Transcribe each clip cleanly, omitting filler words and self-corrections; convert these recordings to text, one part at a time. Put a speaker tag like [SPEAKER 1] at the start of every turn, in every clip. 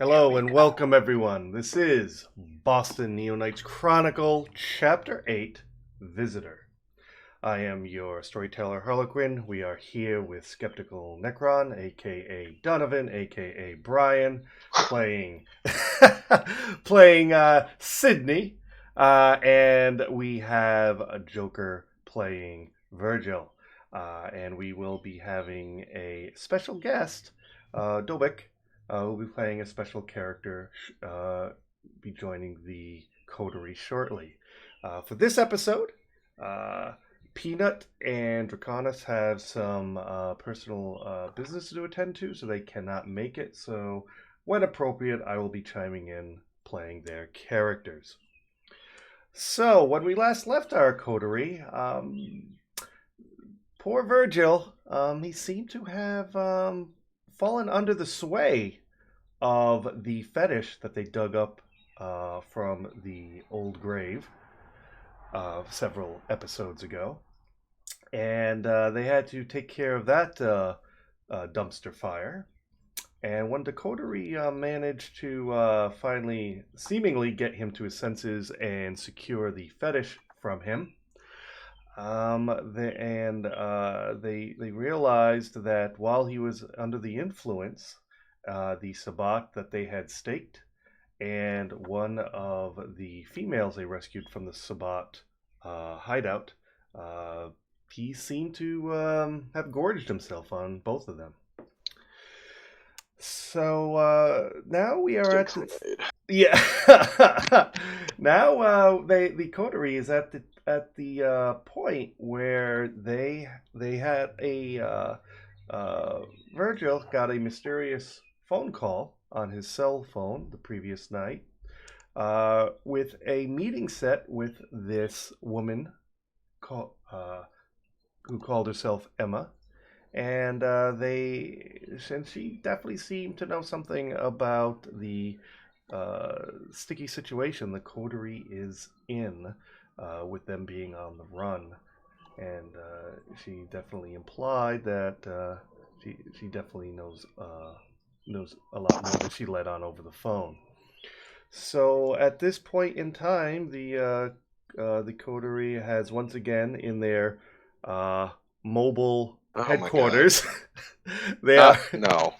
[SPEAKER 1] Hello and welcome everyone. This is Boston Neonites Chronicle, Chapter 8, Visitor. I am your storyteller Harlequin. We are here with Skeptical Necron, aka Donovan, aka Brian, playing Sydney, and we have a Joker playing Virgil, and we will be having a special guest, Dobik. We'll be playing a special character, be joining the coterie shortly. For this episode, Peanut and Draconis have some personal business to attend to, so they cannot make it. So, when appropriate, I will be chiming in, playing their characters. So, when we last left our coterie, poor Virgil, he seemed to have fallen under the sway of the fetish that they dug up from the old grave several episodes ago. And they had to take care of that dumpster fire. And when the coterie managed to finally, seemingly get him to his senses and secure the fetish from him, they realized that while he was under the influence, the Sabbat that they had staked and one of the females they rescued from the Sabbat hideout, he seemed to have gorged himself on both of them. So now we are at now the coterie is at the point where they had a Virgil got a mysterious phone call on his cell phone the previous night with a meeting set with this woman who called herself Emma. And since she definitely seemed to know something about the sticky situation the coterie is in, with them being on the run. And she definitely implied that she definitely knows a lot more than she let on over the phone. So at this point in time, the coterie has once again in their mobile headquarters. They are
[SPEAKER 2] no.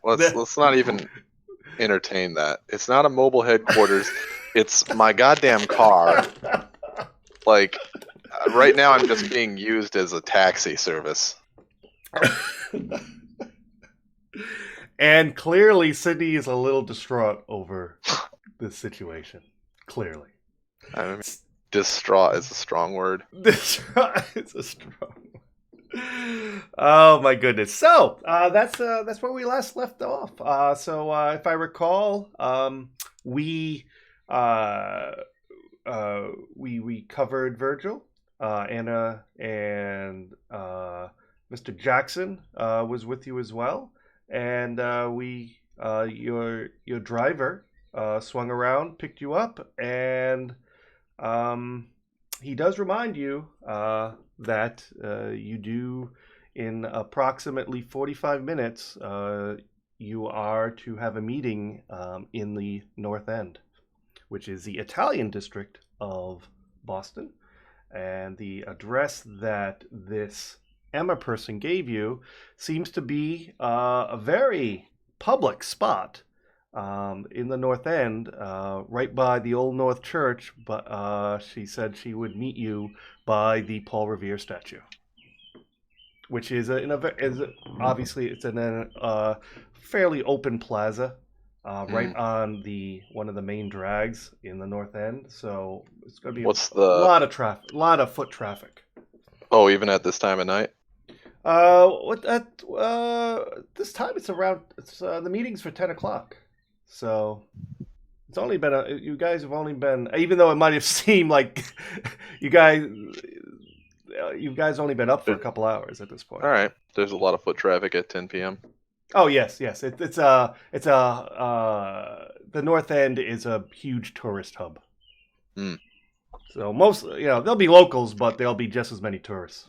[SPEAKER 2] Let's not even entertain that. It's not a mobile headquarters. It's my goddamn car. Like right now, I'm just being used as a taxi service.
[SPEAKER 1] And clearly, Sydney is a little distraught over this situation. Clearly.
[SPEAKER 2] I mean, distraught is a strong word.
[SPEAKER 1] Distraught is a strong word. Oh my goodness! So that's where we last left off. So if I recall, we covered Virgil, Anna, and Mr. Jackson was with you as well, and your driver swung around, picked you up, and he does remind you that you do, in approximately 45 minutes, you are to have a meeting in the North End, which is the Italian district of Boston. And the address that this Emma person gave you seems to be a very public spot in the North End, right by the Old North Church, but she said she would meet you by the Paul Revere statue, which is obviously it's in a fairly open plaza, right on one of the main drags in the North End. So it's going to be lot of traffic, a lot of foot traffic.
[SPEAKER 2] Oh, even at this time of night?
[SPEAKER 1] This time it's around. The meeting's for 10 o'clock. So it's only been you guys have only been, even though it might have seemed like you guys only been up for a couple hours at this point.
[SPEAKER 2] All right. There's a lot of foot traffic at 10 p.m.
[SPEAKER 1] Oh yes. The North End is a huge tourist hub. So there'll be locals, but there'll be just as many tourists.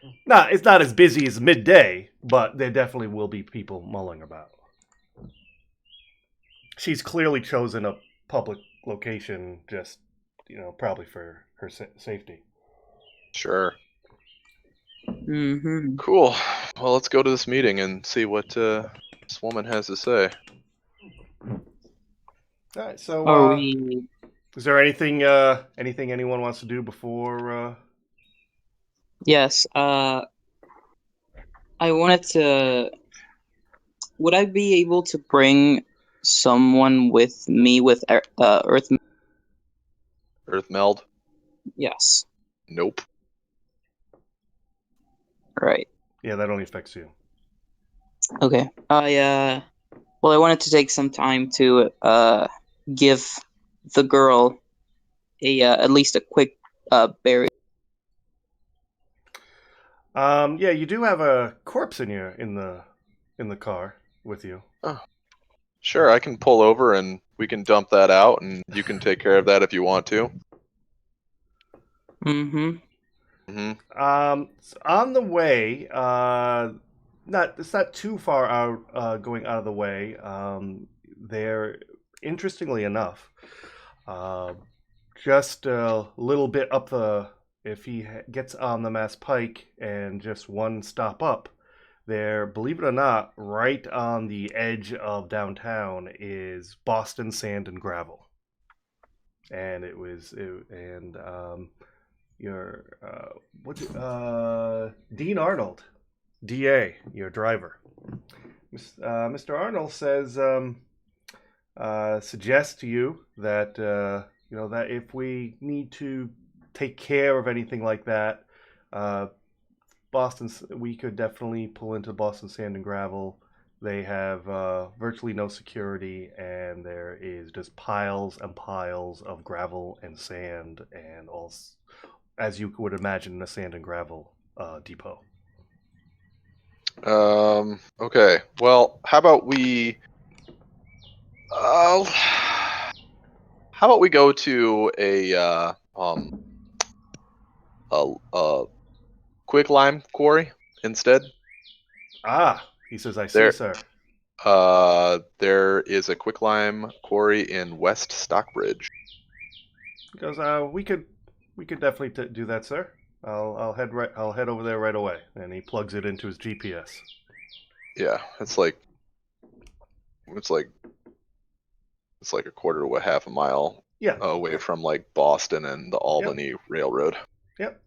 [SPEAKER 1] It's not as busy as midday, but there definitely will be people mulling about. She's clearly chosen a public location, just probably for her safety.
[SPEAKER 2] Sure.
[SPEAKER 3] Mm-hmm.
[SPEAKER 2] Cool. Well, let's go to this meeting and see what this woman has to say.
[SPEAKER 1] All right. So,
[SPEAKER 3] Are we?
[SPEAKER 1] is there anything anyone wants to do before?
[SPEAKER 3] Yes. I wanted to. Would I be able to bring someone with me with Earth?
[SPEAKER 2] Earth meld?
[SPEAKER 3] Yes.
[SPEAKER 2] Nope.
[SPEAKER 3] Right.
[SPEAKER 1] Yeah, that only affects you.
[SPEAKER 3] Okay. Well, I wanted to take some time to give the girl a at least a quick burial.
[SPEAKER 1] Yeah, you do have a corpse in the car with you.
[SPEAKER 2] Oh, sure. I can pull over and we can dump that out, and you can take care of that if you want to.
[SPEAKER 3] Mm-hmm.
[SPEAKER 1] On the way, it's not too far out, going out of the way. There, interestingly enough, uh, just a little bit up if he gets on the Mass Pike and just one stop up, there, believe it or not, right on the edge of downtown is Boston Sand and Gravel, and your Dean Arnold, DA, your driver. Mr. Arnold says suggests to you that that if we need to take care of anything like that, we could definitely pull into Boston Sand and Gravel. They have virtually no security, and there is just piles and piles of gravel and sand, and all, as you would imagine, in a sand and gravel depot.
[SPEAKER 2] Okay. Well, how about we go to a quick lime quarry instead?
[SPEAKER 1] He says, "I see, sir."
[SPEAKER 2] There is a quicklime quarry in West Stockbridge.
[SPEAKER 1] He goes, we could definitely do that, sir. I'll head over there right away. And he plugs it into his GPS.
[SPEAKER 2] Yeah, it's like a quarter to a half a mile away from like Boston and the Albany Railroad.
[SPEAKER 1] Yep.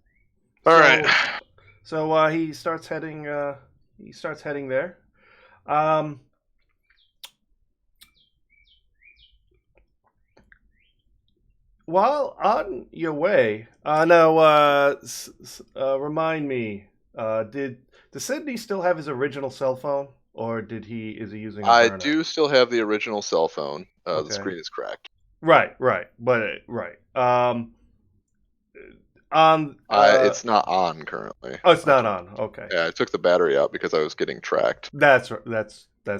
[SPEAKER 2] All right.
[SPEAKER 1] So he starts heading there. While on your way, remind me, does Sydney still have his original cell phone, or is he using a burner?
[SPEAKER 2] I do still have the original cell phone.
[SPEAKER 1] Okay.
[SPEAKER 2] The screen is cracked.
[SPEAKER 1] Right, but right.
[SPEAKER 2] It's not on currently.
[SPEAKER 1] Oh, it's not on. Okay.
[SPEAKER 2] Yeah, I took the battery out because I was getting tracked.
[SPEAKER 1] That's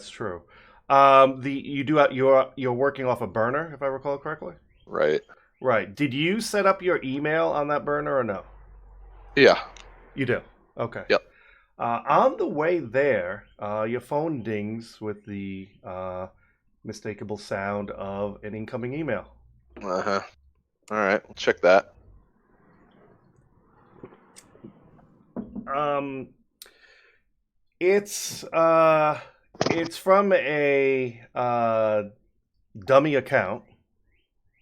[SPEAKER 1] true. You're working off a burner, if I recall correctly.
[SPEAKER 2] Right.
[SPEAKER 1] Right. Did you set up your email on that burner or no?
[SPEAKER 2] Yeah.
[SPEAKER 1] You do. Okay.
[SPEAKER 2] Yep.
[SPEAKER 1] On the way there, your phone dings with the mistakable sound of an incoming email.
[SPEAKER 2] Uh-huh. All right, we'll check that.
[SPEAKER 1] It's from a dummy account.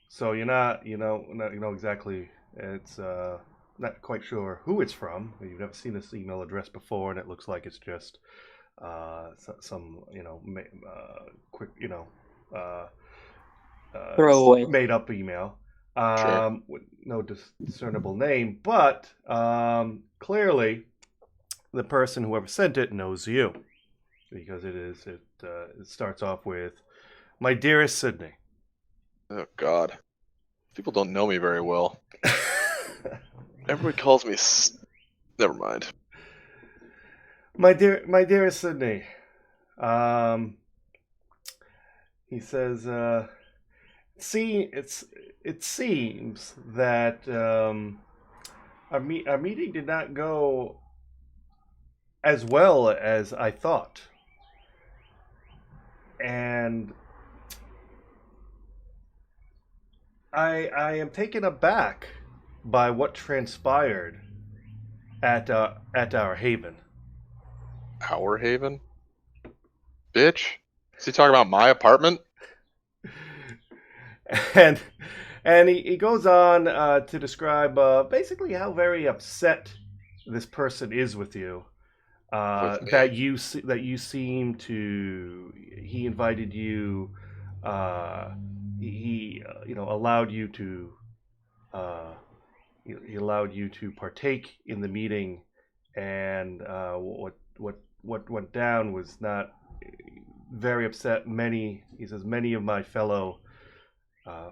[SPEAKER 1] So you're not exactly. It's not quite sure who it's from. You've never seen this email address before, and it looks like it's just some quick
[SPEAKER 3] Throwaway.
[SPEAKER 1] made up email.
[SPEAKER 2] Sure.
[SPEAKER 1] With no discernible name, but clearly the person, whoever sent it, knows you, because it starts off with, "My dearest Sydney."
[SPEAKER 2] Oh God, people don't know me very well. Everybody calls me. Never mind.
[SPEAKER 1] My dearest Sydney. He says, it seems that our meeting did not go as well as I thought, and I am taken aback by what transpired at our haven.
[SPEAKER 2] Our Haven? Bitch? Is he talking about my apartment?
[SPEAKER 1] and he goes on to describe basically how very upset this person is with you.
[SPEAKER 2] With me?
[SPEAKER 1] That you seem to. He invited you. Allowed you to. Uh, he allowed you to partake in the meeting, and what went down was not very upset. He says many of my fellow uh,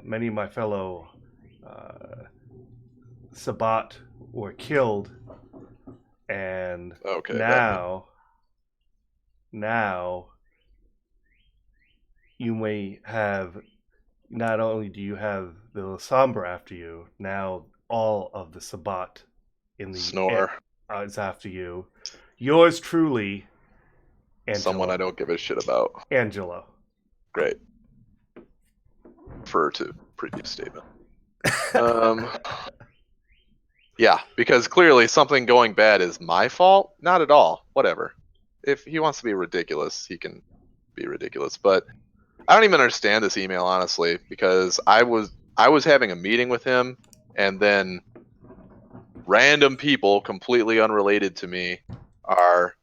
[SPEAKER 1] Sabat were killed, and
[SPEAKER 2] Okay, that makes
[SPEAKER 1] now you may have. Not only do you have the Lasombra after you, now all of the Sabat in the
[SPEAKER 2] snore.
[SPEAKER 1] is after you. Yours truly,
[SPEAKER 2] Someone I
[SPEAKER 1] Angelo.
[SPEAKER 2] don't give a shit about.
[SPEAKER 1] Angelo.
[SPEAKER 2] Great. Refer to previous statement. Um, yeah, because clearly something going bad is my fault. Not at all. Whatever. If he wants to be ridiculous, he can be ridiculous. But I don't even understand this email honestly, because I was having a meeting with him, and then random people completely unrelated to me are,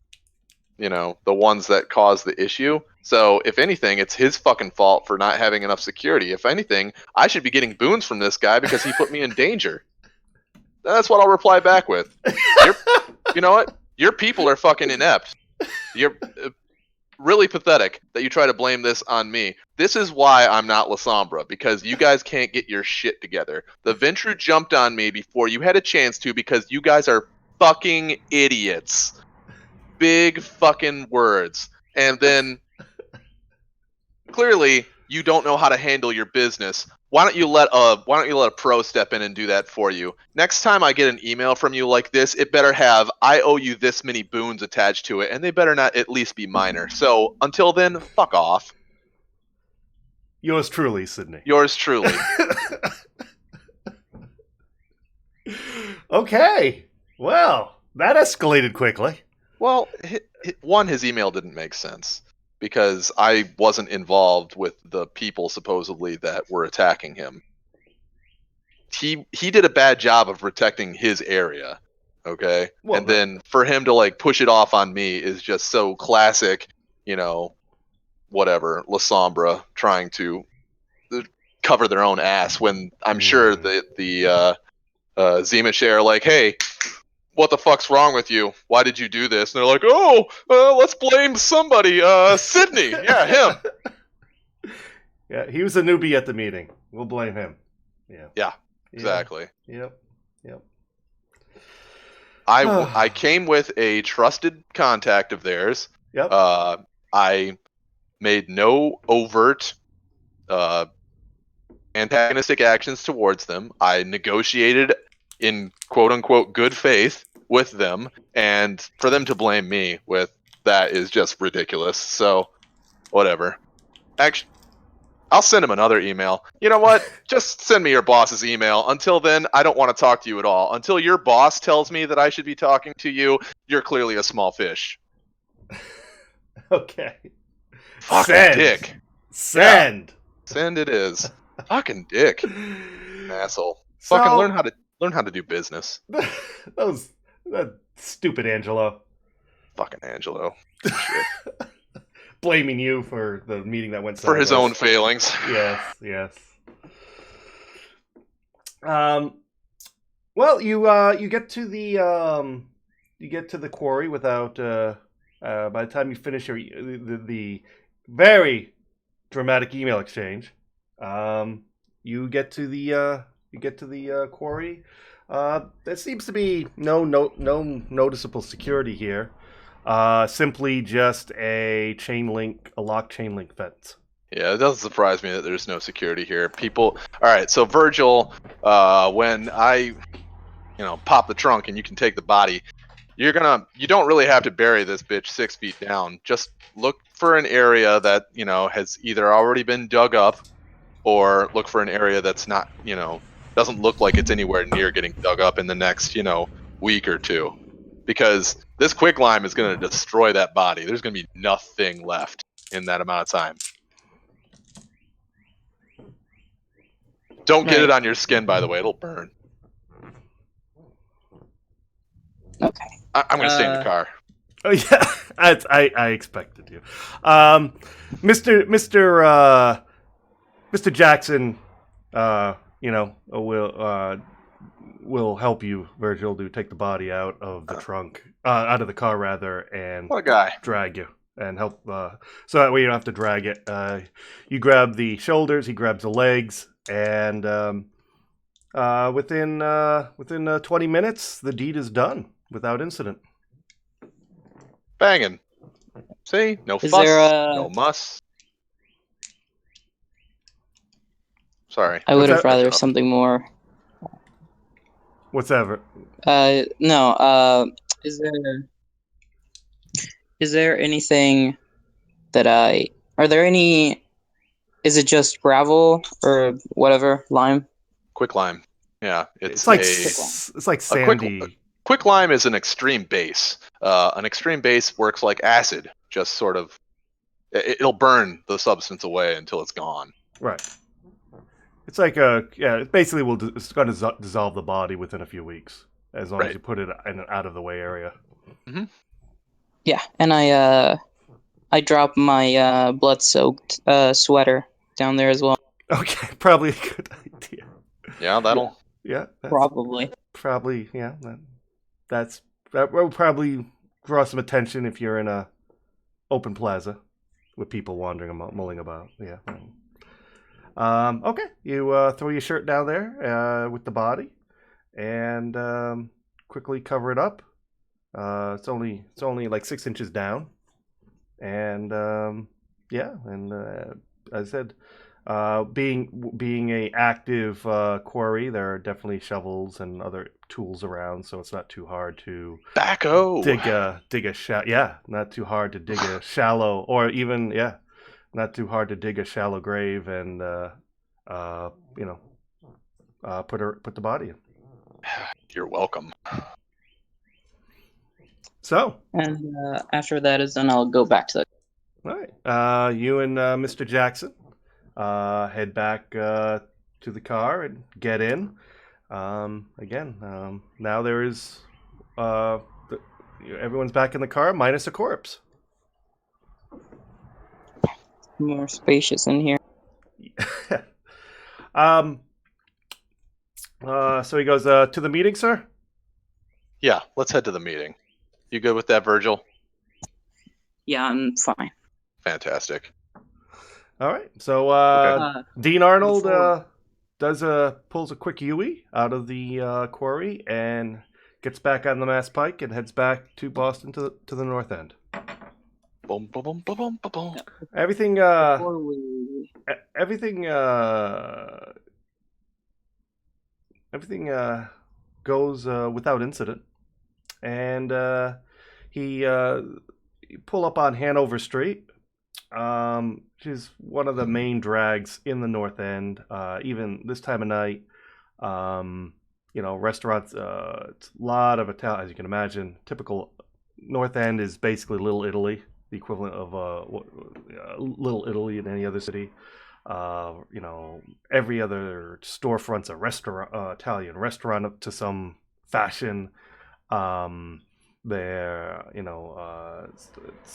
[SPEAKER 2] the ones that cause the issue. So if anything, it's his fucking fault for not having enough security. If anything, I should be getting boons from this guy because he put me in danger. That's what I'll reply back with. You know what? Your people are fucking inept. You're really pathetic that you try to blame this on me. This is why I'm not Lasombra, because you guys can't get your shit together. The Ventru jumped on me before you had a chance to because you guys are fucking idiots. Big fucking words. And then clearly you don't know how to handle your business. Why don't you let a pro step in and do that for you? Next time I get an email from you like this, it better have I owe you this many boons attached to it, and they better not at least be minor. So until then, fuck off.
[SPEAKER 1] Yours truly, Sydney.
[SPEAKER 2] Yours truly.
[SPEAKER 1] Okay. Well, that escalated quickly.
[SPEAKER 2] Well, one, his email didn't make sense because I wasn't involved with the people supposedly that were attacking him. He did a bad job of protecting his area, okay?
[SPEAKER 1] Well,
[SPEAKER 2] and then for him to like push it off on me is just so classic, whatever, Lasombra trying to cover their own ass when I'm sure that the Zemishay are like, hey, what the fuck's wrong with you? Why did you do this? And they're like, let's blame somebody. Sydney. Yeah, him.
[SPEAKER 1] Yeah, he was a newbie at the meeting. We'll blame him.
[SPEAKER 2] Yeah, exactly.
[SPEAKER 1] Yep.
[SPEAKER 2] I came with a trusted contact of theirs.
[SPEAKER 1] Yep.
[SPEAKER 2] I made no overt antagonistic actions towards them. I negotiated in quote unquote good faith with them, and for them to blame me with that is just ridiculous. So, whatever. Actually, I'll send him another email. You know what? Just send me your boss's email. Until then, I don't want to talk to you at all. Until your boss tells me that I should be talking to you, you're clearly a small fish.
[SPEAKER 1] Okay.
[SPEAKER 2] Fucking
[SPEAKER 1] Send.
[SPEAKER 2] dick.
[SPEAKER 1] Send.
[SPEAKER 2] Yeah. Send it is. Fucking dick. Asshole.
[SPEAKER 1] So,
[SPEAKER 2] Fucking learn how to do business.
[SPEAKER 1] that stupid Angelo.
[SPEAKER 2] Fucking Angelo. Shit.
[SPEAKER 1] Blaming you for the meeting that went
[SPEAKER 2] For
[SPEAKER 1] sideways.
[SPEAKER 2] his own failings.
[SPEAKER 1] Yes. Well, you get to the quarry without by the time you finish the very dramatic email exchange, you get to the quarry. There seems to be no noticeable security here. Simply just a locked chain link fence.
[SPEAKER 2] Yeah, it doesn't surprise me that there's no security here. All right, so Virgil, when I, pop the trunk and you can take the body, you don't really have to bury this bitch 6 feet down. Just look for an area that, has either already been dug up or look for an area that's not, doesn't look like it's anywhere near getting dug up in the next, week or two. Because this quicklime is going to destroy that body. There's going to be nothing left in that amount of time. Don't get it on your skin, by the way. It'll burn.
[SPEAKER 3] Okay.
[SPEAKER 2] I'm going to stay in the car.
[SPEAKER 1] Oh yeah, I expected you, Mr. Jackson. Will help you, Virgil, to take the body out of the trunk, out of the car rather, and
[SPEAKER 2] What a guy.
[SPEAKER 1] drag you and help. So that way you don't have to drag it. You grab the shoulders, he grabs the legs, and within 20 minutes, the deed is done without incident.
[SPEAKER 2] Banging. See? No
[SPEAKER 3] Is
[SPEAKER 2] fuss,
[SPEAKER 3] there
[SPEAKER 2] no muss. Sorry.
[SPEAKER 3] I would
[SPEAKER 1] What's
[SPEAKER 3] have
[SPEAKER 1] that?
[SPEAKER 3] rather something more.
[SPEAKER 1] What's ever?
[SPEAKER 3] No. Is there anything that are there any? Is it just gravel or whatever lime?
[SPEAKER 2] Quicklime. Yeah,
[SPEAKER 1] It's like sandy.
[SPEAKER 2] Quicklime is an extreme base. An extreme base works like acid, just sort of. It'll burn the substance away until it's gone.
[SPEAKER 1] Right. It's like it basically it's going to dissolve the body within a few weeks, as long as you put it in an out of the way area.
[SPEAKER 2] Mm-hmm.
[SPEAKER 3] Yeah, and I drop my blood-soaked sweater down there as well.
[SPEAKER 1] Okay, probably a good idea.
[SPEAKER 2] Yeah, that'll.
[SPEAKER 1] Yeah,
[SPEAKER 3] Probably.
[SPEAKER 1] Yeah, that will probably draw some attention if you're in a open plaza with people wandering about, mulling about. Yeah. Okay, you throw your shirt down there with the body, and quickly cover it up. It's only like 6 inches down, and as I said, being a active quarry, there are definitely shovels and other tools around, so it's not too hard to dig a not too hard to dig a shallow, or even not too hard to dig a shallow grave and put the body in.
[SPEAKER 2] You're welcome.
[SPEAKER 1] So,
[SPEAKER 3] and after that is done, I'll go back to the.
[SPEAKER 1] All right, you and Mr. Jackson head back to the car and get in. Again, now there is everyone's back in the car minus a corpse.
[SPEAKER 3] More spacious in here.
[SPEAKER 1] So he goes to the meeting, sir?
[SPEAKER 2] Yeah, let's head to the meeting. You good with that, Virgil?
[SPEAKER 3] Yeah, I'm fine.
[SPEAKER 2] Fantastic.
[SPEAKER 1] All right. So Dean Arnold pulls a quick Yui out of the quarry and gets back on the Mass Pike and heads back to Boston to the north end.
[SPEAKER 2] Boom, boom, boom, boom, boom, boom.
[SPEAKER 1] Everything goes without incident, and he pull up on Hanover Street, which is one of the main drags in the North End. Even this time of night, restaurants. It's a lot of Italian, as you can imagine. Typical North End is basically Little Italy, the equivalent of Little Italy in any other city. Every other storefront's a restaurant, Italian restaurant up to some fashion. It's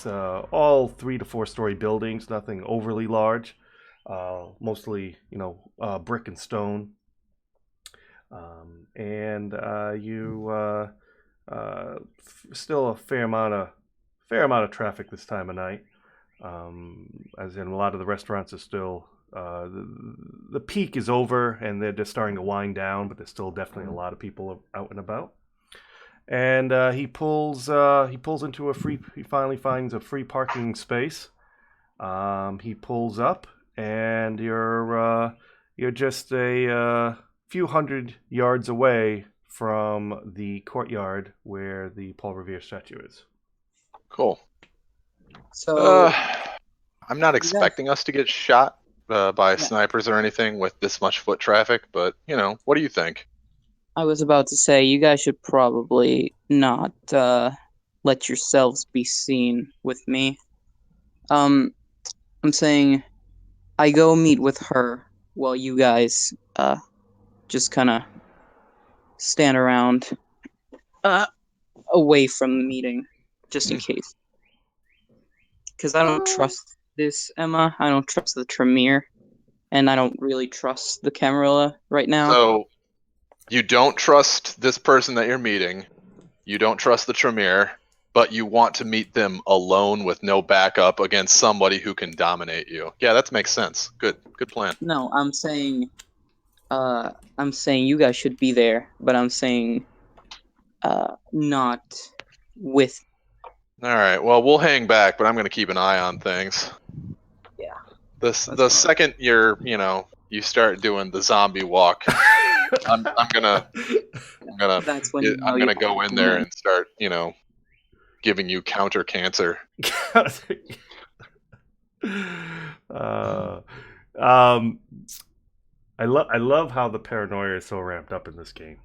[SPEAKER 1] all 3 to 4 story buildings, nothing overly large, mostly brick and stone. Still a fair amount of traffic this time of night. As in a lot of the restaurants are still the peak is over and they're just starting to wind down, but there's still definitely a lot of people out and about. And he pulls into he finally finds a free parking space. He pulls up, and you're just a few hundred yards away from the courtyard where the Paul Revere statue is.
[SPEAKER 2] Cool.
[SPEAKER 3] So
[SPEAKER 2] I'm not expecting us to get shot by snipers or anything with this much foot traffic, but what do you think?
[SPEAKER 3] I was about to say you guys should probably not let yourselves be seen with me. I'm saying I go meet with her while you guys just kind of stand around away from the meeting, just in case. Because I don't trust this Emma. I don't trust the Tremere, and I don't really trust the Camarilla right now.
[SPEAKER 2] So you don't trust this person that you're meeting. You don't trust the Tremere, but you want to meet them alone with no backup against somebody who can dominate you. Yeah, that makes sense. Good plan.
[SPEAKER 3] No, I'm saying you guys should be there, but I'm saying not with.
[SPEAKER 2] All right. Well, we'll hang back, but I'm going to keep an eye on things.
[SPEAKER 3] Yeah.
[SPEAKER 2] The second you start doing the zombie walk, I'm gonna
[SPEAKER 3] That's when
[SPEAKER 2] I'm gonna go in there and start giving you counter cancer.
[SPEAKER 1] I love how the paranoia is so ramped up in this game.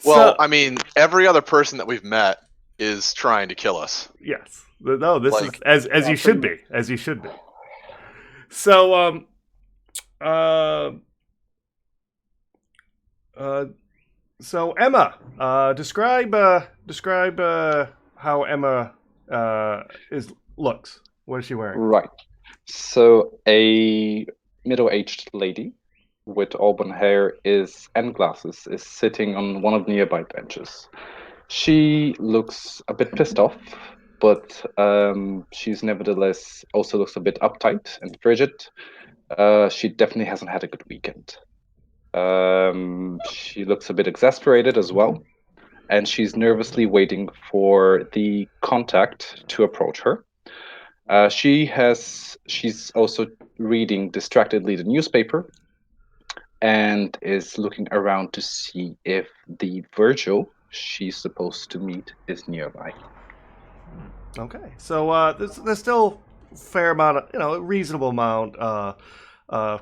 [SPEAKER 2] Well, I mean, every other person that we've met is trying to kill us.
[SPEAKER 1] Yes. No, this is as you should be. As you should be. So so Emma, describe how Emma looks. What is she wearing?
[SPEAKER 4] Right. So a middle-aged lady with auburn hair and glasses is sitting on one of the nearby benches. She looks a bit pissed off, but she's nevertheless also looks a bit uptight and frigid. She definitely hasn't had a good weekend. She looks a bit exasperated as well, and she's nervously waiting for the contact to approach her. She's also reading distractedly the newspaper and is looking around to see if the Virgil she's supposed to meet is nearby.
[SPEAKER 1] Okay, so there's still a fair amount of, reasonable amount, a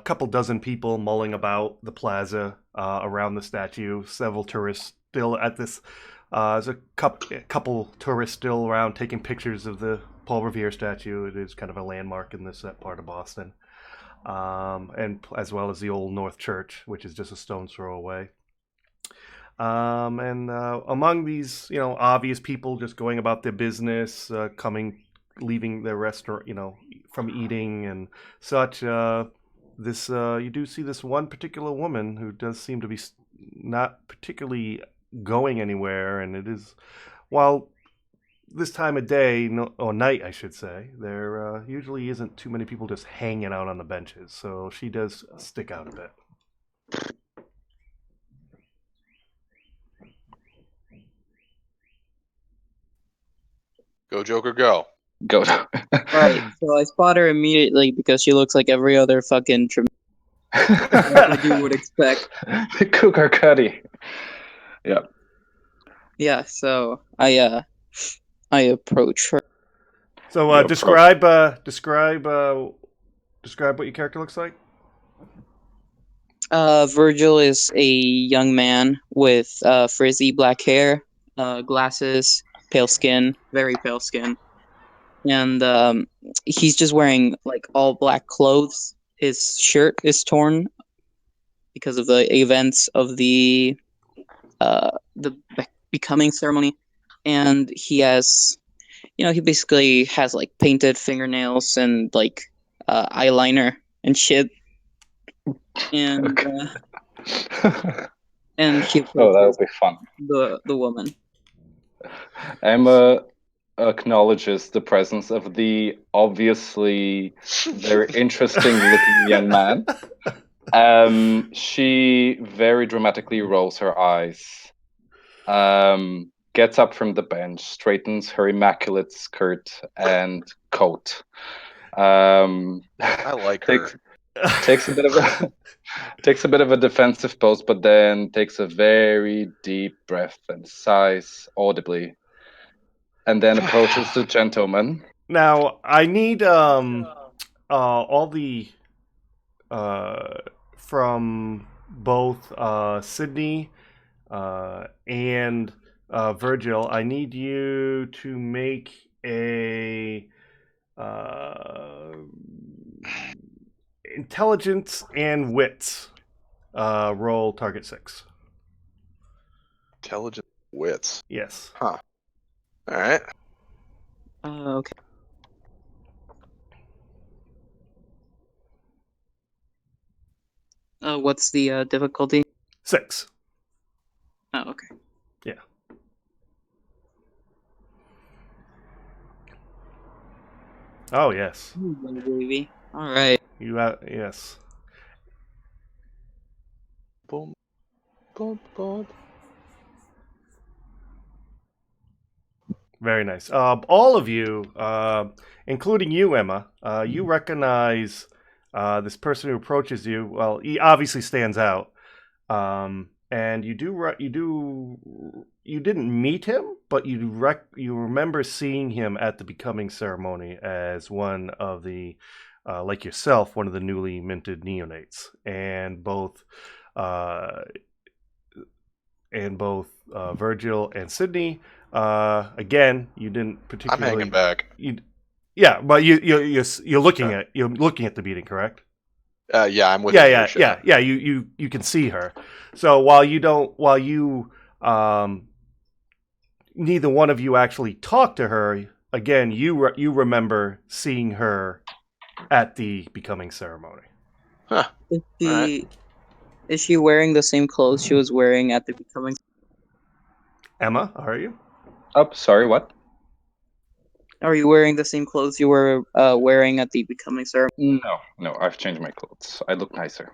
[SPEAKER 1] couple dozen people mulling about the plaza around the statue. Several tourists still at this. There's a couple tourists still around taking pictures of the Paul Revere statue. It is kind of a landmark in this part of Boston, and as well as the Old North Church, which is just a stone's throw away. And among these, obvious people just going about their business, leaving their restaurant, from eating and such. This you do see this one particular woman who does seem to be not particularly going anywhere, and it is, while this time of day or night, I should say, there usually isn't too many people just hanging out on the benches, so she does stick out a bit.
[SPEAKER 2] Go Joker, go.
[SPEAKER 4] Go.
[SPEAKER 3] Right, so I spot her immediately because she looks like every other fucking like you would expect.
[SPEAKER 4] The Cougar Cuddy. Yeah.
[SPEAKER 3] Yeah, so I approach her.
[SPEAKER 1] So describe what your character looks like.
[SPEAKER 3] Virgil is a young man with frizzy black hair, glasses, pale skin, very pale skin, and he's just wearing like all black clothes. His shirt is torn because of the events of the becoming ceremony, and he has, he basically has like painted fingernails and like eyeliner and shit, and and he
[SPEAKER 4] that would be fun.
[SPEAKER 3] the woman.
[SPEAKER 4] Emma acknowledges the presence of the obviously very interesting looking young man. She very dramatically rolls her eyes, gets up from the bench, straightens her immaculate skirt and coat.
[SPEAKER 2] I like her.
[SPEAKER 4] Takes a bit of a defensive pose, but then takes a very deep breath and sighs audibly, and then approaches the gentleman.
[SPEAKER 1] Now I need all the from both Sydney and Virgil, I need you to make a intelligence and wits roll target 6.
[SPEAKER 2] Intelligent wits.
[SPEAKER 1] Yes.
[SPEAKER 2] Huh. All right.
[SPEAKER 3] Okay. What's the difficulty?
[SPEAKER 1] 6.
[SPEAKER 3] Oh, okay.
[SPEAKER 1] Yeah. Oh yes.
[SPEAKER 3] Baby. All right.
[SPEAKER 1] You yes.
[SPEAKER 2] Boom. Boom. Boom.
[SPEAKER 1] Very nice. All of you, including you, Emma, you recognize this person who approaches you. Well, he obviously stands out, and you didn't meet him, but you remember seeing him at the becoming ceremony as one of the, like yourself, one of the newly minted neonates, and both. Virgil and Sydney. Again, you didn't
[SPEAKER 2] I'm
[SPEAKER 1] particularly.
[SPEAKER 2] hanging back.
[SPEAKER 1] Yeah, but you're looking at the meeting, correct?
[SPEAKER 2] Yeah, I'm within earshot.
[SPEAKER 1] Yeah. You can see her. So neither one of you actually talked to her. Again, you remember seeing her at the becoming ceremony.
[SPEAKER 2] Huh.
[SPEAKER 3] Is she wearing the same clothes she was wearing at the becoming?
[SPEAKER 1] Emma, are you?
[SPEAKER 4] Oh, sorry, what?
[SPEAKER 3] Are you wearing the same clothes you were wearing at the becoming ceremony?
[SPEAKER 4] No, I've changed my clothes. I look nicer.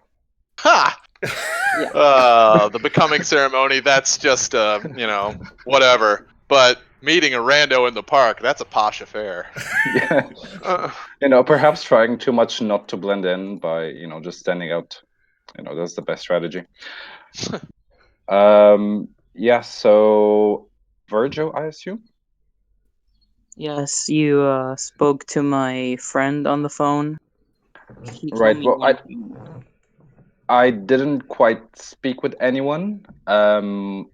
[SPEAKER 2] Ha!
[SPEAKER 3] Yeah.
[SPEAKER 2] The becoming ceremony, that's just, whatever. But meeting a rando in the park, that's a posh affair.
[SPEAKER 4] Yeah. Perhaps trying too much not to blend in by, just standing out. That's the best strategy. Yeah, so Virgil, I assume?
[SPEAKER 3] Yes, you spoke to my friend on the phone. He told
[SPEAKER 4] Right.
[SPEAKER 3] me
[SPEAKER 4] Well, I didn't quite speak with anyone.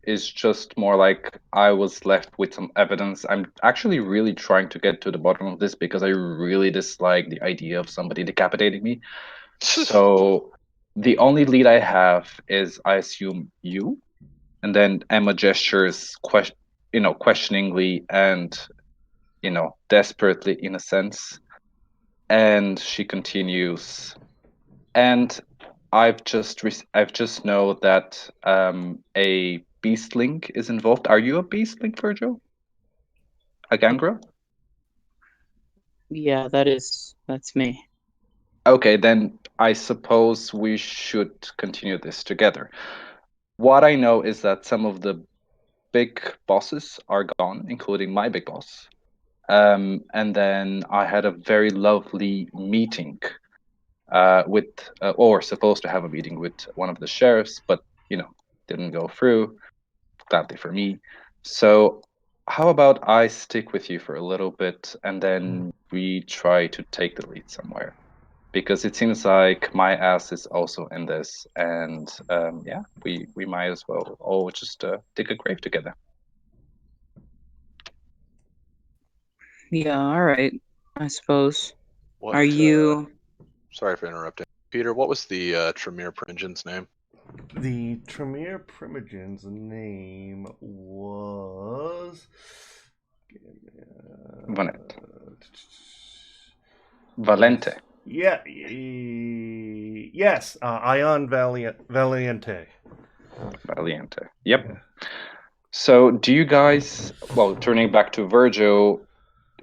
[SPEAKER 4] It's just more like I was left with some evidence. I'm actually really trying to get to the bottom of this because I really dislike the idea of somebody decapitating me. So the only lead I have is, I assume, you, and then Emma gestures questioningly and desperately in a sense, and she continues. And I've just know that a beastling is involved. Are you a beastling, Virgil? A gangrel?
[SPEAKER 3] Yeah, that's me.
[SPEAKER 4] Okay, then I suppose we should continue this together. What I know is that some of the big bosses are gone, including my big boss. And then I had a very lovely meeting with, or supposed to have a meeting with one of the sheriffs, but didn't go through. Gladly for me. So, how about I stick with you for a little bit, and then we try to take the lead somewhere? Because it seems like my ass is also in this, and yeah, we might as well all just dig a grave together.
[SPEAKER 3] Yeah, all right. I suppose.
[SPEAKER 2] What?
[SPEAKER 3] Are you?
[SPEAKER 2] Sorry for interrupting. Peter, what was the Tremere Primogen's name?
[SPEAKER 1] The Tremere Primogen's name was.
[SPEAKER 4] Valente.
[SPEAKER 1] Yeah. Yes. Ion Valiente.
[SPEAKER 4] Valiente. Yep. So, do you guys? Well, turning back to Virgil,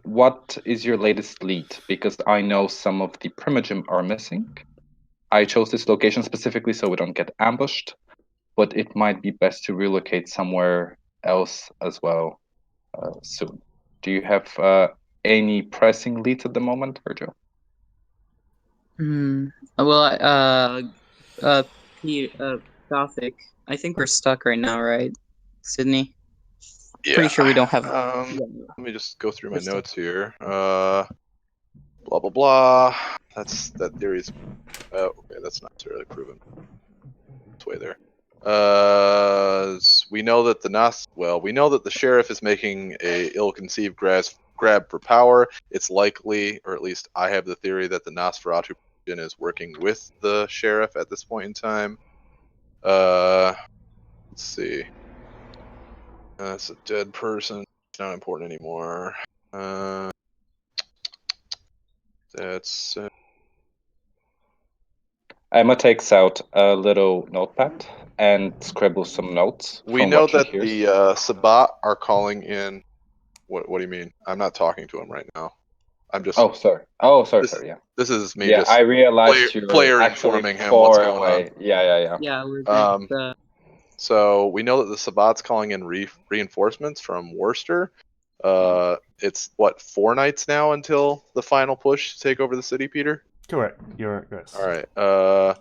[SPEAKER 4] what is your latest lead? Because I know some of the Primogen are missing. I chose this location specifically so we don't get ambushed, but it might be best to relocate somewhere else as well soon. Do you have any pressing leads at the moment, Virgil?
[SPEAKER 3] Well, Gothic. I think we're stuck right now, right, Sydney?
[SPEAKER 2] Yeah.
[SPEAKER 3] Pretty sure we don't have.
[SPEAKER 2] Let me just go through my notes here. Blah blah blah. that theory's. Okay, that's not necessarily proven. It's way there. We know that we know that the sheriff is making a ill-conceived grab for power. It's likely, or at least I have the theory, that the Nosferatu is working with the sheriff at this point in time. Let's see. That's a dead person. It's not important anymore. That's.
[SPEAKER 4] Emma takes out a little notepad and scribbles some notes
[SPEAKER 2] We
[SPEAKER 4] from
[SPEAKER 2] know
[SPEAKER 4] what she
[SPEAKER 2] that
[SPEAKER 4] hears.
[SPEAKER 2] the Sabbat are calling in. What do you mean? I'm not talking to him right now. I'm just.
[SPEAKER 4] Oh, sorry. Sorry. Yeah.
[SPEAKER 2] This is me
[SPEAKER 4] Yeah,
[SPEAKER 2] just
[SPEAKER 4] I realized you're
[SPEAKER 2] player
[SPEAKER 4] actually
[SPEAKER 2] informing him what's
[SPEAKER 4] far
[SPEAKER 2] going
[SPEAKER 4] away.
[SPEAKER 2] on.
[SPEAKER 4] Yeah.
[SPEAKER 3] Yeah, we're
[SPEAKER 2] Um,
[SPEAKER 3] just.
[SPEAKER 2] So we know that the Sabbat's calling in reinforcements from Worcester. It's what, 4 nights now until the final push to take over the city, Peter?
[SPEAKER 1] Correct. You're yes.
[SPEAKER 2] All right. Let's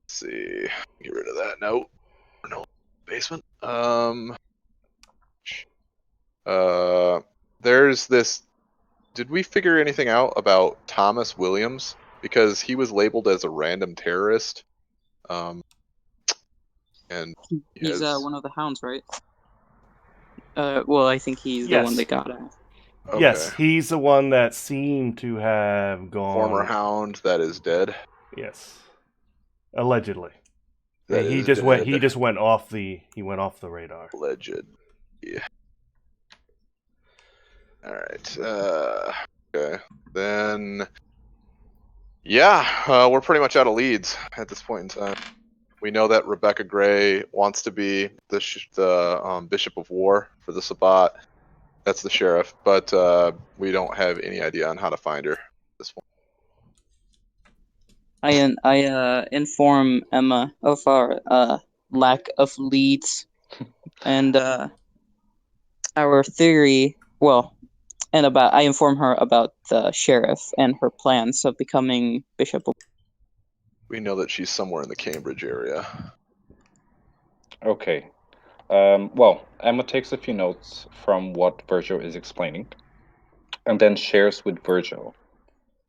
[SPEAKER 2] see. Get rid of that note. No basement. There's this. Did we figure anything out about Thomas Williams? Because he was labeled as a random terrorist. And
[SPEAKER 3] He's
[SPEAKER 2] has.
[SPEAKER 3] one of the hounds, right? Well, I think he's the one
[SPEAKER 1] Yes.
[SPEAKER 3] that got out.
[SPEAKER 2] Okay.
[SPEAKER 1] Yes, he's the one that seemed to have gone.
[SPEAKER 2] Former hound that is dead.
[SPEAKER 1] Yes, allegedly.
[SPEAKER 2] That
[SPEAKER 1] he
[SPEAKER 2] is
[SPEAKER 1] just went.
[SPEAKER 2] dead.
[SPEAKER 1] He just went off the. He went off the radar.
[SPEAKER 2] Alleged. Yeah. All right. Okay. Then. Yeah, we're pretty much out of leads at this point in time. We know that Rebecca Gray wants to be the Bishop of War for the Sabbat. That's the sheriff, but we don't have any idea on how to find her at this point.
[SPEAKER 3] I inform Emma of our lack of leads and our theory. Well, and I inform her about the sheriff and her plans of becoming Bishop.
[SPEAKER 2] We know that she's somewhere in the Cambridge area.
[SPEAKER 4] Okay. Well, Emma takes a few notes from what Virgil is explaining and then shares with Virgil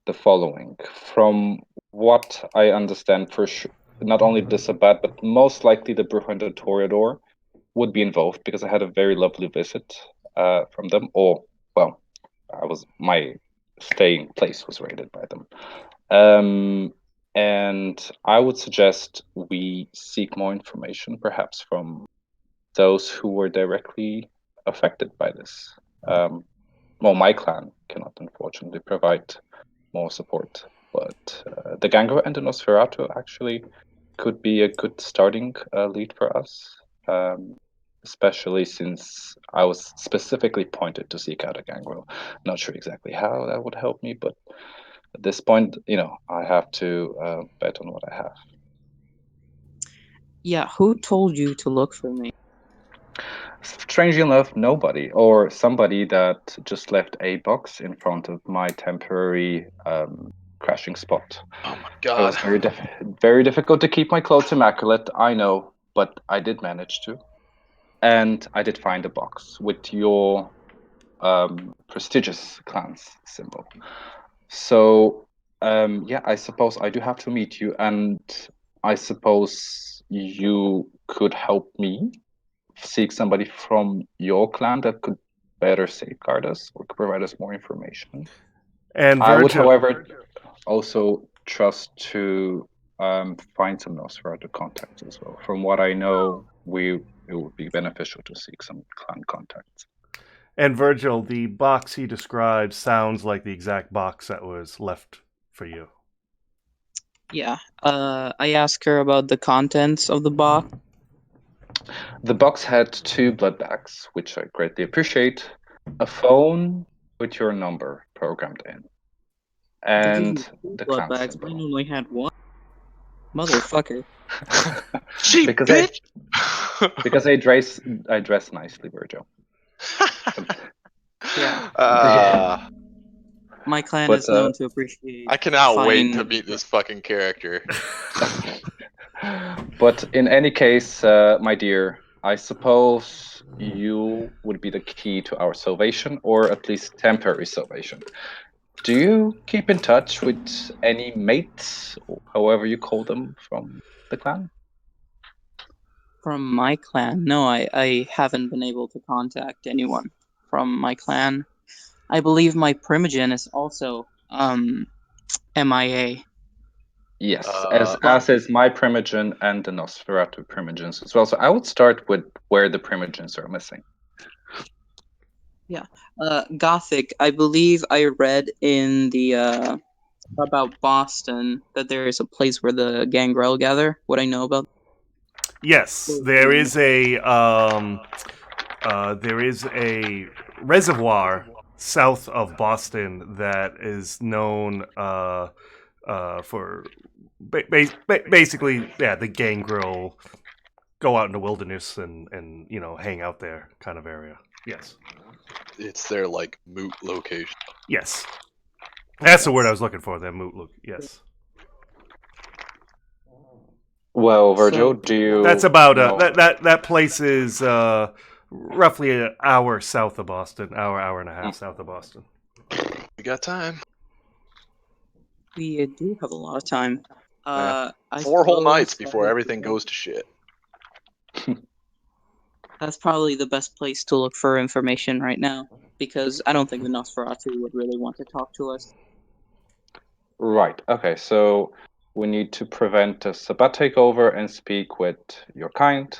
[SPEAKER 4] the following. From what I understand, for sure, not only the Sabbat, but most likely the Bruja and the Toreador would be involved because I had a very lovely visit from them. Or, well, my staying place was raided by them. And I would suggest we seek more information, perhaps from those who were directly affected by this. Well, my clan cannot unfortunately provide more support, but the Gango and the Nosferatu actually could be a good starting lead for us, especially since I was specifically pointed to seek out a Gangrel. Not sure exactly how that would help me, but at this point, I have to bet on what I have.
[SPEAKER 3] Yeah, who told you to look for me?
[SPEAKER 4] Strangely enough, nobody, or somebody that just left a box in front of my temporary crashing spot.
[SPEAKER 2] Oh my
[SPEAKER 4] It was
[SPEAKER 2] god.
[SPEAKER 4] very difficult to keep my clothes immaculate, I know, but I did manage to. And I did find a box with your prestigious clan's symbol. So, yeah, I suppose I do have to meet you, and I suppose you could help me seek somebody from your clan that could better safeguard us or could provide us more information.
[SPEAKER 1] And
[SPEAKER 4] I would,
[SPEAKER 1] Virgil,
[SPEAKER 4] however, also trust to find some Nosferatu contacts as well. From what I know, it would be beneficial to seek some clan contacts.
[SPEAKER 1] the box he describes sounds like the exact box that was left for you.
[SPEAKER 3] Yeah. I asked her about the contents of the box.
[SPEAKER 4] The box had 2 blood bags, which I greatly appreciate, a phone with your number programmed in, and the
[SPEAKER 3] blood
[SPEAKER 4] clan
[SPEAKER 3] bags. Mine
[SPEAKER 4] symbol.
[SPEAKER 3] only had one. Motherfucker.
[SPEAKER 2] She
[SPEAKER 4] because
[SPEAKER 2] bitch.
[SPEAKER 4] because I dress nicely, Virgil.
[SPEAKER 3] Yeah. My clan is known to appreciate.
[SPEAKER 2] I cannot wait
[SPEAKER 3] fine-
[SPEAKER 2] to meet this fucking character.
[SPEAKER 4] But in any case, my dear, I suppose you would be the key to our salvation, or at least temporary salvation. Do you keep in touch with any mates, or however you call them, from the clan?
[SPEAKER 3] From my clan, no, I haven't been able to contact anyone from my clan. I believe my primogen is also MIA.
[SPEAKER 4] Yes,
[SPEAKER 2] Uh,
[SPEAKER 4] as is my primogen and the Nosferatu primogens as well. So I would start with where the primogens are missing.
[SPEAKER 3] Yeah. Gothic, I believe I read in the about Boston that there is a place where the gangrel gather. What I know about.
[SPEAKER 1] Yes, there is a reservoir south of Boston that is known for basically, yeah, the gangrel go out in the wilderness and hang out there kind of area. Yes,
[SPEAKER 2] it's their like moot location.
[SPEAKER 1] yes, that's the word I
[SPEAKER 3] Yes.
[SPEAKER 1] was looking for. That moot look. Yes,
[SPEAKER 4] Well, Virgil,
[SPEAKER 3] So
[SPEAKER 4] do you
[SPEAKER 1] that's about
[SPEAKER 4] know?
[SPEAKER 1] that place is roughly an hour south of Boston, hour and a half south of Boston.
[SPEAKER 2] We got time.
[SPEAKER 3] we do have a lot of time.
[SPEAKER 2] Yeah.
[SPEAKER 3] I
[SPEAKER 2] 4 whole nights
[SPEAKER 3] suppose
[SPEAKER 2] before everything goes to shit.
[SPEAKER 3] that's probably the best place to look for information right now, because I don't think the Nosferatu would really want to talk to us.
[SPEAKER 4] Right. Okay. So we need to prevent a Sabbat takeover and speak with your kind,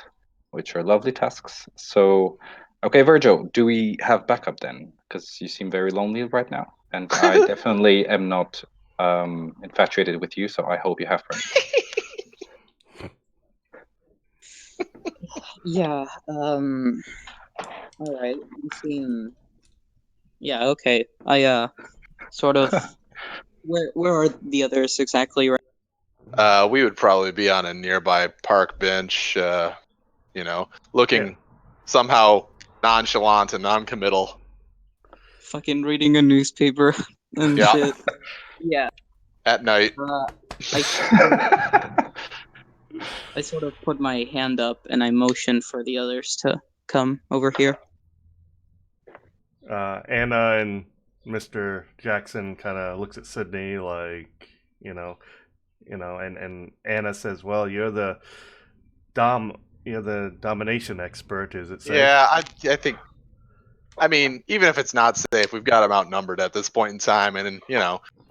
[SPEAKER 4] which are lovely tasks. So, okay, Virgil, do we have backup then? Because you seem very lonely right now, and I definitely am not infatuated with you. So I hope you have friends.
[SPEAKER 3] Yeah. All right. You seem. Yeah. Okay. I sort of. Where are the others exactly? Right.
[SPEAKER 2] We would probably be on a nearby park bench, looking
[SPEAKER 1] Yeah.
[SPEAKER 2] somehow nonchalant and non-committal.
[SPEAKER 3] Fucking reading a newspaper and
[SPEAKER 2] Yeah,
[SPEAKER 3] shit. Yeah.
[SPEAKER 2] at night.
[SPEAKER 3] I I sort of put my hand up and I motion for the others to come over here.
[SPEAKER 1] Anna and Mr. Jackson kind of looks at Sydney like, and Anna says, "Well, you're the domination expert. Is it safe?"
[SPEAKER 2] Yeah, I think. I mean, even if it's not safe, we've got them outnumbered at this point in time, and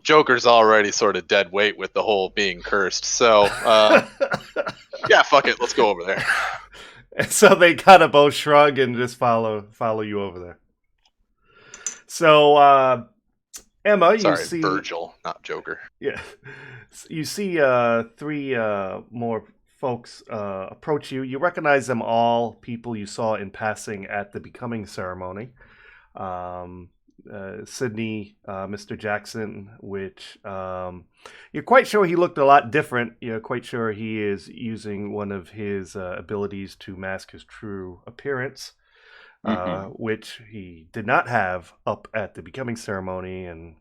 [SPEAKER 2] Joker's already sort of dead weight with the whole being cursed. So, yeah, fuck it, let's go over there.
[SPEAKER 1] And so they kind of both shrug and just follow you over there. So Emma, you
[SPEAKER 2] Sorry,
[SPEAKER 1] see,
[SPEAKER 2] Virgil, not Joker.
[SPEAKER 1] yeah, you see three more folks approach you. You recognize them all, people you saw in passing at the becoming ceremony. Sydney, Mr. Jackson, which you're quite sure he looked a lot different. You're quite sure he is using one of his abilities to mask his true appearance, which he did not have up at the becoming ceremony. And,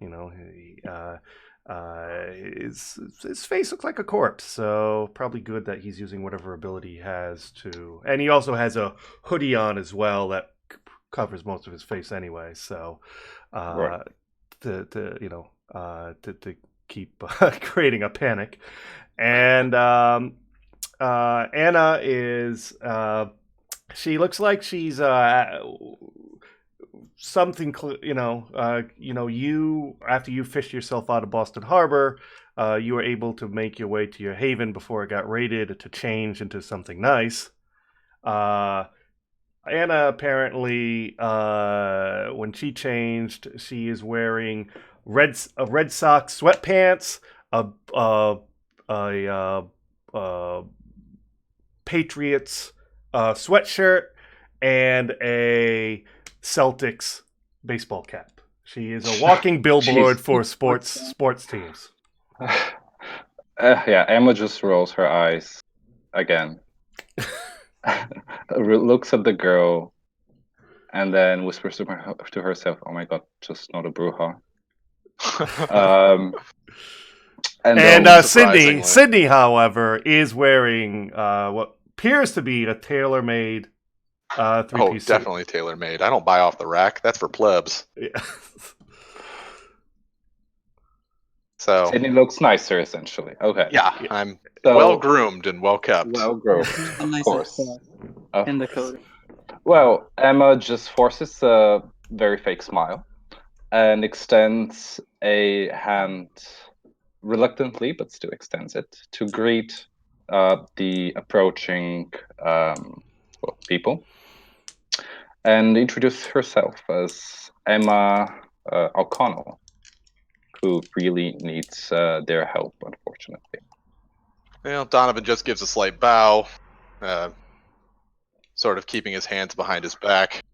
[SPEAKER 1] his face looks like a corpse, so probably good that he's using whatever ability he has to. And he also has a hoodie on as well that covers most of his face anyway. So,
[SPEAKER 4] Right.
[SPEAKER 1] to keep creating a panic. And Anna is she looks like she's something you after you fished yourself out of Boston Harbor, you were able to make your way to your haven before it got raided to change into something nice. Anna apparently, when she changed, she is wearing red Sox sweatpants, a Patriots sweatshirt, and a Celtics baseball cap. She is a walking billboard for sports teams.
[SPEAKER 4] Yeah, Emma just rolls her eyes again. Looks at the girl and then whispers to herself, "Oh my god, just not a bruja."
[SPEAKER 1] And
[SPEAKER 2] Surprisingly.
[SPEAKER 1] Sydney, however, is wearing what appears to be a tailor-made three-piece suit.
[SPEAKER 2] Definitely tailor-made. I don't buy off the rack. That's for plebs.
[SPEAKER 1] Yeah.
[SPEAKER 2] So
[SPEAKER 4] Sydney looks nicer, essentially. Okay.
[SPEAKER 2] yeah, I'm
[SPEAKER 4] So,
[SPEAKER 2] well groomed and well kept.
[SPEAKER 4] Well groomed,
[SPEAKER 3] The
[SPEAKER 4] of
[SPEAKER 3] nicest
[SPEAKER 4] course.
[SPEAKER 3] class in the code.
[SPEAKER 4] Well, Emma just forces a very fake smile and extends a hand reluctantly, but still extends it to greet the approaching people and introduce herself as Emma O'Connell, who really needs their help, unfortunately.
[SPEAKER 2] Well, Donovan just gives a slight bow, sort of keeping his hands behind his back.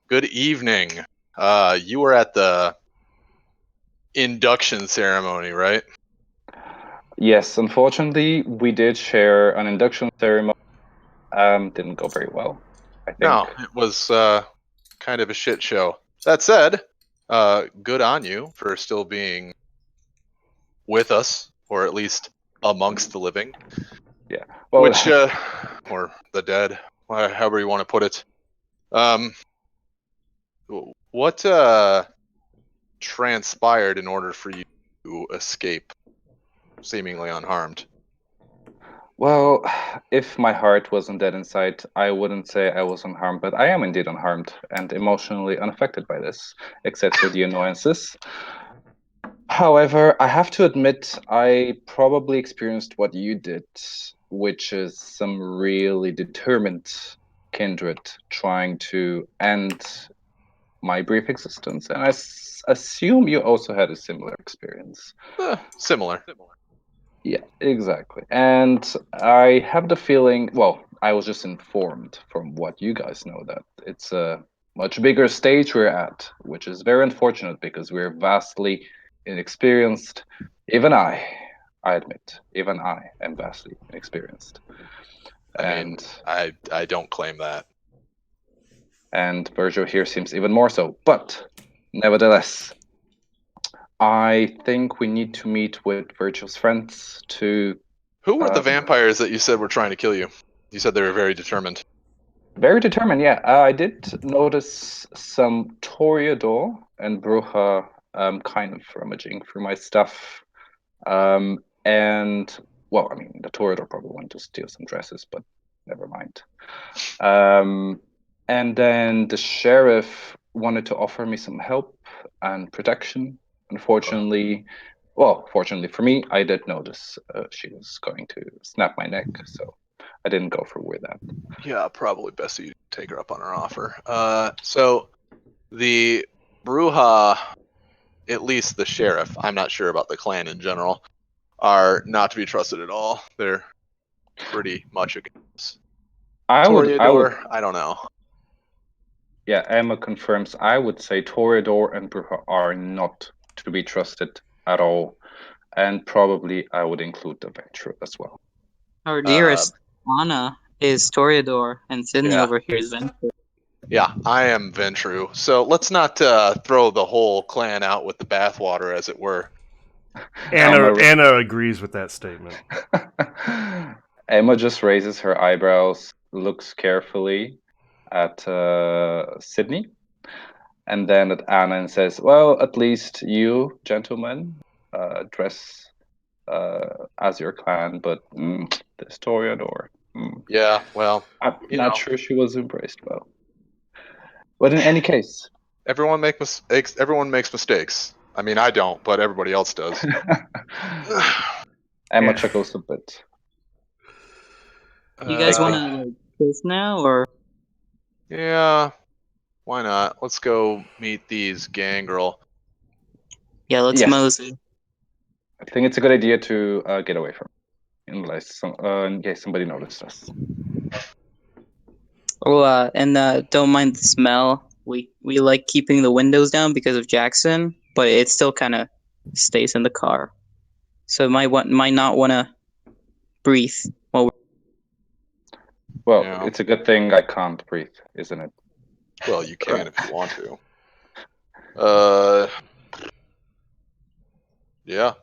[SPEAKER 2] Good evening. You were at the induction ceremony, right?
[SPEAKER 4] Yes, unfortunately, we did share an induction ceremony. Didn't go very well, I think.
[SPEAKER 2] No, it was kind of a shit show. That said, good on you for still being with us, or at least amongst the living.
[SPEAKER 4] Yeah. Well,
[SPEAKER 2] Which, or the dead, however you want to put it. What transpired in order for you to escape seemingly unharmed?
[SPEAKER 4] well, if my heart wasn't dead inside, I wouldn't say I was unharmed, but I am indeed unharmed and emotionally unaffected by this, except for the annoyances. However, I have to admit, I probably experienced what you did, which is some really determined kindred trying to end my brief existence. And I assume you also had a similar experience.
[SPEAKER 2] Similar.
[SPEAKER 4] Yeah, exactly. And I have the feeling, well, I was just informed from what you guys know that it's a much bigger stage we're at, which is very unfortunate because we're vastly inexperienced. Even I admit, even I am vastly inexperienced.
[SPEAKER 2] I mean, I don't claim that.
[SPEAKER 4] And Virgil here seems even more so. But nevertheless, I think we need to meet with Virgil's friends to
[SPEAKER 2] Who were the vampires that you said were trying to kill you? You said they were very determined.
[SPEAKER 4] very determined, yeah. I did notice some Toreador and Bruja kind of rummaging through my stuff. And, well, I mean, the Toreador probably wanted to steal some dresses, but never mind. And then the sheriff wanted to offer me some help and protection. Unfortunately, well, fortunately for me, I did notice she was going to snap my neck, so I didn't go through with that.
[SPEAKER 2] Yeah, probably best that you take her up on her offer. So the Bruja, at least the sheriff, I'm not sure about the clan in general, are not to be trusted at all. They're pretty much against Toreador. I don't know.
[SPEAKER 4] Yeah, Emma confirms. I would say Toreador and Bruja are not to be trusted at all, and probably I would include the Venture as well.
[SPEAKER 3] Our dearest Anna is Toreador, and Sydney over here is Venture.
[SPEAKER 2] Yeah, I am Ventru. So let's not throw the whole clan out with the bathwater, as it were.
[SPEAKER 1] Anna agrees with that statement.
[SPEAKER 4] Emma just raises her eyebrows, looks carefully at Sydney, and then at Anna and says, "Well, at least you, gentlemen, dress as your clan, but this Toreador.
[SPEAKER 2] Yeah, well,
[SPEAKER 4] I'm not sure she was embraced well. But in any case,
[SPEAKER 2] everyone makes mistakes. I mean, I don't, but everybody else does.
[SPEAKER 4] Emma chuckles a bit.
[SPEAKER 3] You guys want to kiss now, or?
[SPEAKER 2] Yeah, why not? Let's go meet these gangrel.
[SPEAKER 3] Yeah, let's mosey.
[SPEAKER 4] I think it's a good idea to get away from, in case somebody noticed us.
[SPEAKER 3] Oh, and don't mind the smell. We like keeping the windows down because of Jackson, but it still kind of stays in the car, so might not want to breathe while we're...
[SPEAKER 4] Well, it's a good thing I can't breathe, isn't it?
[SPEAKER 2] Well, you can if you want to. Yeah,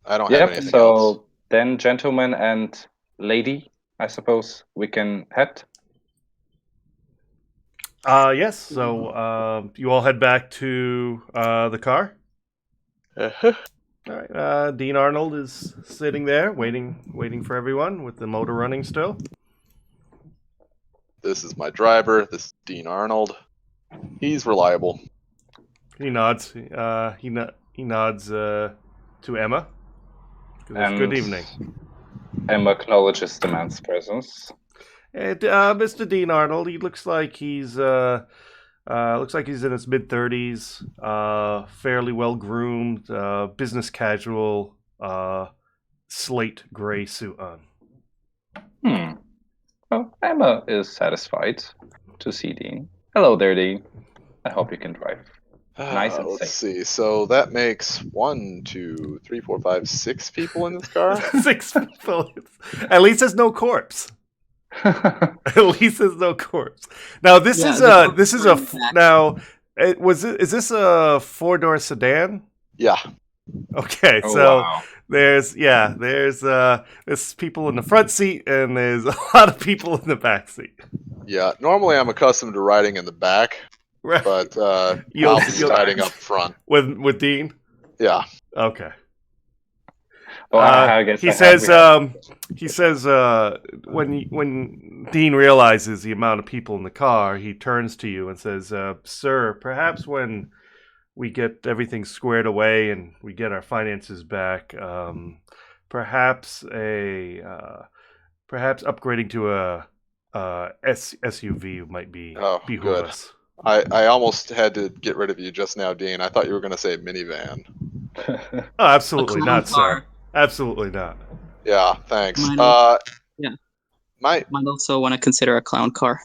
[SPEAKER 2] I don't have anything else.
[SPEAKER 4] So then, gentlemen and lady, I suppose we can head.
[SPEAKER 1] Yes. So you all head back to the car. All right. Dean Arnold is sitting there, waiting for everyone with the motor running still.
[SPEAKER 2] This is my driver. This is Dean Arnold. He's reliable.
[SPEAKER 1] He nods. He nods to Emma.
[SPEAKER 4] And
[SPEAKER 1] Good evening.
[SPEAKER 4] Emma acknowledges the man's presence.
[SPEAKER 1] Mr. Dean Arnold. He looks like he's in his mid-30s. Fairly well groomed. Business casual. Slate gray suit on.
[SPEAKER 4] Well, Emma is satisfied to see Dean. Hello there, Dean. I hope you can drive. Nice and
[SPEAKER 2] Let's
[SPEAKER 4] safe.
[SPEAKER 2] see. So that makes 1, 2, 3, 4, 5, 6 people in this car.
[SPEAKER 1] 6 people. At least there's no corpse. At least there's no corpse. Now is this is a this a 4-door sedan?
[SPEAKER 2] Yeah.
[SPEAKER 1] Okay,
[SPEAKER 4] wow.
[SPEAKER 1] there's people in the front seat and there's a lot of people in the back seat.
[SPEAKER 2] Yeah. Normally I'm accustomed to riding in the back,
[SPEAKER 1] Right.
[SPEAKER 2] but I'll be riding up front.
[SPEAKER 1] With Dean?
[SPEAKER 2] Yeah.
[SPEAKER 1] Okay.
[SPEAKER 4] Well, I guess
[SPEAKER 1] he says when Dean realizes the amount of people in the car, he turns to you and says, "Sir, perhaps when we get everything squared away and we get our finances back, perhaps upgrading to a SUV might behoove
[SPEAKER 2] good.
[SPEAKER 1] us."
[SPEAKER 2] I almost had to get rid of you just now, Dean. I thought you were going to say minivan.
[SPEAKER 1] Oh, absolutely
[SPEAKER 3] A
[SPEAKER 1] not,
[SPEAKER 3] clown car.
[SPEAKER 1] sir. Absolutely not.
[SPEAKER 2] Yeah, thanks.
[SPEAKER 3] Might also want to consider a clown car.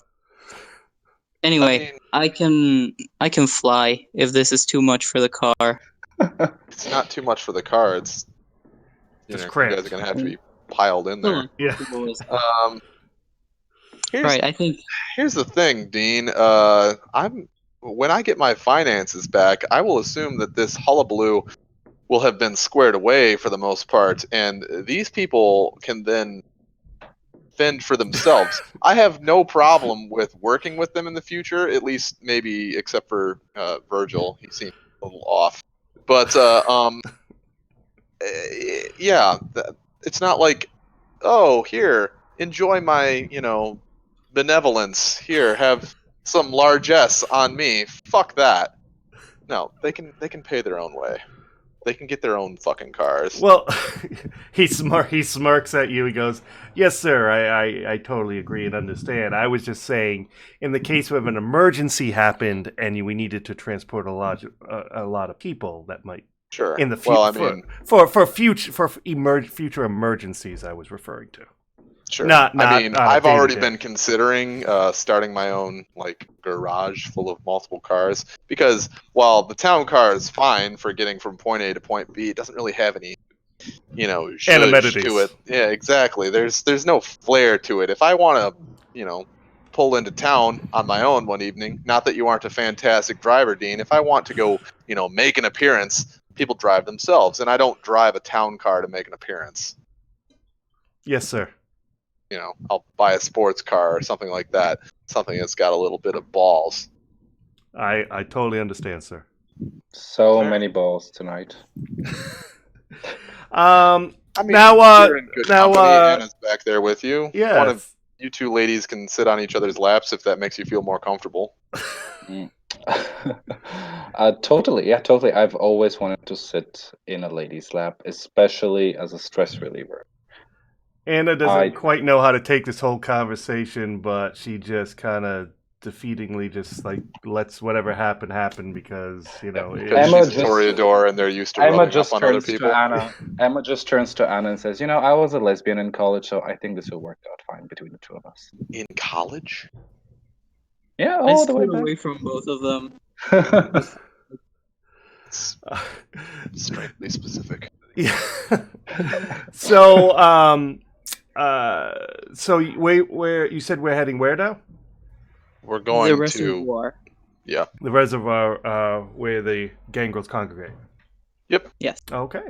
[SPEAKER 3] Anyway, I can fly if this is too much for the car.
[SPEAKER 2] It's not too much for the car. It's
[SPEAKER 1] Just
[SPEAKER 2] you
[SPEAKER 1] cramped.
[SPEAKER 2] guys are going to have to be piled in there.
[SPEAKER 1] Yeah.
[SPEAKER 3] Right, I think.
[SPEAKER 2] Here's the thing, Dean. When I get my finances back, I will assume that this hullabaloo will have been squared away for the most part, and these people can then fend for themselves. I have no problem with working with them in the future, at least maybe except for Virgil. He seems a little off. But yeah, it's not like, oh, here, enjoy my, benevolence. Here, have some largesse on me. Fuck that. No, they can pay their own way. They can get their own fucking cars.
[SPEAKER 1] Well, he smirks at you. He goes, "Yes, sir. I totally agree and understand. I was just saying, in the case of an emergency happened and we needed to transport a lot of people, that might
[SPEAKER 2] Sure.
[SPEAKER 1] in the
[SPEAKER 2] Well,
[SPEAKER 1] future for future emergencies. I was referring to.
[SPEAKER 2] Sure.
[SPEAKER 1] Not
[SPEAKER 2] I've already
[SPEAKER 1] day-to-day.
[SPEAKER 2] been considering starting my own garage full of multiple cars because while the town car is fine for getting from point A to point B, it doesn't really have any, zhuzh to it. Yeah, exactly. There's no flair to it. If I want to, pull into town on my own one evening, not that you aren't a fantastic driver, Dean. If I want to go, make an appearance, people drive themselves, and I don't drive a town car to make an appearance.
[SPEAKER 1] Yes, sir.
[SPEAKER 2] I'll buy a sports car or something like that. Something that's got a little bit of balls.
[SPEAKER 1] I totally understand, sir.
[SPEAKER 4] So many balls tonight.
[SPEAKER 2] You're in good company. Anna's back there with you.
[SPEAKER 1] Yeah.
[SPEAKER 2] One of you two ladies can sit on each other's laps if that makes you feel more comfortable.
[SPEAKER 4] Totally. Yeah, totally. I've always wanted to sit in a lady's lap, especially as a stress reliever.
[SPEAKER 1] Anna doesn't quite know how to take this whole conversation, but she just kind of defeatingly just lets whatever happen because
[SPEAKER 2] Emma she's a Toreador and they're used to rubbing up on other people.
[SPEAKER 4] Emma just turns to Anna and says, I was a lesbian in college, so I think this will work out fine between the two of us.
[SPEAKER 2] In college?
[SPEAKER 4] Yeah, all the way back.
[SPEAKER 3] Away from both of them.
[SPEAKER 2] Strangely specific.
[SPEAKER 1] Yeah. So where you said we're heading where now?
[SPEAKER 2] We're going
[SPEAKER 3] the reservoir.
[SPEAKER 2] The
[SPEAKER 1] reservoir where the gangrels congregate.
[SPEAKER 2] Yep.
[SPEAKER 3] Yes.
[SPEAKER 1] Okay.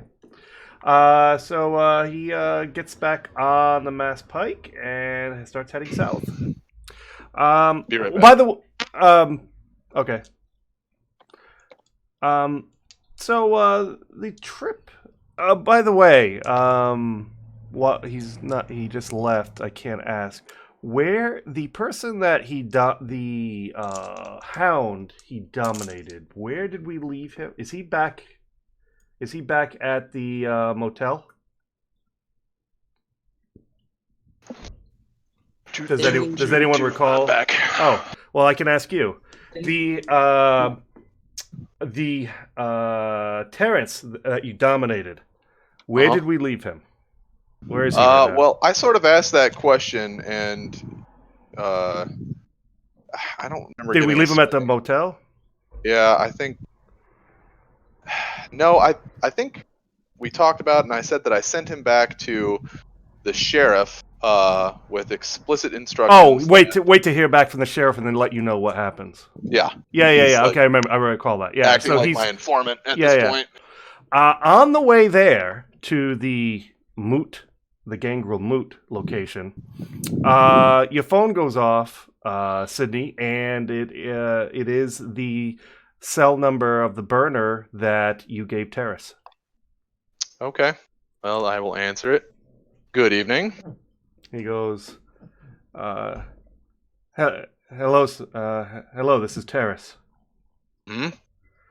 [SPEAKER 1] So he gets back on the Mass Pike and starts heading south.
[SPEAKER 2] Be right back.
[SPEAKER 1] By the way, okay. So the trip By the way, what he's not. He just left. I can't ask. Where the person that the hound he dominated? Where did we leave him? Is he back? Is he back at the motel? Does anyone recall?
[SPEAKER 2] Back.
[SPEAKER 1] Oh, well, I can ask you. The Terrence that you dominated. Where did we leave him? Where is he right now?
[SPEAKER 2] Well, I sort of asked that question, and I don't remember.
[SPEAKER 1] Did we leave him at the motel?
[SPEAKER 2] Yeah, I think. No, I think we talked about, and I said that I sent him back to the sheriff with explicit instructions.
[SPEAKER 1] Oh, wait to hear back from the sheriff and then let you know what happens.
[SPEAKER 2] Yeah.
[SPEAKER 1] Yeah.
[SPEAKER 2] Like,
[SPEAKER 1] okay, I recall that. Yeah,
[SPEAKER 2] acting
[SPEAKER 1] so
[SPEAKER 2] like
[SPEAKER 1] he's
[SPEAKER 2] my informant at this point.
[SPEAKER 1] On the way there to the Gangrel Moot location, your phone goes off, Sydney, and it is the cell number of the burner that you gave Terrace.
[SPEAKER 2] Okay. Well, I will answer it. Good evening.
[SPEAKER 1] He goes, hello, this is Terrace.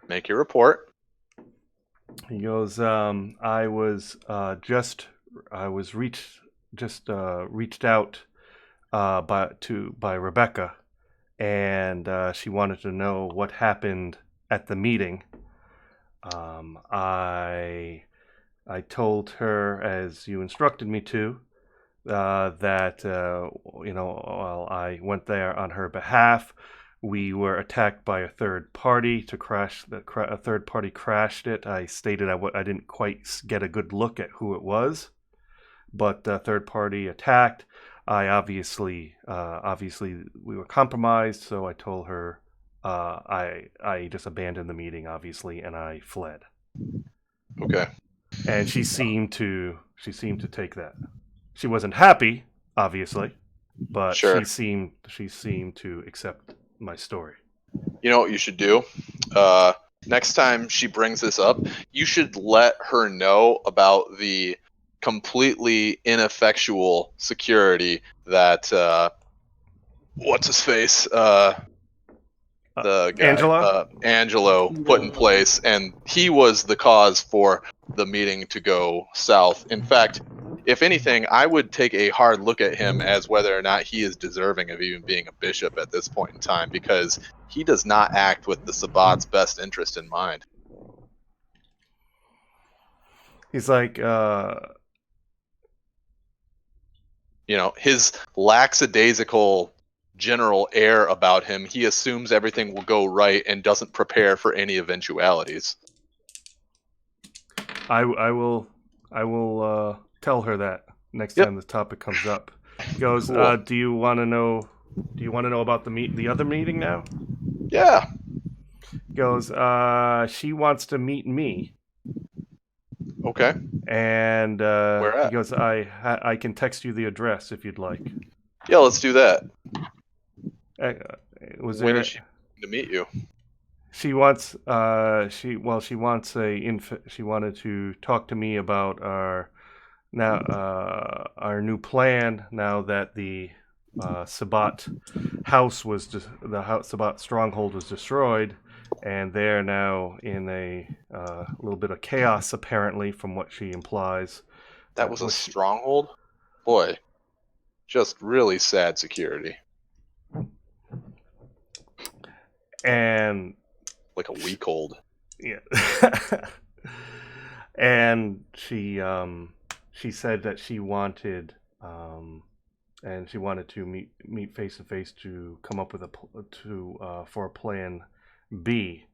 [SPEAKER 2] Make your report.
[SPEAKER 1] He goes, I was reached out by Rebecca, and she wanted to know what happened at the meeting. I told her, as you instructed me to, that while I went there on her behalf, we were attacked by a third party a third party crashed it. I stated I didn't quite get a good look at who it was, but the third party attacked. I obviously we were compromised, so I told her I just abandoned the meeting, obviously, and I fled.
[SPEAKER 2] Okay.
[SPEAKER 1] And she seemed to take that. She wasn't happy, obviously, but
[SPEAKER 2] sure.
[SPEAKER 1] she seemed to accept my story.
[SPEAKER 2] You know what you should do? Next time she brings this up, you should let her know about the completely ineffectual security that what's his face? The guy, Angelo put in place, and he was the cause for the meeting to go south. In fact, if anything, I would take a hard look at him as whether or not he is deserving of even being a bishop at this point in time, because he does not act with the Sabbat's best interest in mind.
[SPEAKER 1] He's like,
[SPEAKER 2] his lackadaisical general air about him. He assumes everything will go right and doesn't prepare for any eventualities.
[SPEAKER 1] I will tell her that next time this topic comes up. He goes, cool. Do you want to know about the other meeting now?
[SPEAKER 2] Yeah.
[SPEAKER 1] He goes, she wants to meet me.
[SPEAKER 2] Okay.
[SPEAKER 1] And
[SPEAKER 2] where at?
[SPEAKER 1] He goes, I can text you the address if you'd like.
[SPEAKER 2] Yeah, let's do that.
[SPEAKER 1] When
[SPEAKER 2] is she to meet you?
[SPEAKER 1] She wants she wanted to talk to me about our new plan now that the Sabbat house Sabbat stronghold was destroyed, and they're now in a little bit of chaos, apparently, from what she implies.
[SPEAKER 2] That was a stronghold? Boy, just really sad security.
[SPEAKER 1] And
[SPEAKER 2] like a week old.
[SPEAKER 1] Yeah. And she said that she wanted to meet face to face to come up with for a plan B.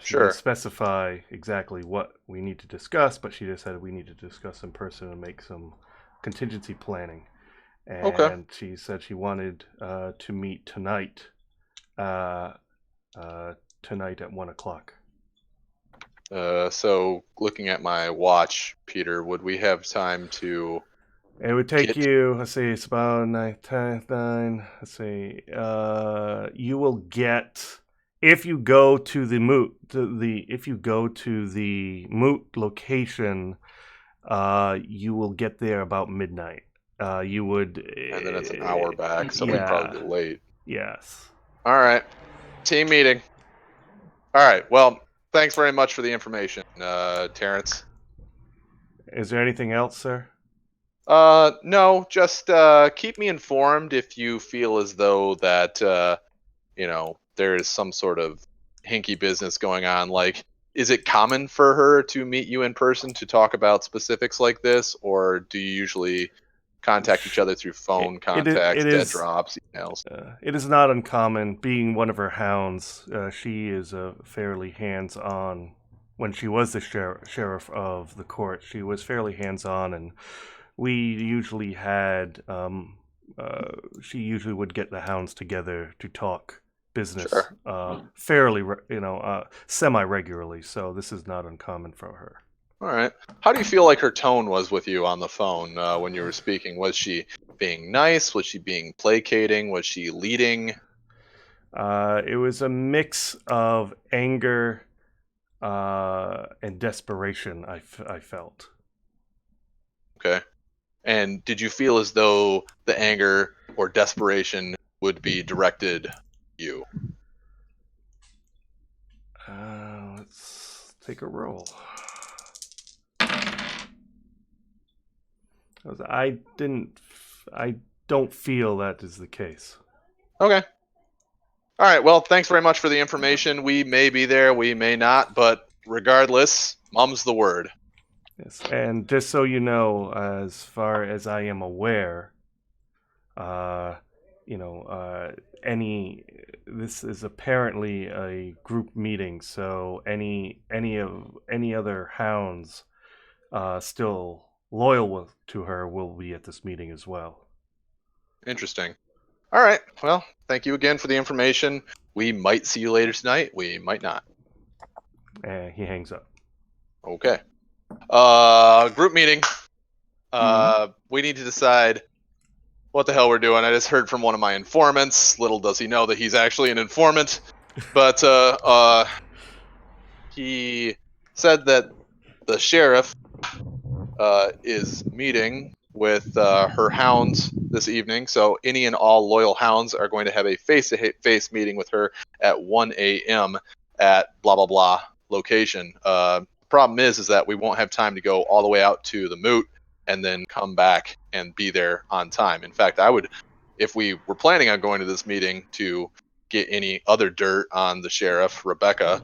[SPEAKER 1] She didn't specify exactly what we need to discuss, but she just said we need to discuss in person and make some contingency planning. And she said she wanted to meet tonight. Tonight at 1:00.
[SPEAKER 2] So looking at my watch, Peter, would we have time to?
[SPEAKER 1] It would take you. Let's see. It's about 9. Let's see. You will get if you go to the moot location, you will get there about midnight. You would,
[SPEAKER 2] And then it's an hour back, so we'd
[SPEAKER 1] yeah,
[SPEAKER 2] probably be late.
[SPEAKER 1] yes.
[SPEAKER 2] All right. Team meeting. All right. Well, thanks very much for the information, Terrence.
[SPEAKER 1] Is there anything else, sir?
[SPEAKER 2] No, just keep me informed if you feel as though that there is some sort of hinky business going on. Like, is it common for her to meet you in person to talk about specifics like this, or do you usually contact each other through phone contacts, dead drops, emails?
[SPEAKER 1] It is not uncommon. Being one of her hounds, she is fairly hands-on. When she was the sheriff of the court, she was fairly hands-on, and we usually had. She usually would get the hounds together to talk business,
[SPEAKER 2] Sure.
[SPEAKER 1] fairly, semi-regularly. So this is not uncommon for her.
[SPEAKER 2] All right. How do you feel like her tone was with you on the phone when you were speaking? Was she being nice? Was she being placating? Was she leading?
[SPEAKER 1] It was a mix of anger and desperation. I felt.
[SPEAKER 2] Okay. And did you feel as though the anger or desperation would be directed at you?
[SPEAKER 1] Let's take a roll. I don't feel that is the case.
[SPEAKER 2] Okay. All right. Well, thanks very much for the information. We may be there, we may not, but regardless, mum's the word.
[SPEAKER 1] Yes, and just so you know, as far as I am aware, this is apparently a group meeting, so any other hounds still loyal to her will be at this meeting as well.
[SPEAKER 2] Interesting. All right. Well, thank you again for the information. We might see you later tonight. We might not.
[SPEAKER 1] And he hangs up.
[SPEAKER 2] Okay. Group meeting. We need to decide what the hell we're doing. I just heard from one of my informants. Little does he know that he's actually an informant. But he said that the sheriff is meeting with her hounds this evening. So any and all loyal hounds are going to have a face-to-face meeting with her at 1 a.m. at blah blah blah location. Problem is that we won't have time to go all the way out to the moot and then come back and be there on time. In fact, I would, if we were planning on going to this meeting to get any other dirt on the sheriff, Rebecca,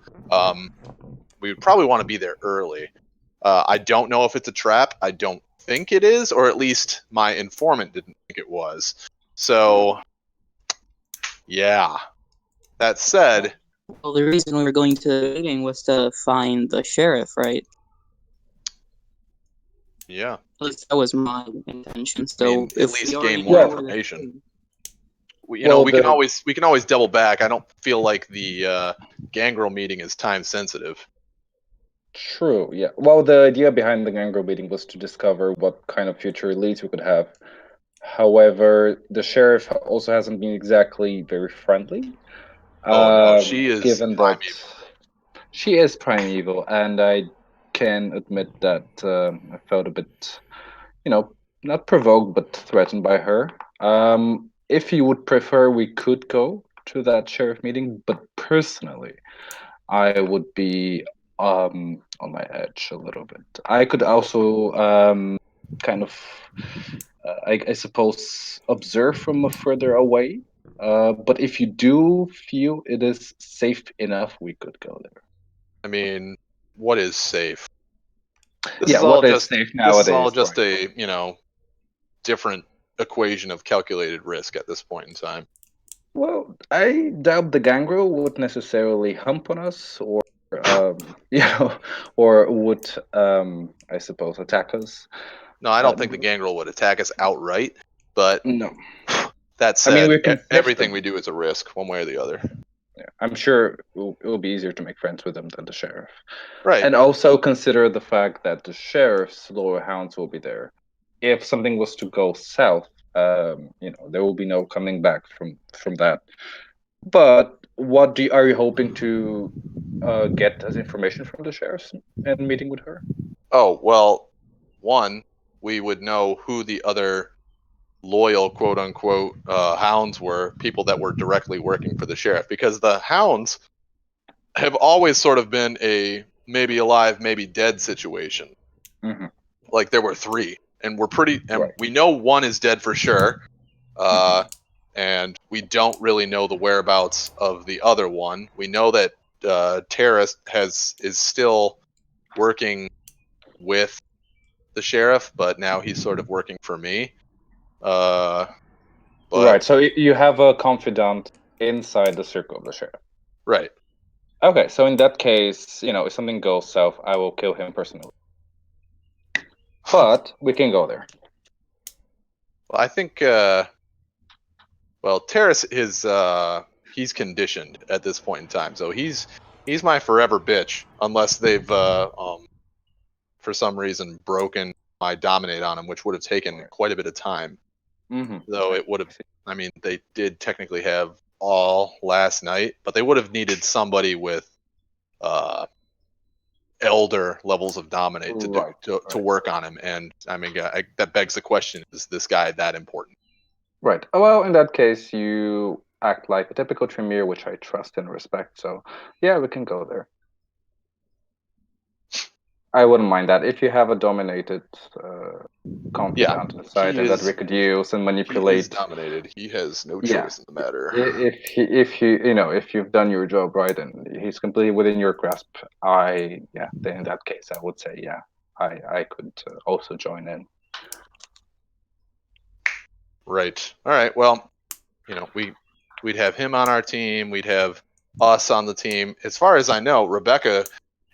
[SPEAKER 2] we would probably want to be there early. I don't know if it's a trap. I don't think it is, or at least my informant didn't think it was. So, yeah. That said,
[SPEAKER 3] Well, the reason we were going to the meeting was to find the sheriff, right?
[SPEAKER 2] yeah.
[SPEAKER 3] At least that was my intention. So
[SPEAKER 2] I mean, at
[SPEAKER 3] if
[SPEAKER 2] least
[SPEAKER 3] we
[SPEAKER 2] gain
[SPEAKER 3] already
[SPEAKER 2] more
[SPEAKER 3] know where the-
[SPEAKER 2] information. We
[SPEAKER 4] Well,
[SPEAKER 2] can always double back. I don't feel like the Gangrel meeting is time sensitive.
[SPEAKER 4] True, yeah. Well, the idea behind the Gangrel meeting was to discover what kind of future leads we could have. However, the sheriff also hasn't been exactly very friendly.
[SPEAKER 2] Oh no, she is
[SPEAKER 4] given
[SPEAKER 2] primeval.
[SPEAKER 4] that she is primeval, and I can admit that I felt a bit, not provoked but threatened by her. If you would prefer, we could go to that sheriff meeting, but personally, I would be on my edge a little bit. I could also kind of, I suppose, observe from further away. But if you do feel it is safe enough, we could go there.
[SPEAKER 2] I mean, what is safe? This
[SPEAKER 4] Yeah,
[SPEAKER 2] is all
[SPEAKER 4] what is
[SPEAKER 2] just
[SPEAKER 4] safe
[SPEAKER 2] this is all
[SPEAKER 4] nowadays,
[SPEAKER 2] just
[SPEAKER 4] right?
[SPEAKER 2] a different equation of calculated risk at this point in time.
[SPEAKER 4] Well, I doubt the gangrel would necessarily hump on us, or or would I suppose attack us.
[SPEAKER 2] No, I don't think the Gangrel would attack us outright, but
[SPEAKER 4] No,
[SPEAKER 2] that
[SPEAKER 4] I mean
[SPEAKER 2] said,
[SPEAKER 4] we can fish
[SPEAKER 2] everything
[SPEAKER 4] them.
[SPEAKER 2] we do is a risk, one way or the other.
[SPEAKER 4] Yeah, I'm sure it will be easier to make friends with them than the sheriff.
[SPEAKER 2] Right.
[SPEAKER 4] And also consider the fact that the sheriff's lower hounds will be there. If something was to go south, there will be no coming back from that. But are you hoping to get as information from the sheriff and meeting with her?
[SPEAKER 2] Oh, well, one, we would know who the other loyal, quote unquote, hounds were, people that were directly working for the sheriff, because the hounds have always sort of been a maybe alive, maybe dead situation.
[SPEAKER 4] Mm-hmm.
[SPEAKER 2] Like there were three, and
[SPEAKER 4] Right.
[SPEAKER 2] we know one is dead for sure. And we don't really know the whereabouts of the other one. We know that Terrace is still working with the sheriff, but now he's sort of working for me. But
[SPEAKER 4] Right. So you have a confidant inside the circle of the sheriff.
[SPEAKER 2] right.
[SPEAKER 4] Okay. So in that case, if something goes south, I will kill him personally. But we can go there.
[SPEAKER 2] Well, I think Terrace is he's conditioned at this point in time, so he's my forever bitch unless they've for some reason broken my dominate on him, which would have taken quite a bit of time.
[SPEAKER 4] Mm-hmm.
[SPEAKER 2] Though it would have, I mean, they did technically have all last night, but they would have needed somebody with elder levels of dominate to work on him. And I mean, that begs the question: is this guy that important?
[SPEAKER 4] Right. Well, in that case, you act like a typical Tremere, which I trust and respect. So, yeah, we can go there. I wouldn't mind that. If you have a dominated confidant inside and that we could use and manipulate.
[SPEAKER 2] He is dominated. He has no choice in the matter.
[SPEAKER 4] If you've done your job right and he's completely within your grasp, then in that case, I would say, I could also join in.
[SPEAKER 2] Right. All right. Well, we'd have him on our team. We'd have us on the team. As far as I know, Rebecca,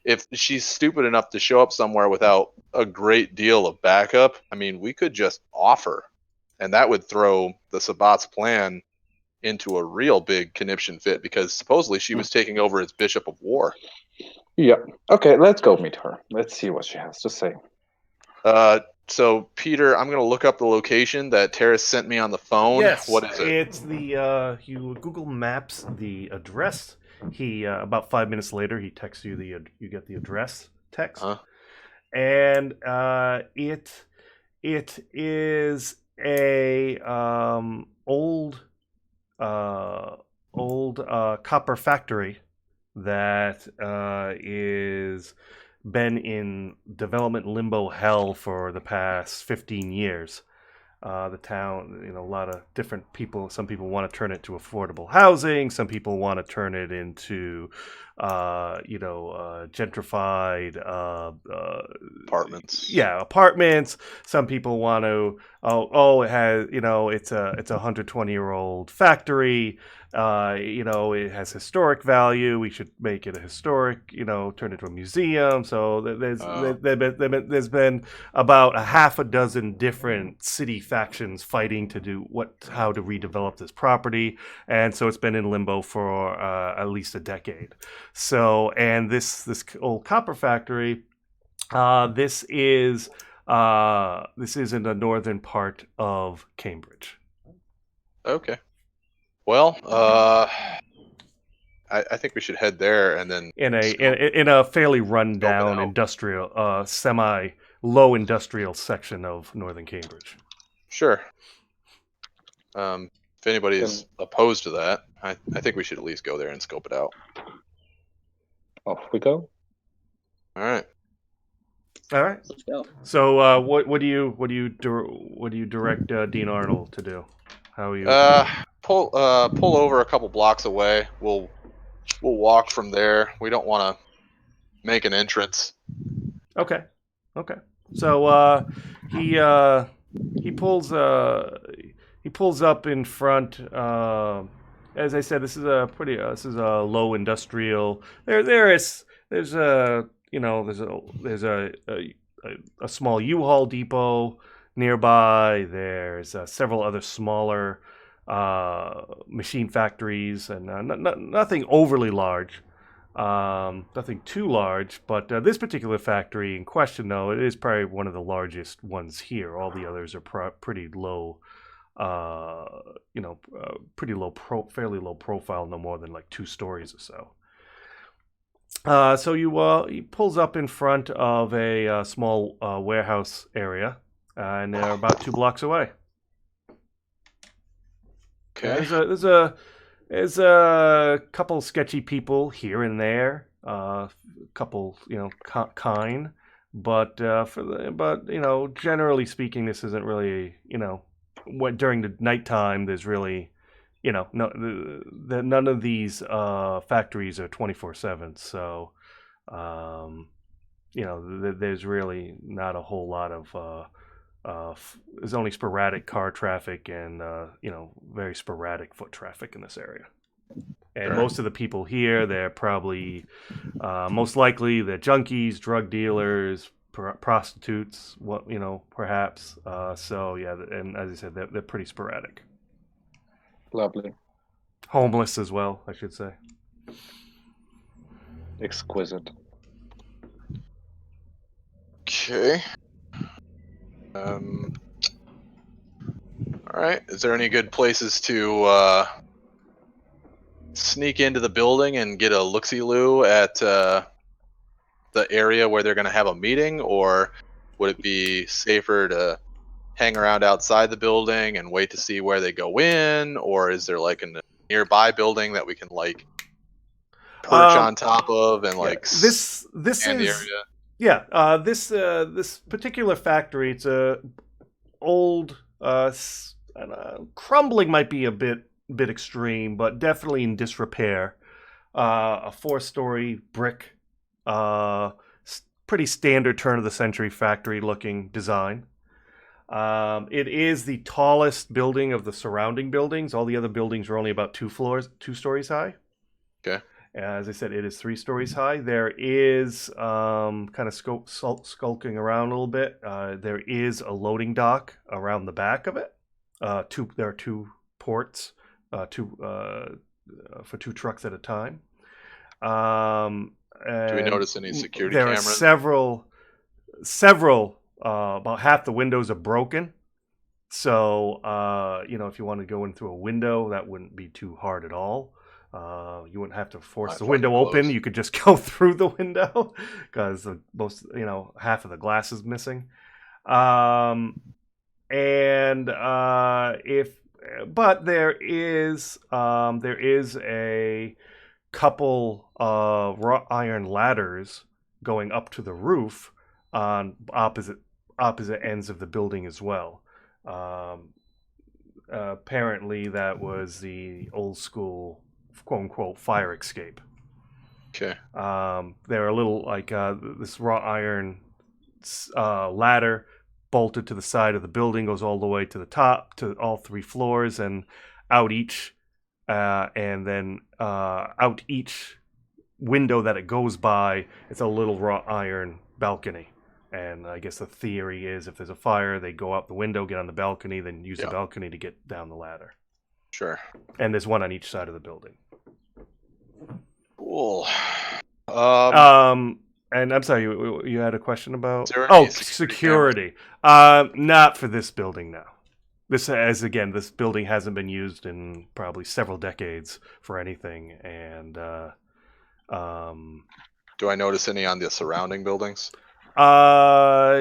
[SPEAKER 2] if she's stupid enough to show up somewhere without a great deal of backup, I mean, we could just offer, and that would throw the Sabat's plan into a real big conniption fit, because supposedly she was taking over as Bishop of War.
[SPEAKER 4] Yeah. Okay, let's go meet her. Let's see what she has to say.
[SPEAKER 2] So, Peter, I'm going to look up the location that Terrace sent me on the phone.
[SPEAKER 1] Yes,
[SPEAKER 2] what is it?
[SPEAKER 1] It's the you Google Maps the address. He about 5 minutes later he texts you you get the address text, and it is a old copper factory that is been in development limbo hell for the past 15 years. The town, a lot of different people. Some people want to turn it to affordable housing. Some people want to turn it into, gentrified
[SPEAKER 2] apartments.
[SPEAKER 1] Yeah, apartments. Some people want to. It has. It's a 120-year-old factory. It has historic value. We should make it a historic. Turn it into a museum. So there's been about a half a dozen different city factions fighting to do how to redevelop this property, and so it's been in limbo for at least a decade. So, and this old copper factory, this is in the northern part of Cambridge.
[SPEAKER 2] Okay. Well, I think we should head there, and then
[SPEAKER 1] in a fairly rundown industrial, semi-low industrial section of northern Cambridge.
[SPEAKER 2] Sure. If anybody is opposed to that, I think we should at least go there and scope it out.
[SPEAKER 4] Off we go.
[SPEAKER 2] All right.
[SPEAKER 3] Let's go.
[SPEAKER 1] So, what do you direct Dean Arnold to do? How are you?
[SPEAKER 2] Pull over a couple blocks away. We'll walk from there. We don't want to make an entrance.
[SPEAKER 1] Okay. So he pulls up in front. As I said, this is a low industrial. There's a small U-Haul depot nearby. There's several other smaller machine factories, and nothing overly large. Nothing too large, but this particular factory in question, though, it is probably one of the largest ones here. All the others are pretty low pretty fairly low profile, no more than like 2 stories or so. So he pulls up in front of a small warehouse area, and they're about 2 blocks away.
[SPEAKER 2] Okay.
[SPEAKER 1] There's a couple sketchy people here and there, couple kind, but generally speaking, this isn't really when during the nighttime. There's really none of these factories are 24/7, so there's really not a whole lot of there's only sporadic car traffic and very sporadic foot traffic in this area. And
[SPEAKER 2] Sure.
[SPEAKER 1] most of the people here, they're probably most likely they're junkies, drug dealers, prostitutes, perhaps. So yeah, and as I said, they're pretty sporadic.
[SPEAKER 4] Lovely.
[SPEAKER 1] Homeless as well, I should say.
[SPEAKER 4] Exquisite.
[SPEAKER 2] Okay. All right. Is there any good places to sneak into the building and get a look-see-loo at the area where they're going to have a meeting, or would it be safer to hang around outside the building and wait to see where they go in, or is there like a nearby building that we can like perch on top of and like
[SPEAKER 1] this
[SPEAKER 2] scan the
[SPEAKER 1] is
[SPEAKER 2] area?
[SPEAKER 1] yeah this particular factory, it's a old crumbling might be a bit extreme, but definitely in disrepair. A 4-story brick, pretty standard turn of the century factory looking design. It is the tallest building of the surrounding buildings. All the other buildings are only about 2 stories high.
[SPEAKER 2] Okay.
[SPEAKER 1] As I said, it is 3 stories high. There is kind of skulking around a little bit. There is a loading dock around the back of it. There are 2 ports, for 2 trucks at a time.
[SPEAKER 2] Do we notice any security
[SPEAKER 1] there
[SPEAKER 2] cameras?
[SPEAKER 1] Are several. About half the windows are broken. So, if you want to go in through a window, that wouldn't be too hard at all. You wouldn't have to force the window open. You could just go through the window because half of the glass is missing. But there is a couple wrought iron ladders going up to the roof on opposite ends of the building as well. Apparently, that was the old school "quote unquote" fire escape.
[SPEAKER 2] Okay.
[SPEAKER 1] They're a little like this wrought iron ladder bolted to the side of the building, goes all the way to the top to all 3 floors, and out each window that it goes by, it's a little wrought iron balcony. And I guess the theory is if there's a fire, they go out the window, get on the balcony, then use the balcony to get down the ladder.
[SPEAKER 2] Sure.
[SPEAKER 1] And there's one on each side of the building.
[SPEAKER 2] Cool.
[SPEAKER 1] And I'm sorry, you had a question about
[SPEAKER 2] security.
[SPEAKER 1] Not for this building now. This building hasn't been used in probably several decades for anything. And
[SPEAKER 2] do I notice any on the surrounding buildings?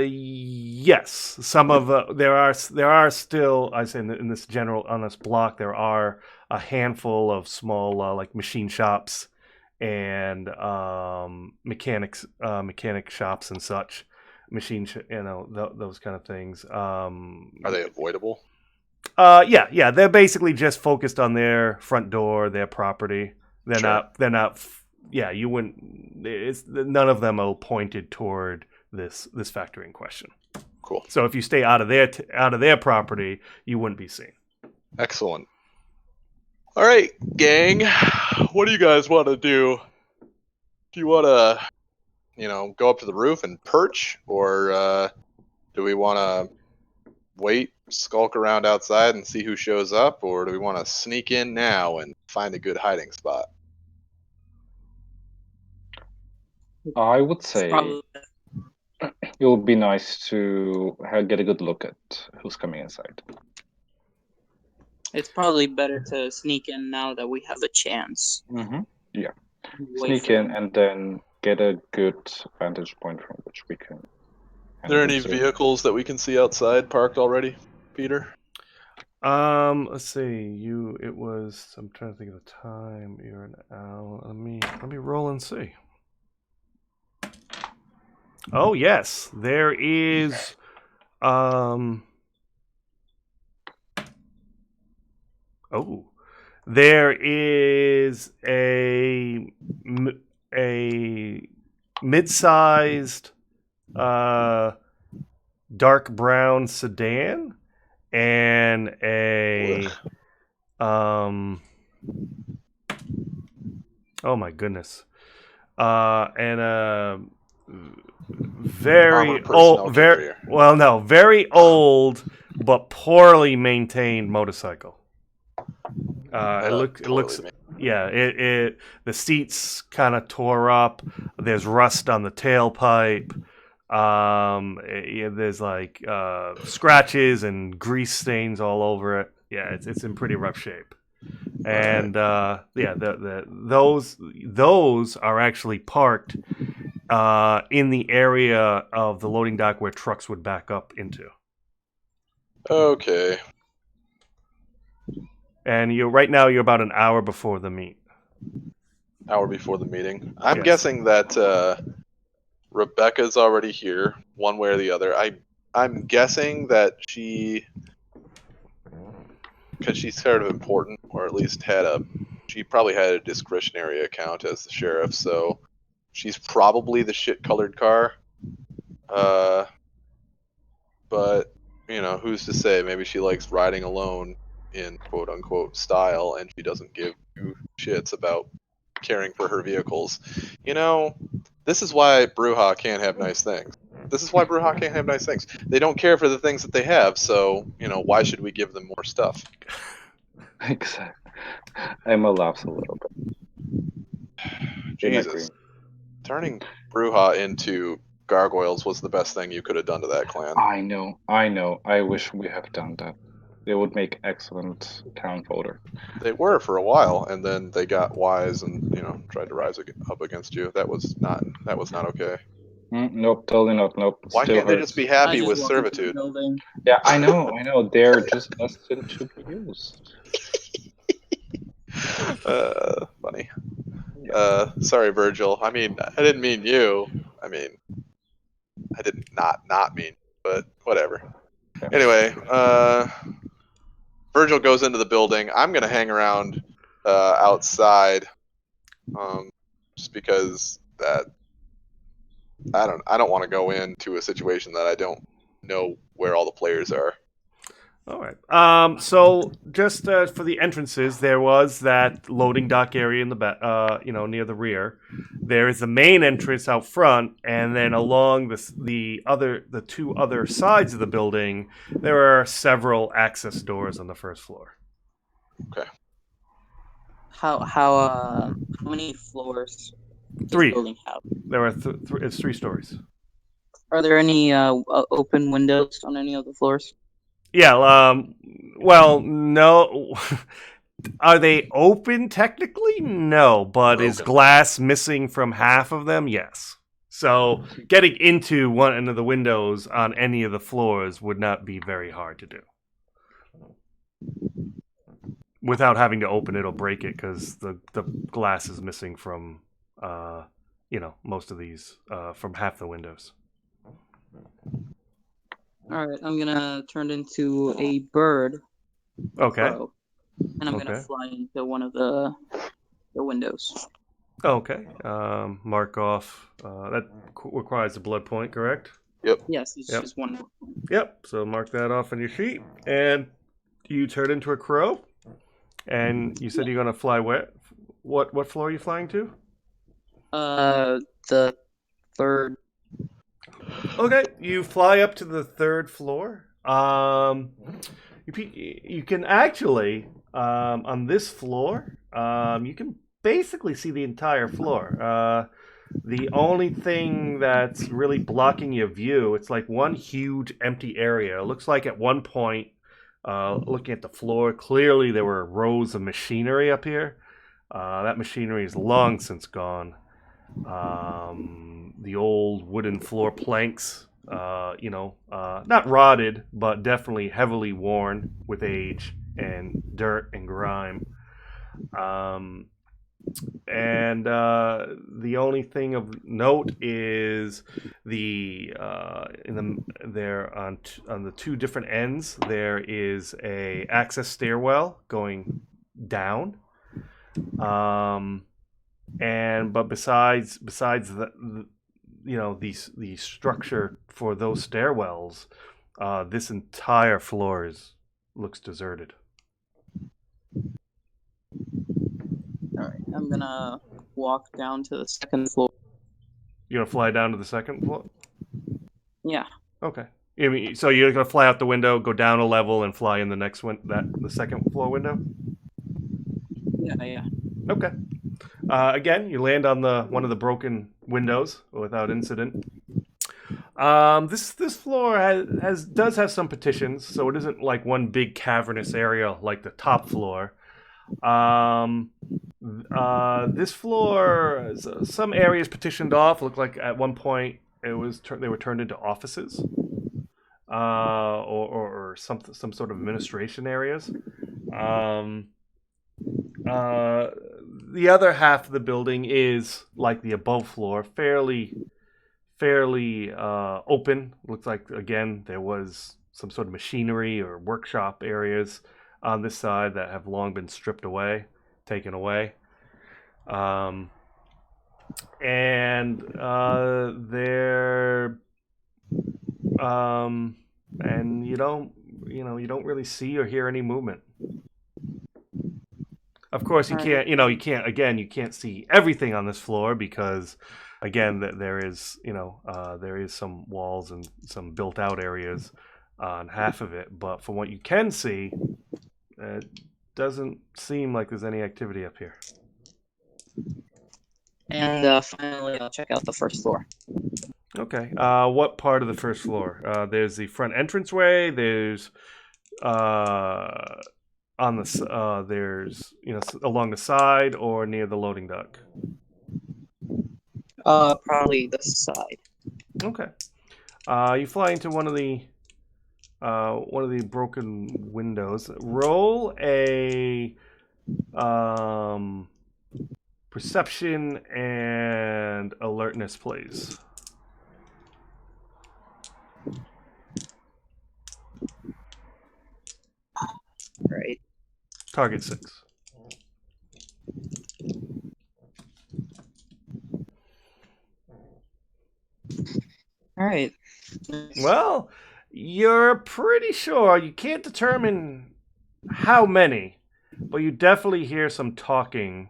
[SPEAKER 1] Yes. Some of there are still, I say in this general on this block, there are a handful of small like machine shops and mechanic shops and such, those kind of things.
[SPEAKER 2] Are they avoidable?
[SPEAKER 1] Yeah. They're basically just focused on their front door, their property. They're not. Yeah, you wouldn't. None of them are pointed toward this factory in question.
[SPEAKER 2] Cool.
[SPEAKER 1] So if you stay out of their property, you wouldn't be seen.
[SPEAKER 2] Excellent. All right, gang. What do you guys want to do? Do you want to, go up to the roof and perch, or do we want to wait, skulk around outside and see who shows up, or do we want to sneak in now and find a good hiding spot?
[SPEAKER 4] I would say it would be nice to get a good look at who's coming inside.
[SPEAKER 3] It's probably better to sneak in now that we have a chance.
[SPEAKER 4] Yeah.
[SPEAKER 3] Wait
[SPEAKER 4] Sneak
[SPEAKER 3] for
[SPEAKER 4] in
[SPEAKER 3] them.
[SPEAKER 4] and then get a good vantage point from which we can.
[SPEAKER 2] Are there any
[SPEAKER 4] observe.
[SPEAKER 2] vehicles that we can see outside parked already, Peter?
[SPEAKER 1] Let's see. It was. I'm trying to think of the time. You're an hour. Let me roll and see. Oh yes, there is. Oh, there is a mid-sized dark brown sedan and a oh my goodness, and a very
[SPEAKER 2] Armored personnel
[SPEAKER 1] old, very
[SPEAKER 2] carrier.
[SPEAKER 1] well, no, very old but poorly maintained motorcycle. It looks,
[SPEAKER 2] Poorly made.
[SPEAKER 1] yeah. The seats kind of tore up. There's rust on the tailpipe. There's like scratches and grease stains all over it. Yeah, it's in pretty rough shape. And yeah, those are actually parked in the area of the loading dock where trucks would back up into.
[SPEAKER 2] Okay.
[SPEAKER 1] And right now you're about an hour before the meet.
[SPEAKER 2] Hour before the meeting. I'm
[SPEAKER 1] Yes.
[SPEAKER 2] guessing that Rebecca's already here, one way or the other. I'm guessing that because she's sort of important, or at least she probably had a discretionary account as the sheriff, so she's probably the shit-colored car. But who's to say? Maybe she likes riding alone in quote-unquote style, and she doesn't give two shits about caring for her vehicles. This is why Bruja can't have nice things. This is why Bruja can't have nice things. They don't care for the things that they have, so, why should we give them more stuff?
[SPEAKER 4] Exactly. Emma laughs a little bit. In
[SPEAKER 2] Jesus.
[SPEAKER 4] agreement.
[SPEAKER 2] Turning Bruja into gargoyles was the best thing you could have done to that clan.
[SPEAKER 4] I know. I wish we have done that. They would make excellent town fodder.
[SPEAKER 2] They were for a while, and then they got wise and tried to rise up against you. That was not okay.
[SPEAKER 4] Nope, totally not. Nope.
[SPEAKER 2] Why
[SPEAKER 4] Still
[SPEAKER 2] can't they
[SPEAKER 4] hurts.
[SPEAKER 2] just be
[SPEAKER 3] I
[SPEAKER 2] happy
[SPEAKER 3] just
[SPEAKER 2] with
[SPEAKER 3] walk into the
[SPEAKER 2] servitude?
[SPEAKER 3] building.
[SPEAKER 4] Yeah, I know. They're just destined to be used.
[SPEAKER 2] Funny. Sorry, Virgil. I mean, I didn't mean you. I mean, I did not mean, but whatever.
[SPEAKER 4] Yeah.
[SPEAKER 2] Anyway, Virgil goes into the building. I'm gonna hang around outside, just because that I don't want to go into a situation that I don't know where all the players are.
[SPEAKER 1] All right. So just for the entrances, there was that loading dock area in the back, near the rear. There is the main entrance out front, and then along the two other sides of the building, there are several access doors on the first floor.
[SPEAKER 2] Okay.
[SPEAKER 3] How many floors does the
[SPEAKER 1] Three.
[SPEAKER 3] building have?
[SPEAKER 1] There are it's 3 stories.
[SPEAKER 3] Are there any open windows on any of the floors?
[SPEAKER 1] Yeah. Well, no. Are they open technically? No, but is
[SPEAKER 2] Broken.
[SPEAKER 1] glass missing from half of them? Yes. So getting into one of the windows on any of the floors would not be very hard to do without having to open it or break it, because the glass is missing from most of these from half the windows.
[SPEAKER 3] All right, I'm gonna turn into a bird.
[SPEAKER 1] Okay.
[SPEAKER 3] Crow, and I'm gonna
[SPEAKER 1] Okay.
[SPEAKER 3] fly into one of the windows.
[SPEAKER 1] Okay. Mark off. That requires a blood point, correct?
[SPEAKER 2] Yep.
[SPEAKER 3] Yes, it's
[SPEAKER 1] Yep.
[SPEAKER 3] just one.
[SPEAKER 1] Yep. So mark that off on your sheet, and you turn into a crow. And you said you're gonna fly where? What floor are you flying to?
[SPEAKER 3] The third.
[SPEAKER 1] Okay, you fly up to the 3rd floor. You can actually on this floor, you can basically see the entire floor. The only thing that's really blocking your view, it's like one huge empty area. It looks like at one point Looking at the floor, clearly there were rows of machinery up here. That machinery is long since gone. The old wooden floor planks, not rotted, but definitely heavily worn with age and dirt and grime. Um, and the only thing of note is on the two different ends there is a access stairwell going down. But besides the structure for those stairwells, this entire floor looks deserted.
[SPEAKER 3] All right, I'm gonna walk down to the second floor.
[SPEAKER 1] You're gonna fly down to the second floor?
[SPEAKER 3] Yeah.
[SPEAKER 1] Okay. So you're gonna fly out the window, go down a level, and fly in the next one, the second floor window?
[SPEAKER 3] Yeah.
[SPEAKER 1] Okay. Again, you land on one of the broken windows without incident. This floor does have some partitions, so it isn't like one big cavernous area like the top floor. This floor, some areas partitioned off. Look like at one point they were turned into offices, or some sort of administration areas. The other half of the building is like the above floor, fairly open. Looks like again there was some sort of machinery or workshop areas on this side that have long been stripped away, taken away. And you don't really see or hear any movement. Of course, you can't see everything on this floor because, again, there is some walls and some built-out areas on half of it. But from what you can see, it doesn't seem like there's any activity up here.
[SPEAKER 3] And finally, I'll check out the first floor.
[SPEAKER 1] Okay. What part of the first floor? There's the front entranceway. There's there's along the side or near the loading dock.
[SPEAKER 3] Probably the side.
[SPEAKER 1] Okay. You fly into one of the broken windows. Roll a perception and alertness, please.
[SPEAKER 3] Right.
[SPEAKER 1] Target 6.
[SPEAKER 3] All right.
[SPEAKER 1] Well, you're pretty sure. You can't determine how many, but you definitely hear some talking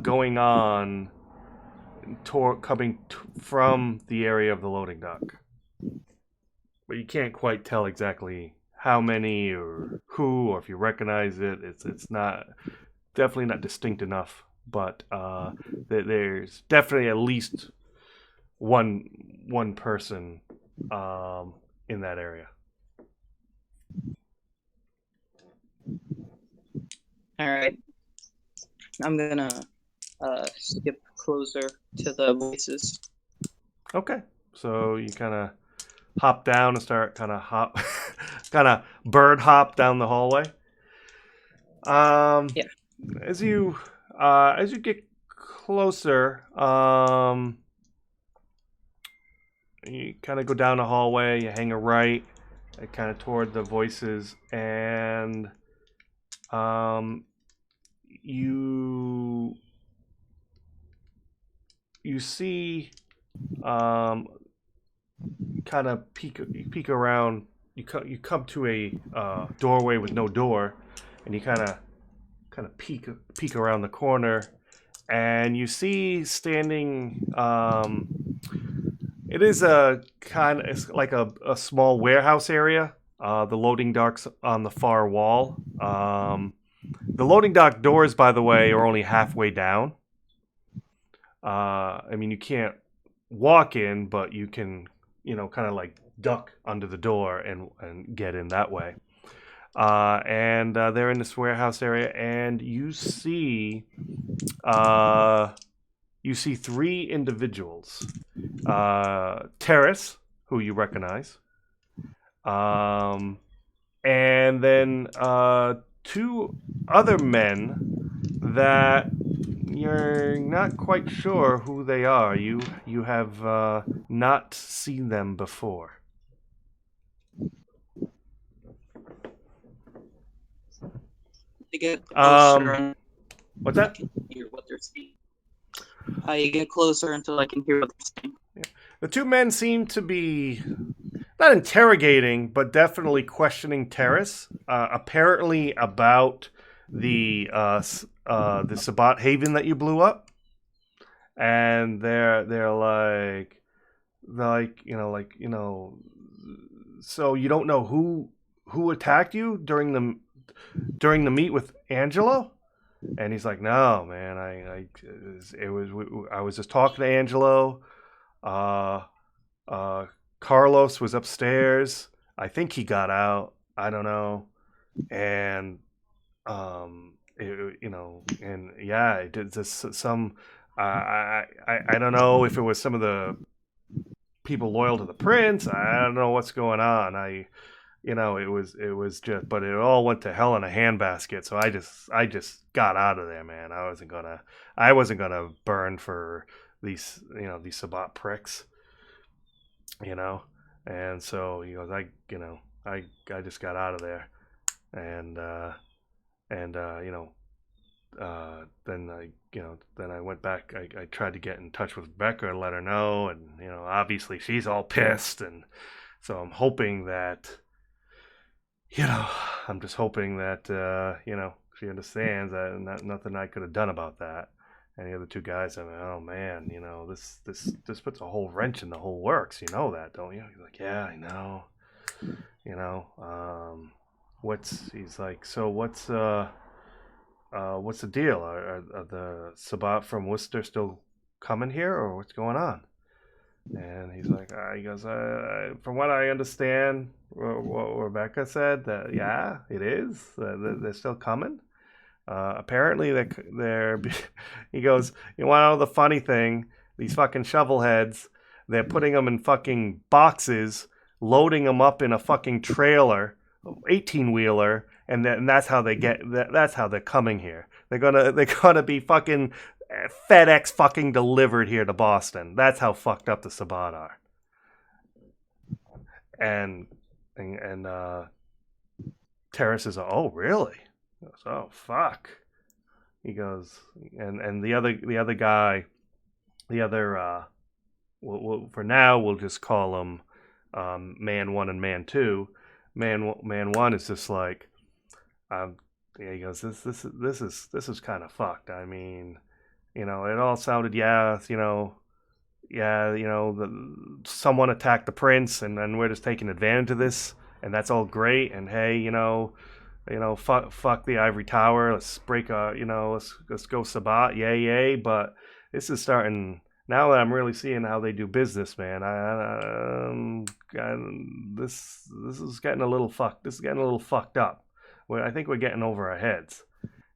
[SPEAKER 1] going on coming from the area of the loading dock. But you can't quite tell exactly how many or who, or if you recognize it. It's not definitely not distinct enough. But there's definitely at least one person in that area.
[SPEAKER 3] All right. I'm gonna skip closer to the voices.
[SPEAKER 1] Okay, so you kind of hop down and start kind of bird hop down the hallway.
[SPEAKER 3] Yeah.
[SPEAKER 1] As you get closer, you kind of go down the hallway. You hang a right, kind of toward the voices, and you see kind of peek around. You come to a doorway with no door, and you kind of peek around the corner, and you see standing. It is it's like a small warehouse area. The loading dock's on the far wall. The loading dock doors, by the way, are only halfway down. I mean, you can't walk in, but you can kind of like duck under the door and get in that way. And they're in this warehouse area, and you see three individuals. Terrace, who you recognize, and then two other men that you're not quite sure who they are. You have not seen them before.
[SPEAKER 3] I get closer and
[SPEAKER 1] What's
[SPEAKER 3] I
[SPEAKER 1] that?
[SPEAKER 3] can hear what they're saying. I get closer until I can hear what they're saying.
[SPEAKER 1] The two men seem to be not interrogating, but definitely questioning Terrace, apparently about the Sabat Haven that you blew up, and they're like so you don't know who attacked you during the meet with Angelo. And he's like, no, man, I was just talking to Angelo. Carlos was upstairs. I think he got out. I don't know. And and yeah, it did this some. I don't know if it was some of the people loyal to the prince. I don't know what's going on. It was just, but it all went to hell in a handbasket. So I just got out of there, man. I wasn't gonna burn for these Sabat pricks, And so he goes, I just got out of there, and then I went back. I tried to get in touch with Becca and let her know, and obviously she's all pissed, and so I'm hoping that. I'm just hoping that she understands that nothing I could have done about that. And the other two guys, oh man, this puts a whole wrench in the whole works. You know that, don't you? He's like, yeah, I know. He's like, so what's the deal? Are the Sabat from Worcester still coming here, or what's going on? And he's like, he goes, from what I understand, what Rebecca said, that yeah, it is. They're still coming. Apparently, they're. He goes, you want to know the funny thing? These fucking shovelheads, they're putting them in fucking boxes, loading them up in a fucking trailer, 18-wheeler, and that's how they get. That's how they're coming here. They're gonna be fucking FedEx fucking delivered here to Boston. That's how fucked up the Sabat are. And Terrace is, oh really? He goes, oh fuck. He goes, and the other guy, for now we'll just call him Man 1 and Man 2. Man 1 is just like, he goes, this is kind of fucked. I mean, it all sounded, someone attacked the prince, and we're just taking advantage of this, and that's all great. And hey, fuck the ivory tower. Let's break let's go Sabat, yay. But this is starting now that I'm really seeing how they do business, man. This is getting a little fucked. This is getting a little fucked up. I think we're getting over our heads.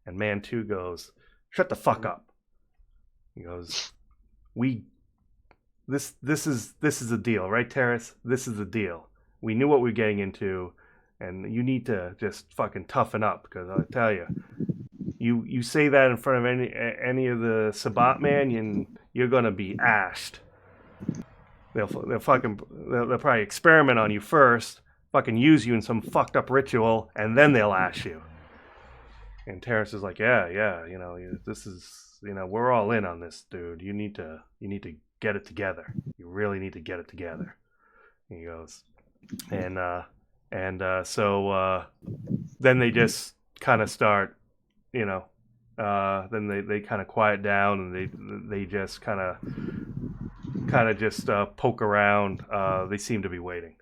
[SPEAKER 1] And Man 2 goes, shut the fuck up. He goes, this is the deal, right, Terrace? This is the deal. We knew what we were getting into, and you need to just fucking toughen up, because I'll tell you, you say that in front of any of the Sabat man, you're gonna be ashed. They'll probably experiment on you first, fucking use you in some fucked up ritual, and then they'll ash you. And Terrace is like, yeah, this is, we're all in on this, dude. You need to get it together. You really need to get it together. And he goes, so then they just kind of start, then they kind of quiet down, and they just kind of just poke around. They seem to be waiting.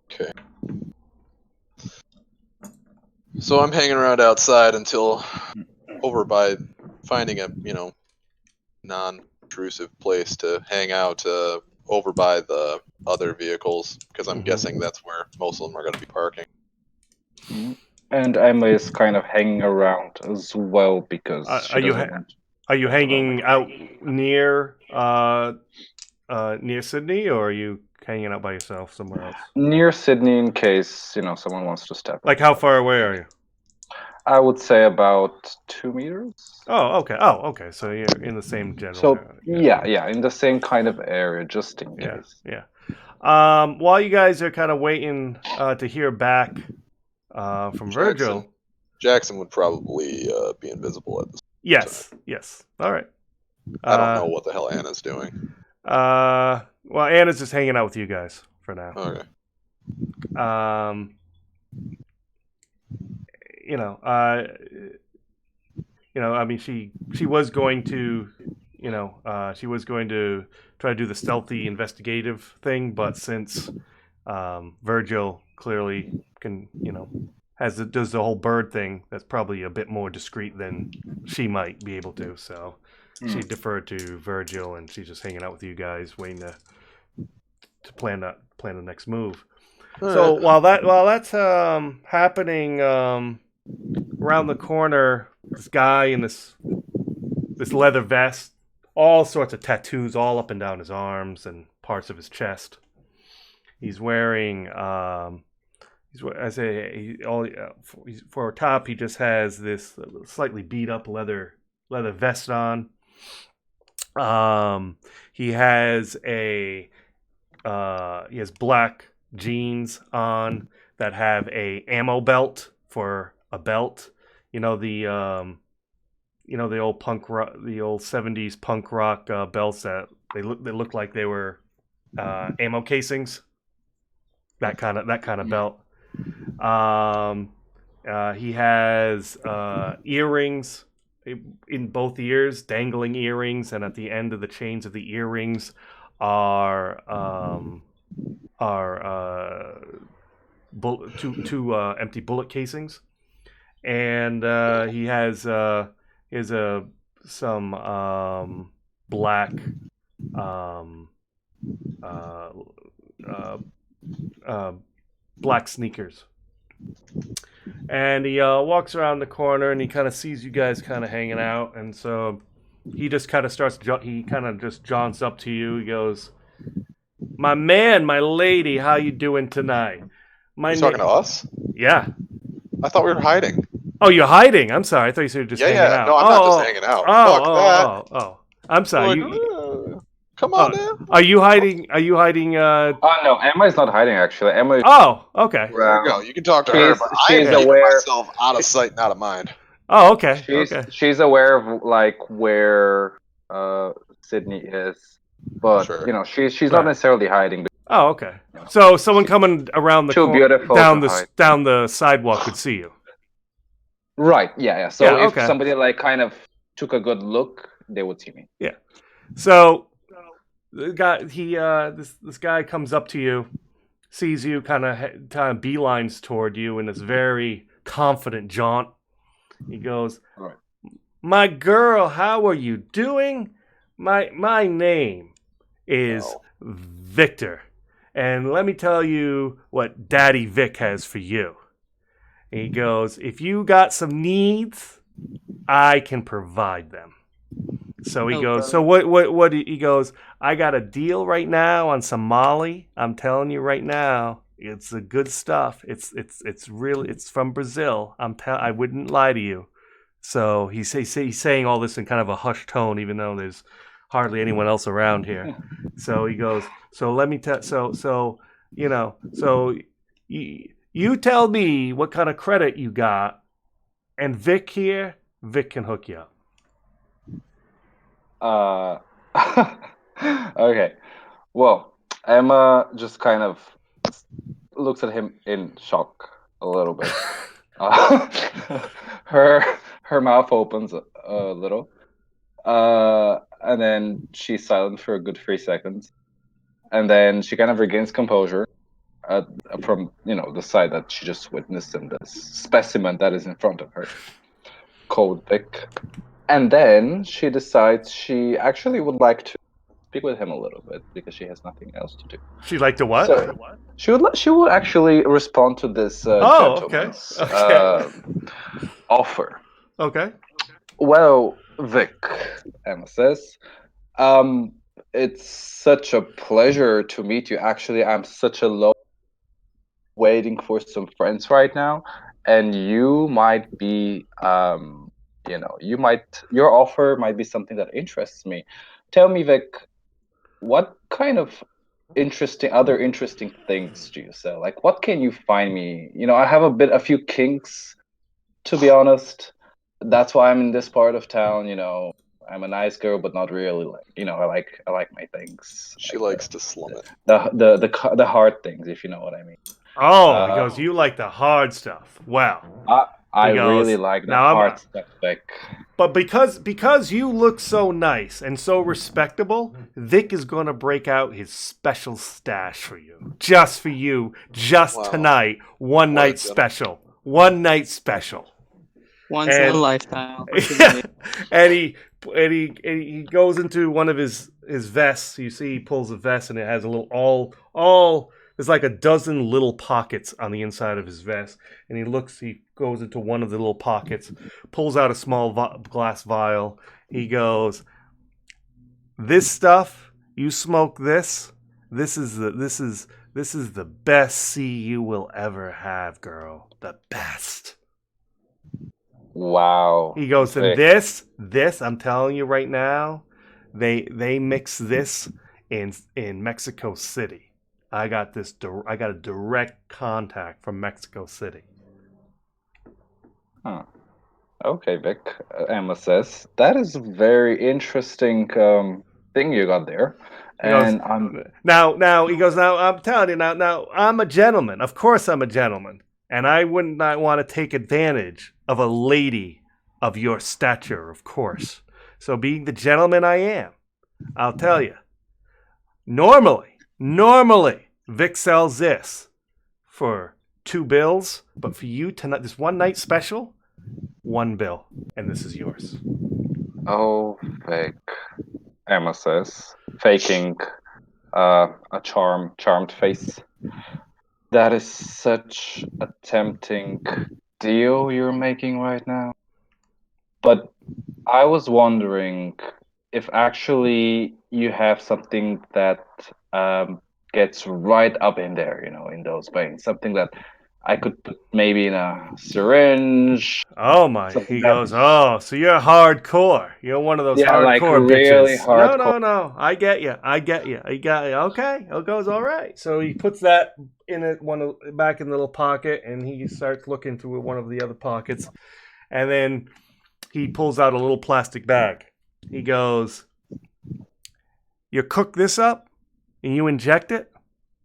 [SPEAKER 2] Okay. So I'm hanging around outside until over by finding a, intrusive place to hang out over by the other vehicles, because I'm guessing that's where most of them are going to be parking.
[SPEAKER 4] And Emma is kind of hanging around as well because she doesn't want.
[SPEAKER 1] Are you hanging out near near Sydney, or are you hanging out by yourself somewhere else?
[SPEAKER 4] Near Sydney, in case someone wants to step.
[SPEAKER 1] Like, how far away are you?
[SPEAKER 4] I would say about 2 meters.
[SPEAKER 1] Oh, okay. Oh, okay. So you're in the same general area.
[SPEAKER 4] Yeah, in the same kind of area, just in case.
[SPEAKER 1] Yeah. While you guys are kind of waiting to hear back from Virgil,
[SPEAKER 2] Jackson would probably be invisible at this.
[SPEAKER 1] Yes. All right.
[SPEAKER 2] I don't know what the hell Anna's doing.
[SPEAKER 1] Well, Anna's just hanging out with you guys for now.
[SPEAKER 2] Okay.
[SPEAKER 1] I mean, she was going to, she was going to try to do the stealthy investigative thing, but since Virgil clearly can, does the whole bird thing, that's probably a bit more discreet than she might be able to. So she deferred to Virgil, and she's just hanging out with you guys, waiting to plan the next move. So while that's happening, around the corner, this guy in this leather vest, all sorts of tattoos all up and down his arms and parts of his chest. He's wearing for a top, he just has this slightly beat up leather vest on. He has black jeans on that have a ammo belt for a belt. The old punk rock, the old 70s punk rock belts that they look like they were ammo casings. That kind of belt. He has earrings in both ears, dangling earrings, and at the end of the chains of the earrings are two empty bullet casings, and he has some black black sneakers. And he walks around the corner, and he kind of sees you guys kind of hanging out, and so he just kind of just jaunts up to you. He goes, "My man, my lady, how you doing tonight?"
[SPEAKER 2] He's talking to us?
[SPEAKER 1] Yeah.
[SPEAKER 2] I thought we were hiding.
[SPEAKER 1] Oh, you're hiding? I'm sorry. I thought you said you're just hanging out.
[SPEAKER 2] No, I'm not just hanging out. Fuck that.
[SPEAKER 1] Oh. I'm sorry.
[SPEAKER 2] Come on, man.
[SPEAKER 1] Are you hiding? Oh,
[SPEAKER 4] no, Emma is not hiding, actually. Emma.
[SPEAKER 1] Oh, okay.
[SPEAKER 2] There you go. You can talk to her, but I am keeping myself out of sight and out of mind.
[SPEAKER 1] Oh, okay.
[SPEAKER 4] She's aware of where Sydney is, but she's not necessarily hiding.
[SPEAKER 1] Oh, okay. So someone coming around the down the sidewalk could see you.
[SPEAKER 4] Right. Yeah. So if somebody kind of took a good look, they would see me.
[SPEAKER 1] Yeah. So the guy, this guy comes up to you, sees you, kind of beelines toward you in this very confident jaunt. He goes,
[SPEAKER 4] "All right.
[SPEAKER 1] My girl, how are you doing? My name is Victor, and let me tell you what Daddy Vic has for you." And he goes, "If you got some needs, I can provide them." So he goes, "So what?" He goes, "I got a deal right now on some Molly. I'm telling you right now, it's the good stuff. It's from Brazil. I wouldn't lie to you." So he's saying all this in kind of a hushed tone, even though there's hardly anyone else around here. So he goes, "So let me tell. So you tell me what kind of credit you got, and Vic can hook you up."
[SPEAKER 4] Okay. Well, Emma just kind of looks at him in shock a little bit. Her mouth opens a little, and then she's silent for a good 3 seconds, and then she kind of regains composure from the sight that she just witnessed and the specimen that is in front of her. Code Vic. And then she decides she actually would like to speak with him a little bit because she has nothing else to do.
[SPEAKER 1] She'd like to what?
[SPEAKER 4] So she would actually respond to this
[SPEAKER 1] Oh, okay.
[SPEAKER 4] gentleman's
[SPEAKER 1] Okay.
[SPEAKER 4] offer.
[SPEAKER 1] Okay.
[SPEAKER 4] Well, Vic, Emma says, um, it's such a pleasure to meet you. Actually, I'm such a low waiting for some friends right now, and you might be, your offer might be something that interests me. Tell me, Vic, what kind of other interesting things do you sell? Like, what can you find me? I have a few kinks, to be honest. That's why I'm in this part of town. I'm a nice girl, but not really. I like my things.
[SPEAKER 2] She likes to slum it.
[SPEAKER 4] The hard things, if you know what I mean.
[SPEAKER 1] Oh, he goes, you like the hard stuff. Well,
[SPEAKER 4] I
[SPEAKER 1] he goes,
[SPEAKER 4] really like the
[SPEAKER 1] now
[SPEAKER 4] hard stuff, Vic.
[SPEAKER 1] but because you look so nice and so respectable, Vic is gonna break out his special stash for you, just for you, just
[SPEAKER 2] Wow.
[SPEAKER 1] tonight, one
[SPEAKER 2] What a
[SPEAKER 1] night special, one night special.
[SPEAKER 3] Once in a
[SPEAKER 1] And-
[SPEAKER 3] lifetime.
[SPEAKER 1] and he goes into one of his vests. You see, he pulls a vest, and it has a little all. There's like a dozen little pockets on the inside of his vest, and he goes into one of the little pockets, pulls out a small glass vial. He goes, "This stuff, you smoke this. This is the best sea you will ever have, girl. The best."
[SPEAKER 4] Wow.
[SPEAKER 1] He goes, and
[SPEAKER 4] Vic.
[SPEAKER 1] this, I'm telling you right now, they mix this in Mexico City. I got a direct contact from Mexico City.
[SPEAKER 4] Huh. Okay, Vic. Emma says that is a very interesting thing you got there,
[SPEAKER 1] He goes,
[SPEAKER 4] and I'm
[SPEAKER 1] now he goes, now I'm telling you now I'm a gentleman. Of course I'm a gentleman, and I would not want to take advantage of a lady of your stature, of course. So being the gentleman I am, I'll tell you. Normally, Vic sells this for 2 bills, but for you tonight, this one night special, 1 bill, and this is yours.
[SPEAKER 4] oh Vic. Emma says, faking a charmed face. That is such a tempting deal you're making right now. But I was wondering if actually you have something that gets right up in there, in those veins. Something that I could put maybe in a syringe.
[SPEAKER 1] Oh my!
[SPEAKER 4] Something
[SPEAKER 1] He
[SPEAKER 4] that,
[SPEAKER 1] goes, oh, so you're hardcore. You're one of those
[SPEAKER 4] yeah, like
[SPEAKER 1] hardcore
[SPEAKER 4] really
[SPEAKER 1] bitches.
[SPEAKER 4] hardcore.
[SPEAKER 1] No. I get you. I got you. Okay. It goes all right. So he puts that in back in the little pocket, and he starts looking through one of the other pockets, and then he pulls out a little plastic bag. He goes, you cook this up and you inject it?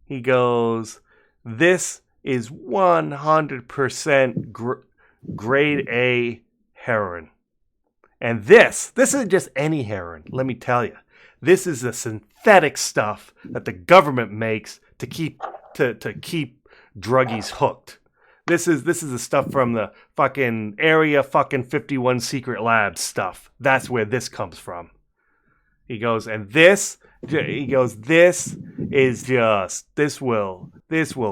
[SPEAKER 1] He goes, this is 100% grade A heroin. And this isn't just any heroin, let me tell you. This is the synthetic stuff that the government makes to keep druggies hooked. This is the stuff from the fucking Area fucking 51 secret labs stuff. That's where this comes from. He goes, and this will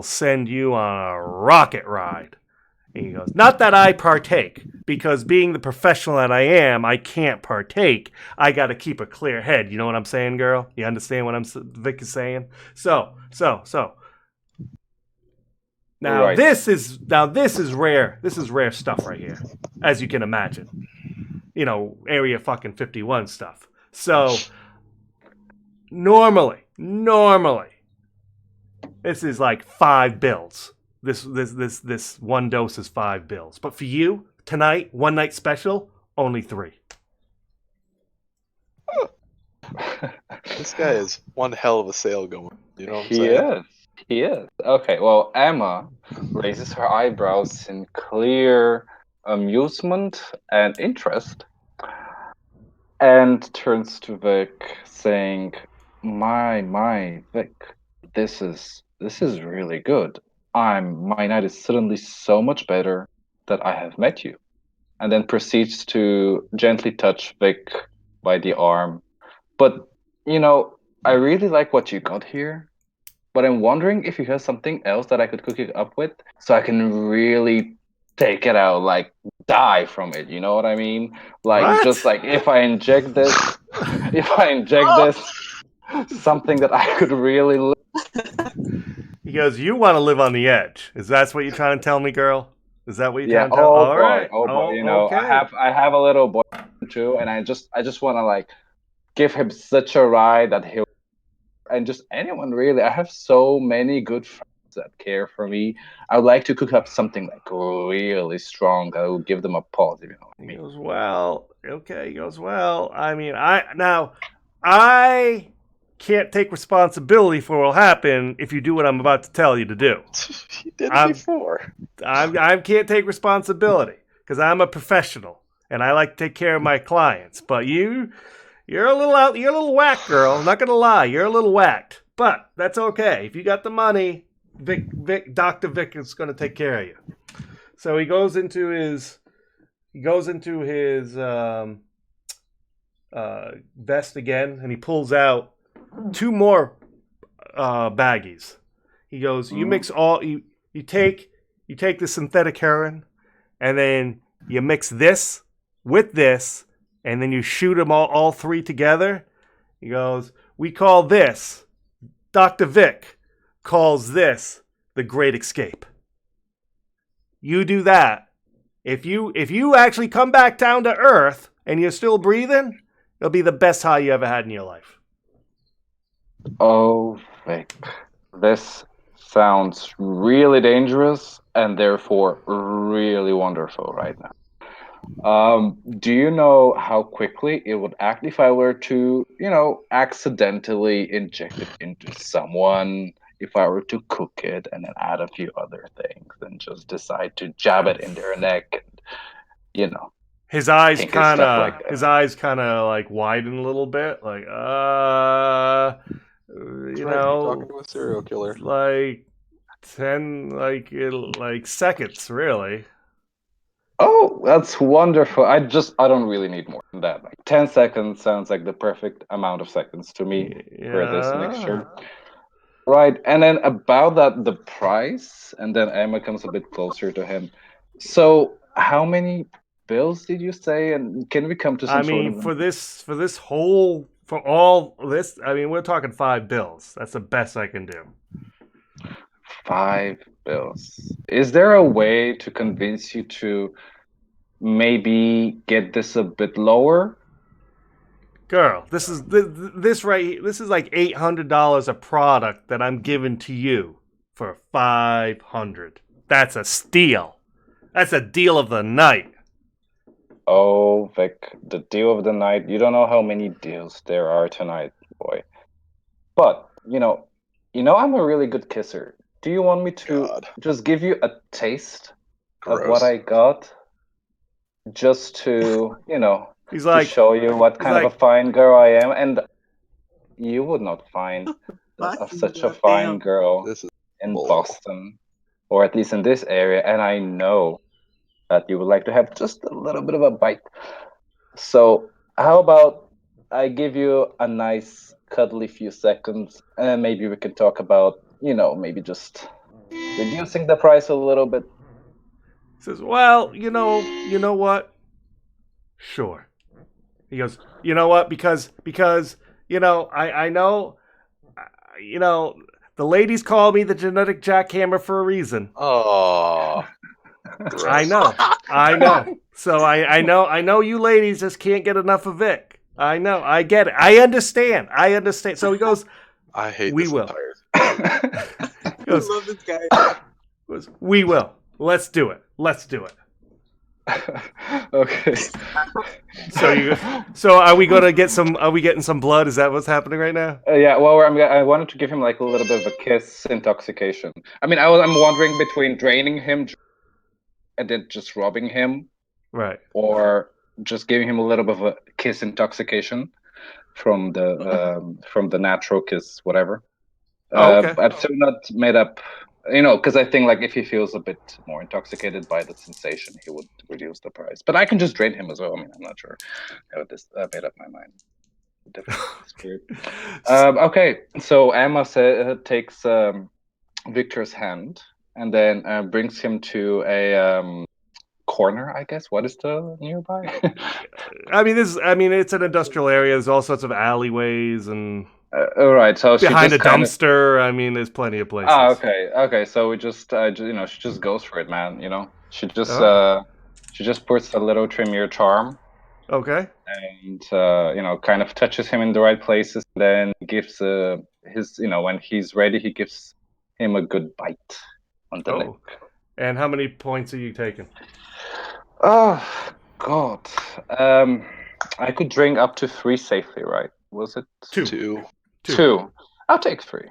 [SPEAKER 1] send you on a rocket ride. And he goes, not that I partake, because being the professional that I am, I can't partake. I got to keep a clear head. You know what I'm saying, girl? You understand what Vic is saying? So. Now
[SPEAKER 4] Right.
[SPEAKER 1] this is rare. This is rare stuff right here, as you can imagine. Area fucking 51 stuff. So normally, this is like 5 bills. This one dose is 5 bills. But for you tonight, one night special, only 3.
[SPEAKER 2] This guy is one hell of a sale going. You know what I'm
[SPEAKER 4] He
[SPEAKER 2] saying?
[SPEAKER 4] is. He is. Okay, well, Emma raises her eyebrows in clear amusement and interest and turns to Vic, saying, My, Vic, this is really good. My night is suddenly so much better that I have met you. and then proceeds to gently touch Vic by the arm. But, I really like what you got here, but I'm wondering if you have something else that I could cook it up with so I can really take it out, like die from it. You know what I mean? Like, just
[SPEAKER 1] What?
[SPEAKER 4] like if I inject this, something that I could really.
[SPEAKER 1] He goes, "You want to live on the edge? Is that what you're trying to tell me, girl? Is that what you're
[SPEAKER 4] Yeah.
[SPEAKER 1] trying to tell?" All right.
[SPEAKER 4] Oh boy.
[SPEAKER 1] Oh, okay.
[SPEAKER 4] I have a little boy too, and I just want to like give him such a ride that he'll, and just anyone really. I have so many good friends that care for me. I would like to cook up something like really strong that will give them a pause. If you know what I
[SPEAKER 1] He
[SPEAKER 4] mean.
[SPEAKER 1] goes, "Well, okay." He goes, "Well, I mean, I can't take responsibility for what will happen if you do what I'm about to tell you to do.
[SPEAKER 2] He did it
[SPEAKER 1] I'm-
[SPEAKER 2] before.
[SPEAKER 1] I can't take responsibility because I'm a professional and I like to take care of my clients. But you're a little whacked, girl. I'm not gonna lie, you're a little whacked. But that's okay. If you got the money, Dr. Vic is gonna take care of you." So he goes into his vest again, and he pulls out two more baggies. He goes, "You mix all you take the synthetic heroin, and then you mix this with this, and then you shoot them all three together." He goes, "We call this, Dr. Vic calls this the Great Escape. You do that. If you actually come back down to Earth and you're still breathing, it'll be the best high you ever had in your life."
[SPEAKER 4] Oh, Vic, this sounds really dangerous and therefore really wonderful right now. Do you know how quickly it would act if I were to, accidentally inject it into someone? If I were to cook it and then add a few other things and just decide to jab it in their neck and,
[SPEAKER 1] His eyes
[SPEAKER 4] kinky stuff like that.
[SPEAKER 1] kind of like widen a little bit, like
[SPEAKER 2] That's
[SPEAKER 1] you
[SPEAKER 2] right, you're talking
[SPEAKER 1] know,
[SPEAKER 2] to a serial killer.
[SPEAKER 1] like 10 like seconds, really.
[SPEAKER 4] Oh, that's wonderful. I don't really need more than that. Like 10 seconds sounds like the perfect amount of seconds to me for this
[SPEAKER 1] Yeah.
[SPEAKER 4] mixture. Right. And then about that, the price, and then Emma comes a bit closer to him. So how many bills did you say? And can we come to some
[SPEAKER 1] I
[SPEAKER 4] sort
[SPEAKER 1] mean,
[SPEAKER 4] of
[SPEAKER 1] for all this, I mean, we're talking $5. That's the best I can do.
[SPEAKER 4] 5 bills? Is there a way to convince you to maybe get this a bit lower?
[SPEAKER 1] Girl, this is like $800 a product that I'm giving to you for $500. That's a steal. That's a deal of the night.
[SPEAKER 4] Oh, Vic, the deal of the night. You don't know how many deals there are tonight, boy. But, I'm a really good kisser. Do you want me to
[SPEAKER 2] God.
[SPEAKER 4] just give you a taste of
[SPEAKER 2] Gross.
[SPEAKER 4] what I got? Just to,
[SPEAKER 1] He's
[SPEAKER 4] to
[SPEAKER 1] like,
[SPEAKER 4] show you what kind of a fine girl I am. And you would not find such a fine girl
[SPEAKER 2] This is
[SPEAKER 4] in
[SPEAKER 2] bull.
[SPEAKER 4] Boston, or at least in this area. And I know that you would like to have just a little bit of a bite. So, how about I give you a nice cuddly few seconds, and then maybe we can talk about, maybe just reducing the price a little bit.
[SPEAKER 1] He says, "Well, you know what? Sure." He goes, "You know what? Because I know, the ladies call me the genetic jackhammer for a reason.
[SPEAKER 2] Oh.
[SPEAKER 1] I know. So I know you ladies just can't get enough of Vic. I know. I get it. I understand. So he goes,
[SPEAKER 2] I hate
[SPEAKER 1] "We
[SPEAKER 2] this
[SPEAKER 1] will." He goes,
[SPEAKER 5] I love this guy.
[SPEAKER 1] "We will. Let's do it.
[SPEAKER 4] Okay.
[SPEAKER 1] So are we gonna get some? Are we getting some blood? Is that what's happening right now?
[SPEAKER 4] Yeah. Well, I wanted to give him like a little bit of a kiss intoxication. I mean, I'm wondering between draining him and then just robbing him,
[SPEAKER 1] Right.
[SPEAKER 4] or just giving him a little bit of a kiss intoxication from the natural kiss, whatever.
[SPEAKER 1] Oh, okay.
[SPEAKER 4] I've still not made up Because I think like if he feels a bit more intoxicated by the sensation, he would reduce the price. But I can just drain him as well. I mean, I'm not sure. I made up my mind. Different spirit. Okay, so Emma takes Victor's hand and then brings him to a corner, I guess. What is the nearby?
[SPEAKER 1] I mean, it's an industrial area. There's all sorts of alleyways and
[SPEAKER 4] All right, so she
[SPEAKER 1] behind a
[SPEAKER 4] just kind of.
[SPEAKER 1] dumpster. I mean, there's plenty of places.
[SPEAKER 4] Okay. So we just, she just goes for it, man. She just,
[SPEAKER 1] Oh.
[SPEAKER 4] she just puts a little Tremere charm
[SPEAKER 1] Okay.
[SPEAKER 4] and kind of touches him in the right places. Then gives his, when he's ready, he gives him a good bite on the neck.
[SPEAKER 1] And how many points are you taking?
[SPEAKER 4] Oh God. I could drink up to 3 safely, right? Was it
[SPEAKER 1] 2?
[SPEAKER 2] 2.
[SPEAKER 4] I'll take 3.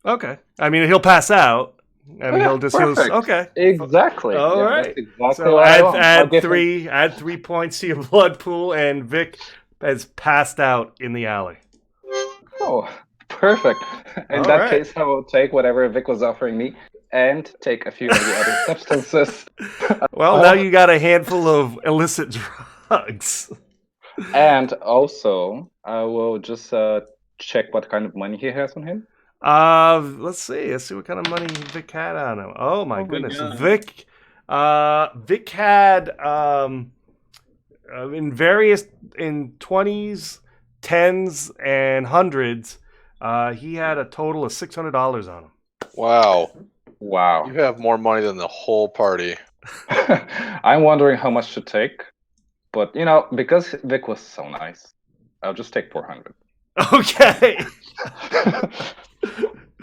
[SPEAKER 1] Okay. I mean, he'll pass out. I mean, he'll just okay.
[SPEAKER 4] Exactly.
[SPEAKER 1] All right.
[SPEAKER 4] That's exactly
[SPEAKER 1] so
[SPEAKER 4] what I want.
[SPEAKER 1] add 3 points to your blood pool, and Vic has passed out in the alley.
[SPEAKER 4] Oh, perfect. In that case, I will take whatever Vic was offering me and take a few of the other substances.
[SPEAKER 1] Well, now you got a handful of illicit drugs.
[SPEAKER 4] And also, I will just check what kind of money he has on him.
[SPEAKER 1] Let's see what kind of money Vic had on him. Oh my goodness, Vic had in 20s, 10s, and 100s. He had a total of $600 on him.
[SPEAKER 2] Wow.
[SPEAKER 4] You
[SPEAKER 2] have more money than the whole party.
[SPEAKER 4] I'm wondering how much to take, but because Vic was so nice, I'll just take 400.
[SPEAKER 1] Okay.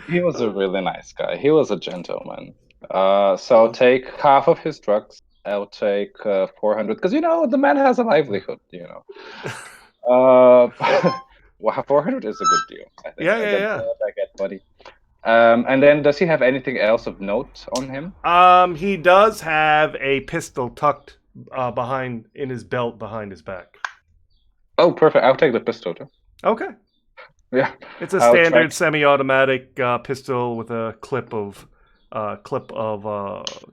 [SPEAKER 4] He was a really nice guy. He was a gentleman. So I'll take half of his drugs. I'll take 400 because the man has a livelihood. Well, 400 is a good deal. I think.
[SPEAKER 1] Yeah.
[SPEAKER 4] I get, buddy. And then does he have anything else of note on him?
[SPEAKER 1] He does have a pistol tucked in his belt behind his back.
[SPEAKER 4] Oh, perfect. I'll take the pistol too.
[SPEAKER 1] Okay.
[SPEAKER 4] Yeah.
[SPEAKER 1] It's a standard semi-automatic pistol with a clip of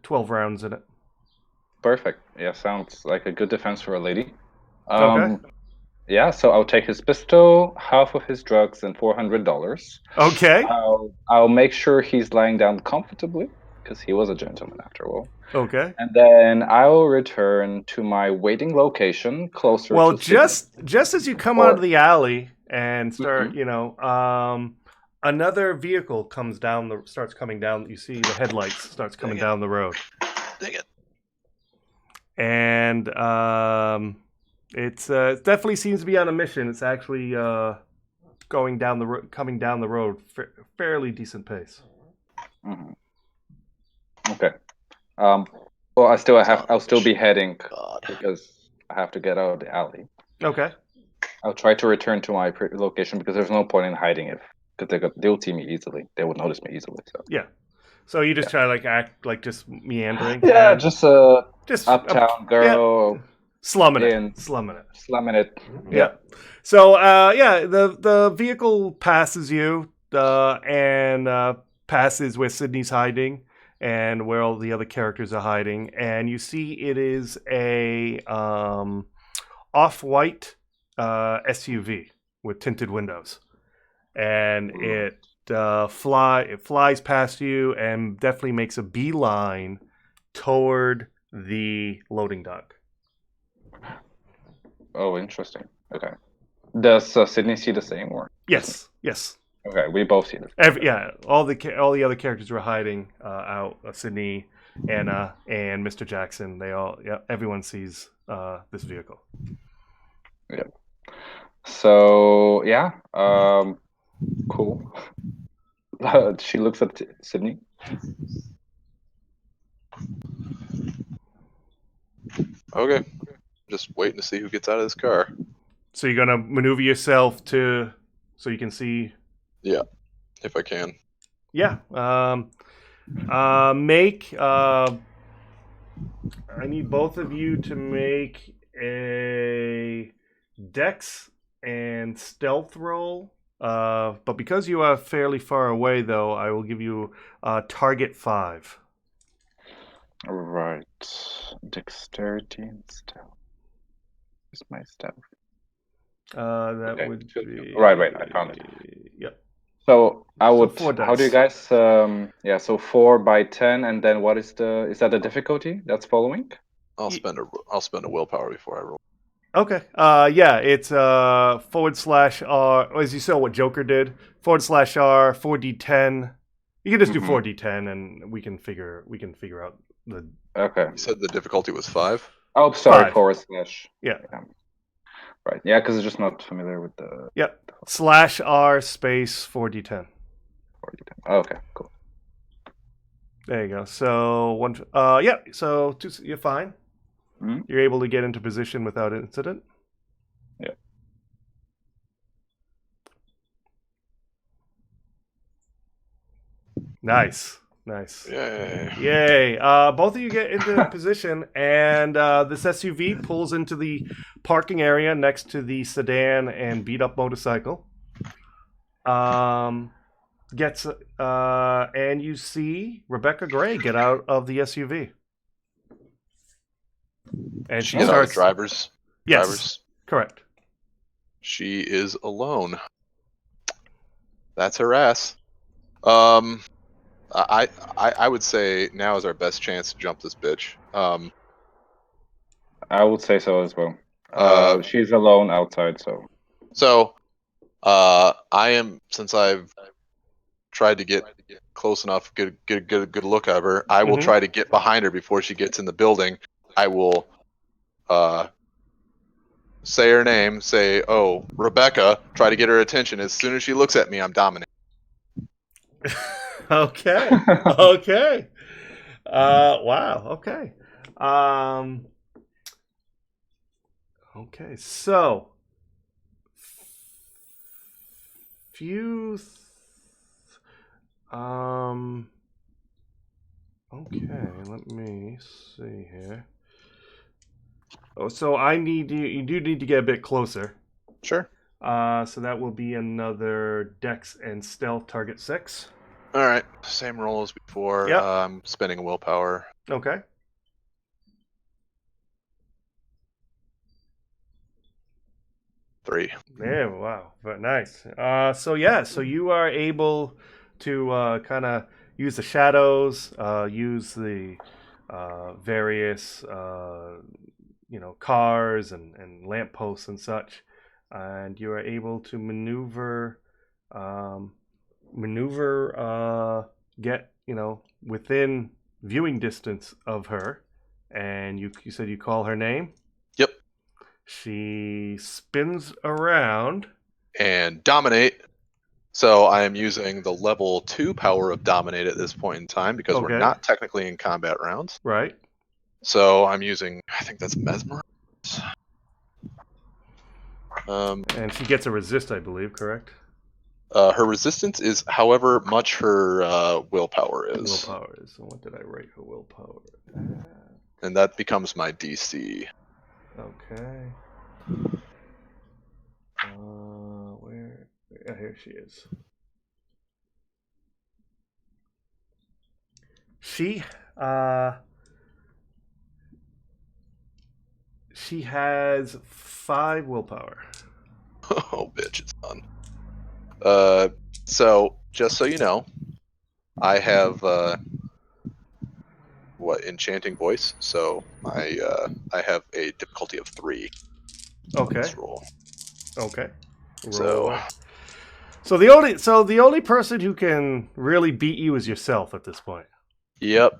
[SPEAKER 1] 12 rounds in it.
[SPEAKER 4] Perfect. Yeah, sounds like a good defense for a lady.
[SPEAKER 1] Okay.
[SPEAKER 4] Yeah, so I'll take his pistol, half of his drugs, and $400.
[SPEAKER 1] Okay.
[SPEAKER 4] I'll make sure he's lying down comfortably because he was a gentleman after all.
[SPEAKER 1] Okay.
[SPEAKER 4] And then I'll return to my waiting location closer.
[SPEAKER 1] Well,
[SPEAKER 4] to
[SPEAKER 1] just as you come out of the alley and start, another vehicle starts coming down. You see the headlights starts coming down the road.
[SPEAKER 2] Dang it.
[SPEAKER 1] And it definitely seems to be on a mission. It's actually coming down the road, fairly decent pace.
[SPEAKER 4] Mm-hmm. Okay. Well, I'll still be heading because I have to get out of the alley.
[SPEAKER 1] Okay.
[SPEAKER 4] I'll try to return to my location because there's no point in hiding it because they'll see me easily. They would notice me easily. So.
[SPEAKER 1] Yeah. So you just try to act like just meandering.
[SPEAKER 4] Yeah, just uptown girl.
[SPEAKER 1] Yeah. Slumming it.
[SPEAKER 4] Yeah.
[SPEAKER 1] So the vehicle passes you and passes where Sydney's hiding and where all the other characters are hiding, and you see it is a off-white SUV with tinted windows, and it flies past you and definitely makes a beeline toward the loading dock.
[SPEAKER 4] Oh, interesting. Okay. Does Sydney see the same or?
[SPEAKER 1] Yes.
[SPEAKER 4] Okay, we both see it.
[SPEAKER 1] All the other characters were hiding out. Sydney, Anna, and Mr. Jackson. Everyone sees this vehicle.
[SPEAKER 4] Yeah. So cool. She looks at Sydney.
[SPEAKER 2] Okay. Just waiting to see who gets out of this car.
[SPEAKER 1] So you're gonna maneuver yourself so you can see.
[SPEAKER 2] Yeah, if I can.
[SPEAKER 1] Yeah. Make. I need both of you to make a Dex and Stealth roll But because you are fairly far away, though, I will give you target 5.
[SPEAKER 4] Right. Dexterity and stealth. Where's my stealth?
[SPEAKER 1] That
[SPEAKER 4] Okay.
[SPEAKER 1] would be
[SPEAKER 4] Right. I found it.
[SPEAKER 1] Yep.
[SPEAKER 4] So I
[SPEAKER 1] So
[SPEAKER 4] would.
[SPEAKER 1] 4
[SPEAKER 4] How do you
[SPEAKER 1] dice.
[SPEAKER 4] guys? Yeah. So 4 by 10, and then what is the? Is that the difficulty that's following?
[SPEAKER 2] I'll spend a willpower before I roll.
[SPEAKER 1] Okay. Yeah, it's /R, as you saw what Joker did. /R 4d10. You can just do 4d10, and we can figure out the
[SPEAKER 4] Okay.
[SPEAKER 2] You said the difficulty was 5.
[SPEAKER 4] Oh, sorry.
[SPEAKER 1] 5.
[SPEAKER 4] /.
[SPEAKER 1] Yeah.
[SPEAKER 4] Right. Yeah, because I'm just not familiar with the.
[SPEAKER 1] Yep. /R space 4d10.
[SPEAKER 4] 4d10. Oh, okay. Cool.
[SPEAKER 1] There you go. So one. Yeah. So you're fine.
[SPEAKER 4] Mhm.
[SPEAKER 1] You're able to get into position without incident.
[SPEAKER 4] Yeah.
[SPEAKER 1] Nice.
[SPEAKER 2] Yay.
[SPEAKER 1] Yay. Both of you get into position, and this SUV pulls into the parking area next to the sedan and beat up motorcycle. And you see Rebecca Gray get out of the SUV. And she
[SPEAKER 2] Get out of
[SPEAKER 1] starts.
[SPEAKER 2] drivers.
[SPEAKER 1] Yes.
[SPEAKER 2] Drivers.
[SPEAKER 1] Correct.
[SPEAKER 2] She is alone. That's her ass. I would say now is our best chance to jump this bitch.
[SPEAKER 4] I would say so as well.
[SPEAKER 2] Uh,
[SPEAKER 4] She's alone outside, so.
[SPEAKER 2] So, since I've tried to get close enough, get a good look at her, I will try to get behind her before she gets in the building. I will, say her name, say, "Oh, Rebecca," try to get her attention. As soon as she looks at me, I'm dominating.
[SPEAKER 1] Okay. Okay. Wow. Okay. Okay. So, few. Okay. Let me see here. Oh, so I need you. You do need to get a bit closer.
[SPEAKER 2] Sure.
[SPEAKER 1] So that will be another Dex and Stealth target 6.
[SPEAKER 2] All right. Same roll as before.
[SPEAKER 1] Yep.
[SPEAKER 2] I'm spending a willpower.
[SPEAKER 1] Okay.
[SPEAKER 2] Three.
[SPEAKER 1] Yeah, wow. Very nice. So you are able to kind of use the shadows, use the various cars and lampposts and such, and you are able to get within viewing distance of her, and you said you call her name.
[SPEAKER 2] Yep.
[SPEAKER 1] She spins around
[SPEAKER 2] And dominate. So I am using the level 2 power of dominate at this point in time because we're
[SPEAKER 1] Okay.
[SPEAKER 2] not technically in combat rounds.
[SPEAKER 1] Right.
[SPEAKER 2] So I'm using, I think that's mesmerize.
[SPEAKER 1] And she gets a resist, I believe, correct?
[SPEAKER 2] Her resistance is however much her willpower is.
[SPEAKER 1] Willpower is. So what did I rate her willpower?
[SPEAKER 2] And that becomes my DC.
[SPEAKER 1] Okay. Where? Yeah, here she is. She has 5 willpower.
[SPEAKER 2] Oh, bitch, it's done. So just so you know, I have enchanting voice. So I have a difficulty of 3.
[SPEAKER 1] Okay.
[SPEAKER 2] Let's roll.
[SPEAKER 1] Okay. Roll
[SPEAKER 2] So-
[SPEAKER 1] away. So the only person who can really beat you is yourself at this point.
[SPEAKER 2] Yep.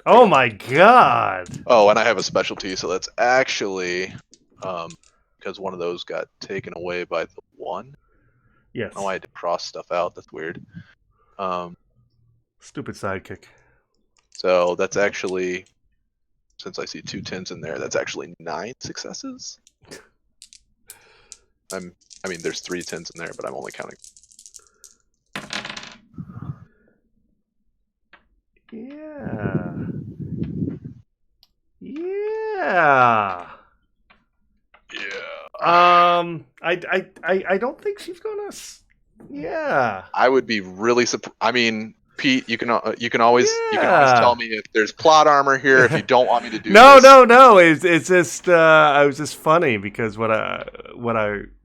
[SPEAKER 1] Oh my god!
[SPEAKER 2] Oh, and I have a specialty, so that's actually because one of those got taken away by the one.
[SPEAKER 1] Yes.
[SPEAKER 2] Oh, I had to cross stuff out. That's weird.
[SPEAKER 1] Stupid sidekick.
[SPEAKER 2] So that's actually, since I see 2 10s in there, that's actually 9 successes. I mean, there's 3 10s in there, but I'm only counting.
[SPEAKER 1] Yeah. I don't think she's gonna. Yeah.
[SPEAKER 2] I would be really surprised. I mean, Pete, you can always
[SPEAKER 1] Yeah.
[SPEAKER 2] tell me if there's plot armor here. If you don't want me to do
[SPEAKER 1] No,
[SPEAKER 2] this.
[SPEAKER 1] no. It's just I was just funny because when I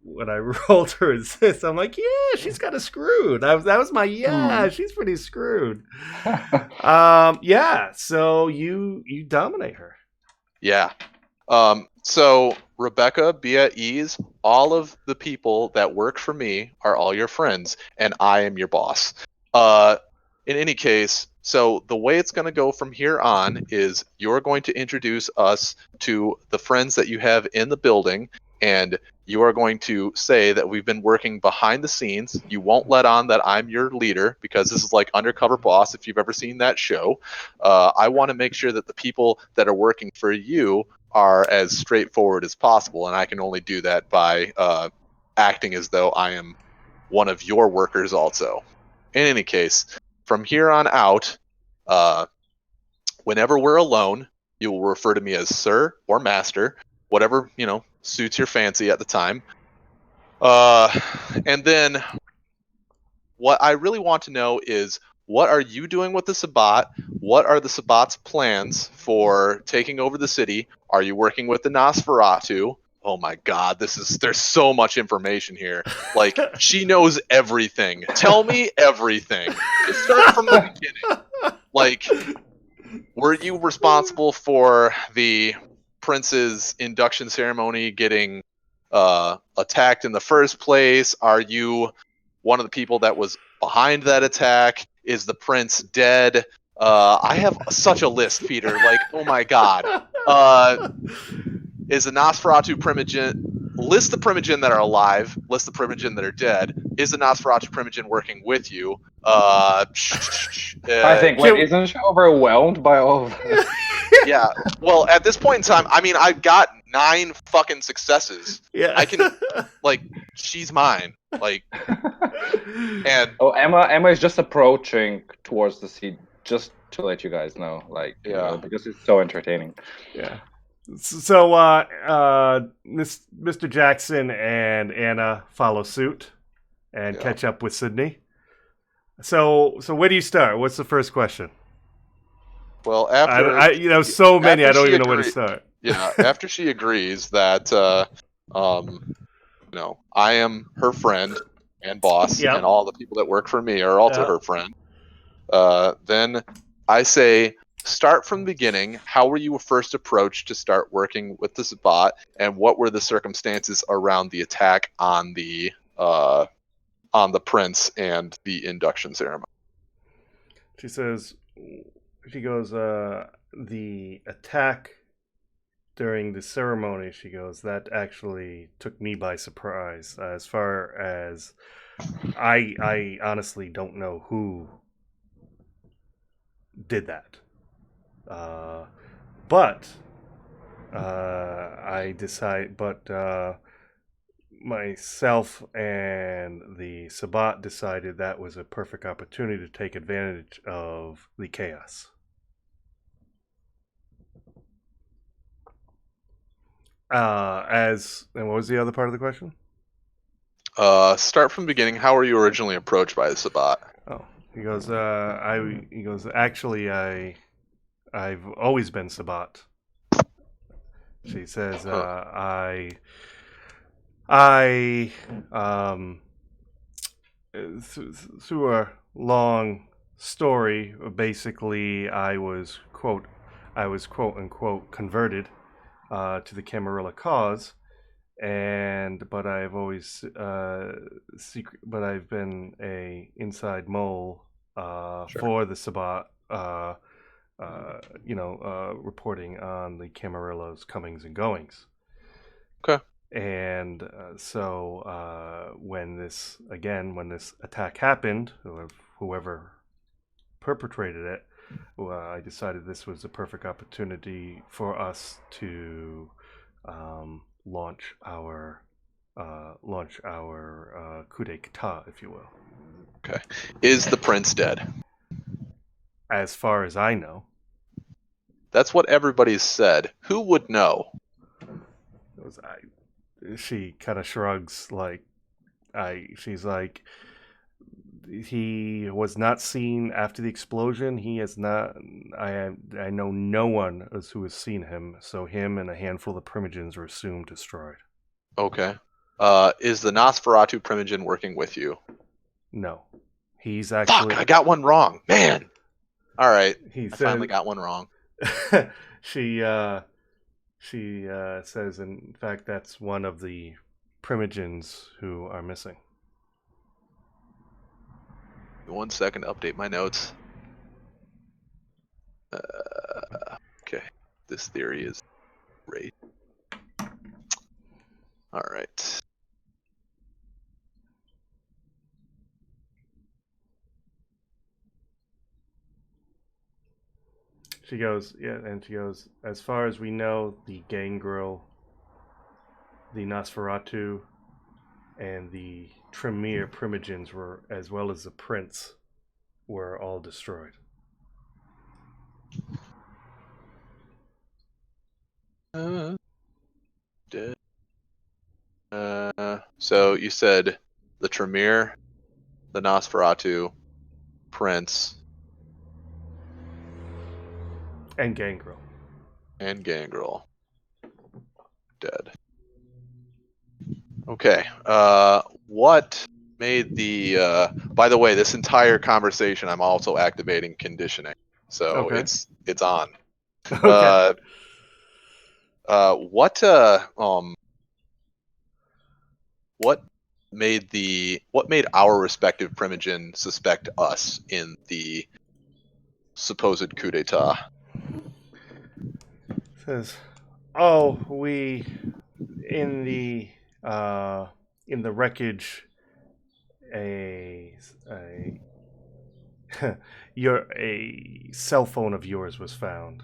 [SPEAKER 1] rolled her as this, I'm like, yeah, she's kind of screwed. That was my she's pretty screwed. Yeah. So you dominate her.
[SPEAKER 2] Yeah. So Rebecca, be at ease. All of the people that work for me are all your friends, and I am your boss. In any case, so the way it's going to go from here on is you're going to introduce us to the friends that you have in the building, and you are going to say that we've been working behind the scenes. You won't let on that I'm your leader because this is like Undercover Boss, if you've ever seen that show. I want to make sure that the people that are working for you are as straightforward as possible, and I can only do that by acting as though I am one of your workers also. In any case, from here on out, whenever we're alone, you will refer to me as sir or master, whatever, suits your fancy at the time. And then what I really want to know is, what are you doing with the Sabbat? What are the Sabbat's plans for taking over the city? Are you working with the Nosferatu? Oh my God, there's so much information here. Like, she knows everything. Tell me everything. Just start from the beginning. Like, were you responsible for the prince's induction ceremony getting attacked in the first place? Are you one of the people that was behind that attack? Is the prince dead? I have such a list, Peter. Like, oh my God. Is the Nosferatu primogen? List the primogen that are alive. List the primogen that are dead. Is the Nosferatu primogen working with you?
[SPEAKER 4] I think. Wait, isn't she overwhelmed by all of this?
[SPEAKER 2] Yeah. Well, at this point in time, I mean, I've got 9 fucking successes.
[SPEAKER 1] Yeah.
[SPEAKER 2] I can, like, she's mine. Like, and
[SPEAKER 4] Emma is just approaching towards the seat, just to let you guys know, like, because it's so entertaining.
[SPEAKER 1] Yeah. So, Mr. Jackson and Anna follow suit and catch up with Sydney. So where do you start? What's the first question?
[SPEAKER 2] Well, after
[SPEAKER 1] so many, I don't even know where to start.
[SPEAKER 2] Yeah, after she agrees that, I am her friend and boss, and all the people that work for me are also her friend. Then I say, start from the beginning. How were you first approached to start working with the Sabbat, and what were the circumstances around the attack on the prince and the induction ceremony?
[SPEAKER 1] She goes, the attack during the ceremony, she goes, that actually took me by surprise. As far as I honestly don't know who did that. But myself and the Sabbat decided that was a perfect opportunity to take advantage of the chaos. And what was the other part of the question?
[SPEAKER 2] Start from the beginning. How were you originally approached by the Sabbat?
[SPEAKER 1] Oh, he goes, actually, I've always been Sabbat. She says, through a long story, basically, I was quote unquote converted to the Camarilla cause, but I've always but I've been a inside mole for the Sabbat. Reporting on the Camarillo's comings and goings.
[SPEAKER 2] Okay.
[SPEAKER 1] And when this attack happened, whoever perpetrated it, I decided this was a perfect opportunity for us to launch our coup d'état, if you will.
[SPEAKER 2] Okay. Is the prince dead?
[SPEAKER 1] As far as I know.
[SPEAKER 2] That's what everybody's said. Who would know?
[SPEAKER 1] She kind of shrugs, she's like, he was not seen after the explosion. He has not. I know no one who has seen him. So him and a handful of primogens were assumed destroyed.
[SPEAKER 2] Okay. Is the Nosferatu primogen working with you?
[SPEAKER 1] No, he's actually.
[SPEAKER 2] Fuck! I got one wrong, man. All right,
[SPEAKER 1] He
[SPEAKER 2] I
[SPEAKER 1] said
[SPEAKER 2] finally got one wrong.
[SPEAKER 1] she says, in fact, that's one of the primogens who are missing.
[SPEAKER 2] 1 second to update my notes. Okay, this theory is great. All right.
[SPEAKER 1] She goes, yeah, and she goes, as far as we know, the gangrel, the Nosferatu, and the Tremere primogens were, as well as the prince, were all destroyed.
[SPEAKER 2] Dead. So you said the Tremere, the Nosferatu, Prince,
[SPEAKER 1] And gangrel.
[SPEAKER 2] and Gangrel dead. Okay. What made the? By the way, this entire conversation, I'm also activating conditioning, so
[SPEAKER 1] Okay.
[SPEAKER 2] it's on.
[SPEAKER 1] Okay.
[SPEAKER 2] What what made our respective primogen suspect us in the supposed coup d'état?
[SPEAKER 1] Says, oh, we in the wreckage, a a cell phone of yours was found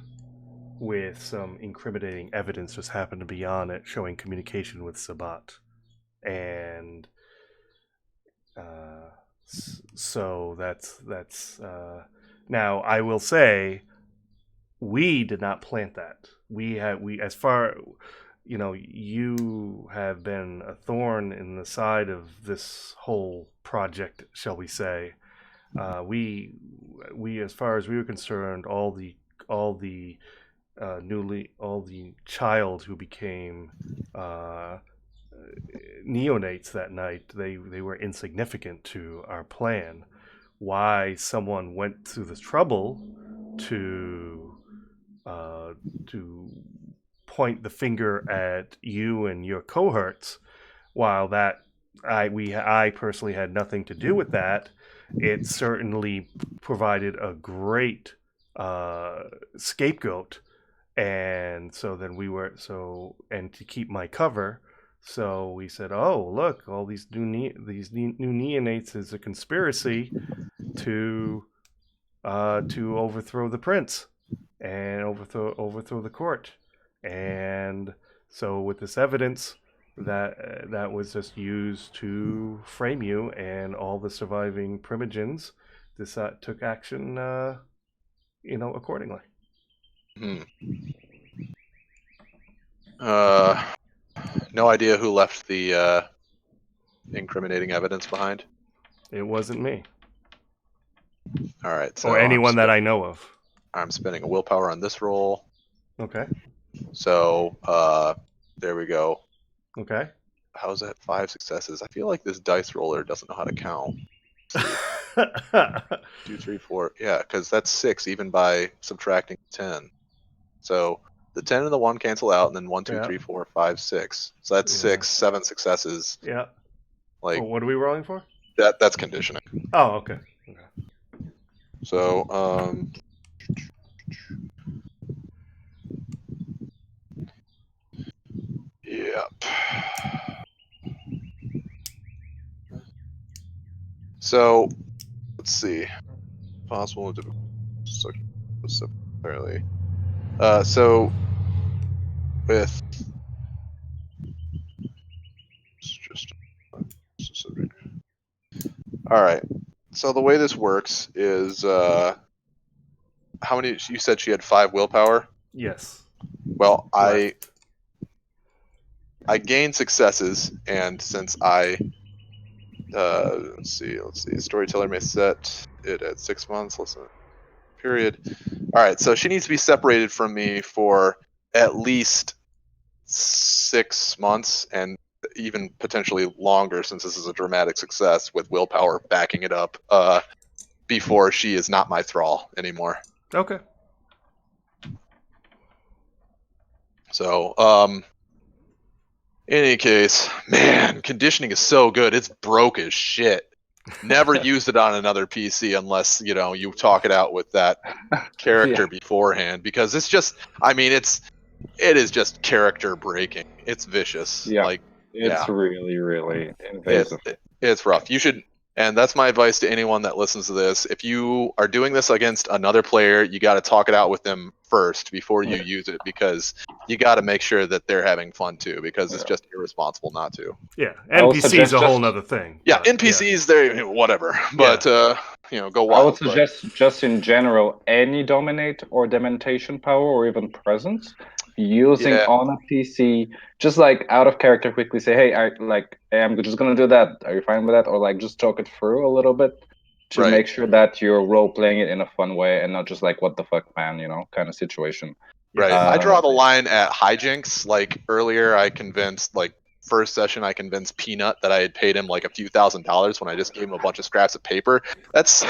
[SPEAKER 1] with some incriminating evidence just happened to be on it showing communication with Sabat. And so that's now I will say we did not plant that. We as far you have been a thorn in the side of this whole project, shall we say. We as far as we were concerned, all the all the child who became neonates that night, they were insignificant to our plan. Why someone went through the trouble to uh, to point the finger at you and your cohorts, while that I personally had nothing to do with that, it certainly provided a great scapegoat. And so then we were so and to keep my cover, so we said, oh look, all these new neonates is a conspiracy to overthrow the prince and overthrow the court. And so with this evidence, that was just used to frame you, and all the surviving primogens took action accordingly.
[SPEAKER 2] Hmm. No idea who left the incriminating evidence behind.
[SPEAKER 1] It wasn't me.
[SPEAKER 2] All right, so
[SPEAKER 1] or anyone that I know of.
[SPEAKER 2] I'm spending a willpower on this roll.
[SPEAKER 1] Okay.
[SPEAKER 2] So there we go.
[SPEAKER 1] Okay.
[SPEAKER 2] How's that 5 successes? I feel like this dice roller doesn't know how to count. 2, 3, 4. Yeah, because that's 6 even by subtracting 10. So the 10 and the 1 cancel out, and then 1, 2,
[SPEAKER 1] Yeah.
[SPEAKER 2] 3, 4, 5, 6. So that's
[SPEAKER 1] Yeah.
[SPEAKER 2] 6, 7 successes.
[SPEAKER 1] Yeah.
[SPEAKER 2] Like
[SPEAKER 1] What are we rolling for?
[SPEAKER 2] that's conditioning.
[SPEAKER 1] Oh, okay.
[SPEAKER 2] So yep. So let's see. Possible to apparently. So with just specific. All right. So the way this works is how many? You said she had 5 willpower.
[SPEAKER 1] Yes.
[SPEAKER 2] Well,
[SPEAKER 1] Left.
[SPEAKER 2] I gain successes, and since I let's see, storyteller may set it at 6 months. Listen, period. All right, so she needs to be separated from me for at least 6 months, and even potentially longer, since this is a dramatic success with willpower backing it up. Before she is not my thrall anymore.
[SPEAKER 1] Okay.
[SPEAKER 2] So, in any case, man, conditioning is so good. It's broke as shit. Never used it on another PC unless, you talk it out with that character beforehand, because it's just, it is just character breaking. It's vicious.
[SPEAKER 4] Yeah.
[SPEAKER 2] Like,
[SPEAKER 4] It's
[SPEAKER 2] yeah,
[SPEAKER 4] really, really invasive.
[SPEAKER 2] it's rough. You should, and that's my advice to anyone that listens to this. If you are doing this against another player, you got to talk it out with them first before you use it, because you got to make sure that they're having fun too, because it's just irresponsible not to.
[SPEAKER 1] Yeah.
[SPEAKER 4] I would
[SPEAKER 1] NPC is
[SPEAKER 4] suggest
[SPEAKER 1] a whole
[SPEAKER 4] just
[SPEAKER 1] nother thing.
[SPEAKER 2] Yeah,
[SPEAKER 1] but,
[SPEAKER 2] NPCs, they're whatever, but go
[SPEAKER 4] I
[SPEAKER 2] wild.
[SPEAKER 4] would suggest just in general any dominate or dementation power or even presence using on a PC, just like out of character quickly say, hey, I'm just gonna do that. Are you fine with that? Or like just talk it through a little bit to make sure that you're role playing it in a fun way and not just like what the fuck man, kind of situation.
[SPEAKER 2] Right. I draw the line at hijinks. Like earlier I convinced first session I convinced Peanut that I had paid him like a few $1,000s when I just gave him a bunch of scraps of paper. That's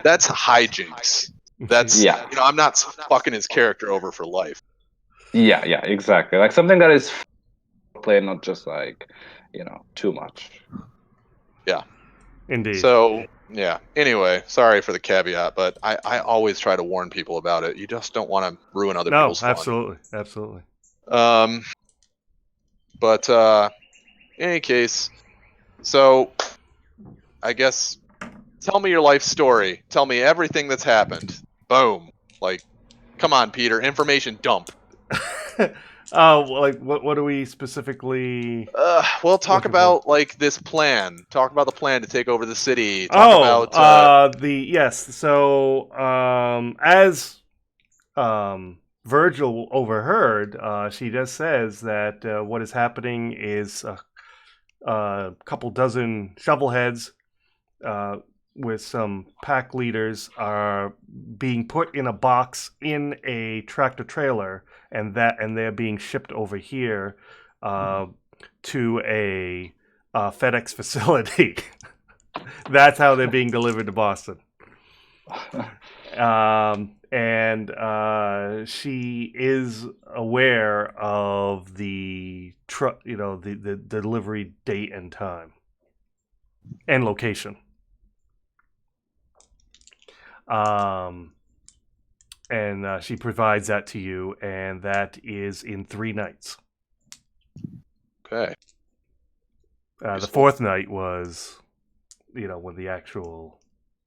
[SPEAKER 2] that's hijinks. That's I'm not fucking his character over for life.
[SPEAKER 4] Yeah, exactly. Like something that is play, not just like, too much.
[SPEAKER 2] Yeah.
[SPEAKER 1] Indeed.
[SPEAKER 2] So yeah. Anyway, sorry for the caveat, but I always try to warn people about it. You just don't want to ruin other people's fun.
[SPEAKER 1] Absolutely.
[SPEAKER 2] But in any case, so I guess tell me your life story. Tell me everything that's happened. Boom. Like, come on, Peter. Information dump.
[SPEAKER 1] What do we specifically?
[SPEAKER 2] Well, talk about this plan. Talk about the plan to take over the city. Talk about
[SPEAKER 1] yes. So as Virgil overheard, she just says that what is happening is a couple dozen shovelheads with some pack leaders are being put in a box in a tractor trailer, and they're being shipped over here to a FedEx facility. That's how they're being delivered to Boston. And she is aware of the the delivery date and time and location. And she provides that to you, and that is in 3 nights.
[SPEAKER 2] Okay.
[SPEAKER 1] The 4th night was, when the actual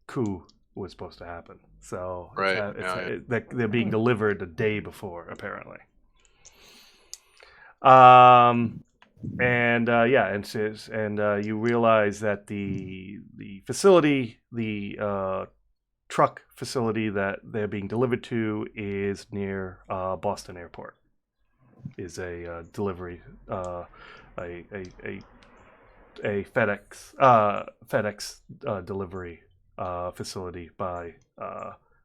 [SPEAKER 1] coup was supposed to happen. So they're being delivered a day before, apparently. You realize that the facility, the truck facility that they're being delivered to is near Boston Airport. Is a delivery, a FedEx delivery facility by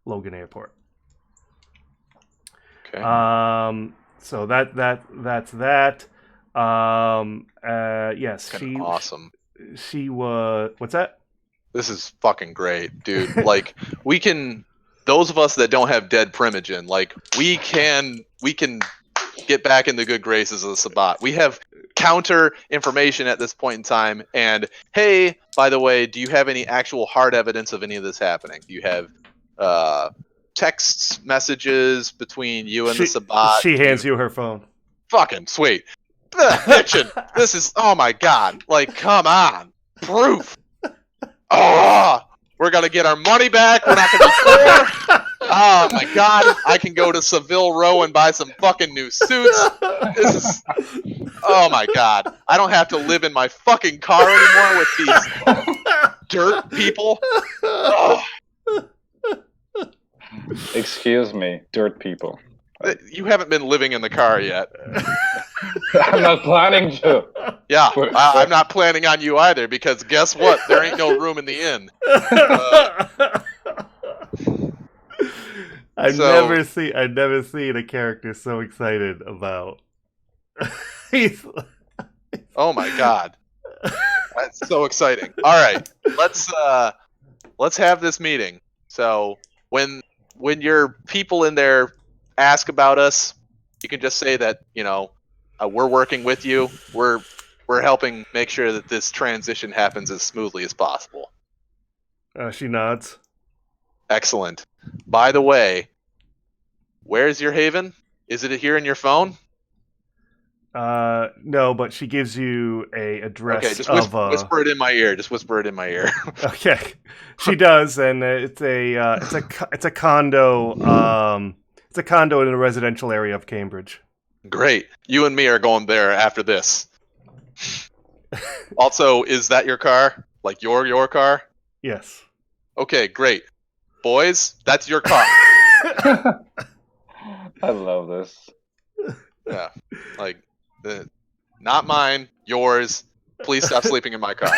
[SPEAKER 1] Logan Airport.
[SPEAKER 2] Okay.
[SPEAKER 1] So that's that. Yes,
[SPEAKER 2] awesome.
[SPEAKER 1] She was. What's that?
[SPEAKER 2] This is fucking great, dude. Like, we can, those of us that don't have dead Primogen, like, we can get back in the good graces of the Sabbat. We have counter information at this point in time. And hey, by the way, do you have any actual hard evidence of any of this happening? Do you have text messages between you and the Sabbat?
[SPEAKER 1] She hands you her phone.
[SPEAKER 2] Fucking sweet. Fiction. This is, oh my god. Like, come on. Proof. Oh, we're gonna get our money back. We're not gonna be poor. Oh my god, I can go to Seville Row and buy some fucking new suits. This is, oh my god, I don't have to live in my fucking car anymore with these dirt people. Oh.
[SPEAKER 4] Excuse me, dirt people.
[SPEAKER 2] You haven't been living in the car yet.
[SPEAKER 4] I'm not planning to.
[SPEAKER 2] Yeah,
[SPEAKER 4] For-
[SPEAKER 2] I'm not planning on you either, because guess what? There ain't no room in the inn.
[SPEAKER 1] I've
[SPEAKER 2] So-
[SPEAKER 1] never seen a character so excited about. He's
[SPEAKER 2] Oh my god, that's so exciting! All right, let's have this meeting. So when your people in there ask about us, you can just say that we're working with you. We're helping make sure that this transition happens as smoothly as possible.
[SPEAKER 1] she nods.
[SPEAKER 2] Excellent. By the way, where's your haven? Is it here in your phone?
[SPEAKER 1] No, but she gives you a address
[SPEAKER 2] Okay, just
[SPEAKER 1] of
[SPEAKER 2] whisper it in my ear. Just whisper it in my ear.
[SPEAKER 1] Okay, she does, and it's a condo. It's a condo in a residential area of Cambridge.
[SPEAKER 2] Great. You and me are going there after this. Also, is that your car? Like your car?
[SPEAKER 1] Yes.
[SPEAKER 2] Okay, great. Boys, that's your car.
[SPEAKER 4] I love this.
[SPEAKER 2] Yeah. Like, not mine, yours. Please stop sleeping in my car.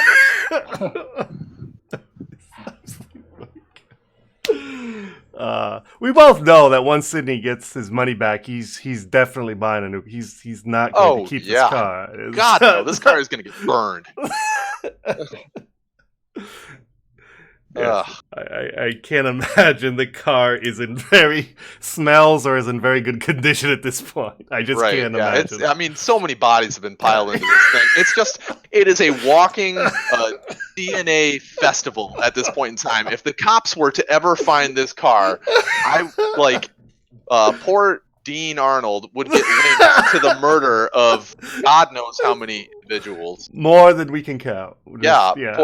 [SPEAKER 1] We both know that once Sydney gets his money back, he's definitely buying a new. He's not going to keep this car.
[SPEAKER 2] God no, this car is going to get burned.
[SPEAKER 1] Yes, I can't imagine the car smells or is in very good condition at this point. I just can't imagine.
[SPEAKER 2] I mean, so many bodies have been piled into this thing. It is a walking DNA festival at this point in time. If the cops were to ever find this car, poor Dean Arnold would get linked to the murder of God knows how many individuals.
[SPEAKER 1] More than we can count.
[SPEAKER 2] Poor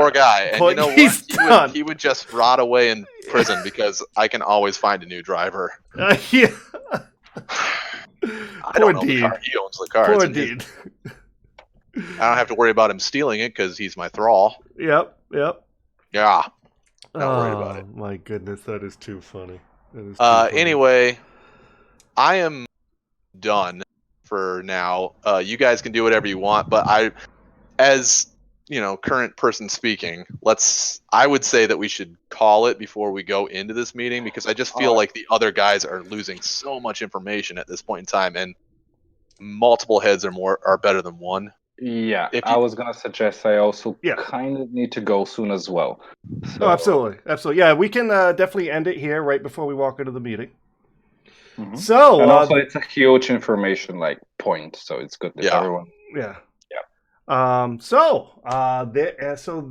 [SPEAKER 2] guy. And you know
[SPEAKER 1] what?
[SPEAKER 2] He would just rot away in prison because I can always find a new driver.
[SPEAKER 1] Yeah.
[SPEAKER 2] I don't know the car. He owns the car.
[SPEAKER 1] Poor Dean.
[SPEAKER 2] I don't have to worry about him stealing it because he's my thrall.
[SPEAKER 1] Yep.
[SPEAKER 2] Yeah. Not worried about it.
[SPEAKER 1] My goodness, that is too funny.
[SPEAKER 2] Anyway, I am done for now. You guys can do whatever you want, but as current person speaking, I would say that we should call it before we go into this meeting, because I just feel like the other guys are losing so much information at this point in time, and multiple heads are better than one.
[SPEAKER 4] Yeah, I was gonna suggest I also kind of need to go soon as well. So...
[SPEAKER 1] Oh, absolutely. Yeah, we can definitely end it here right before we walk into the meeting.
[SPEAKER 4] Mm-hmm.
[SPEAKER 1] So,
[SPEAKER 4] and also it's a huge information point, so it's good that everyone.
[SPEAKER 1] Yeah. So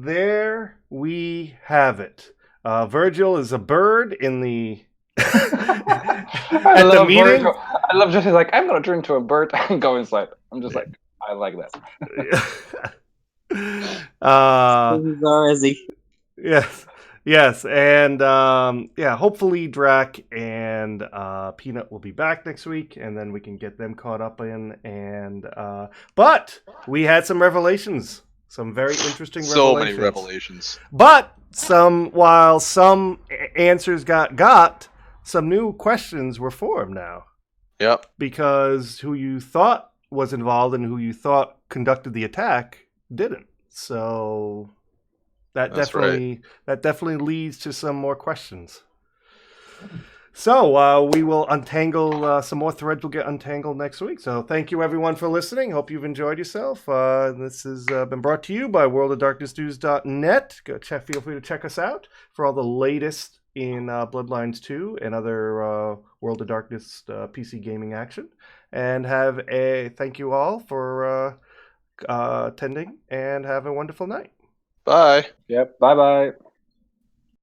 [SPEAKER 1] there we have it. Virgil is a bird in the
[SPEAKER 4] I love
[SPEAKER 1] meeting.
[SPEAKER 4] Virgil. I love just like, I'm gonna turn into a bird and go inside. I'm just like, I like that.
[SPEAKER 1] Yes, and hopefully Drac and Peanut will be back next week, and then we can get them caught up in. But we had some revelations, some very interesting revelations.
[SPEAKER 2] So many revelations.
[SPEAKER 1] But while some answers got, some new questions were formed now.
[SPEAKER 2] Yep.
[SPEAKER 1] Because who you thought was involved and who you thought conducted the attack didn't. So that definitely leads to some more questions. So we will untangle some more threads. Will get untangled next week. So thank you everyone for listening. Hope you've enjoyed yourself. This has been brought to you by worldofdarknessnews.net. Feel free to check us out for all the latest in Bloodlines 2 and other World of Darkness PC gaming action. And thank you all for attending, and have a wonderful night.
[SPEAKER 2] Bye.
[SPEAKER 4] Yep. Bye-bye.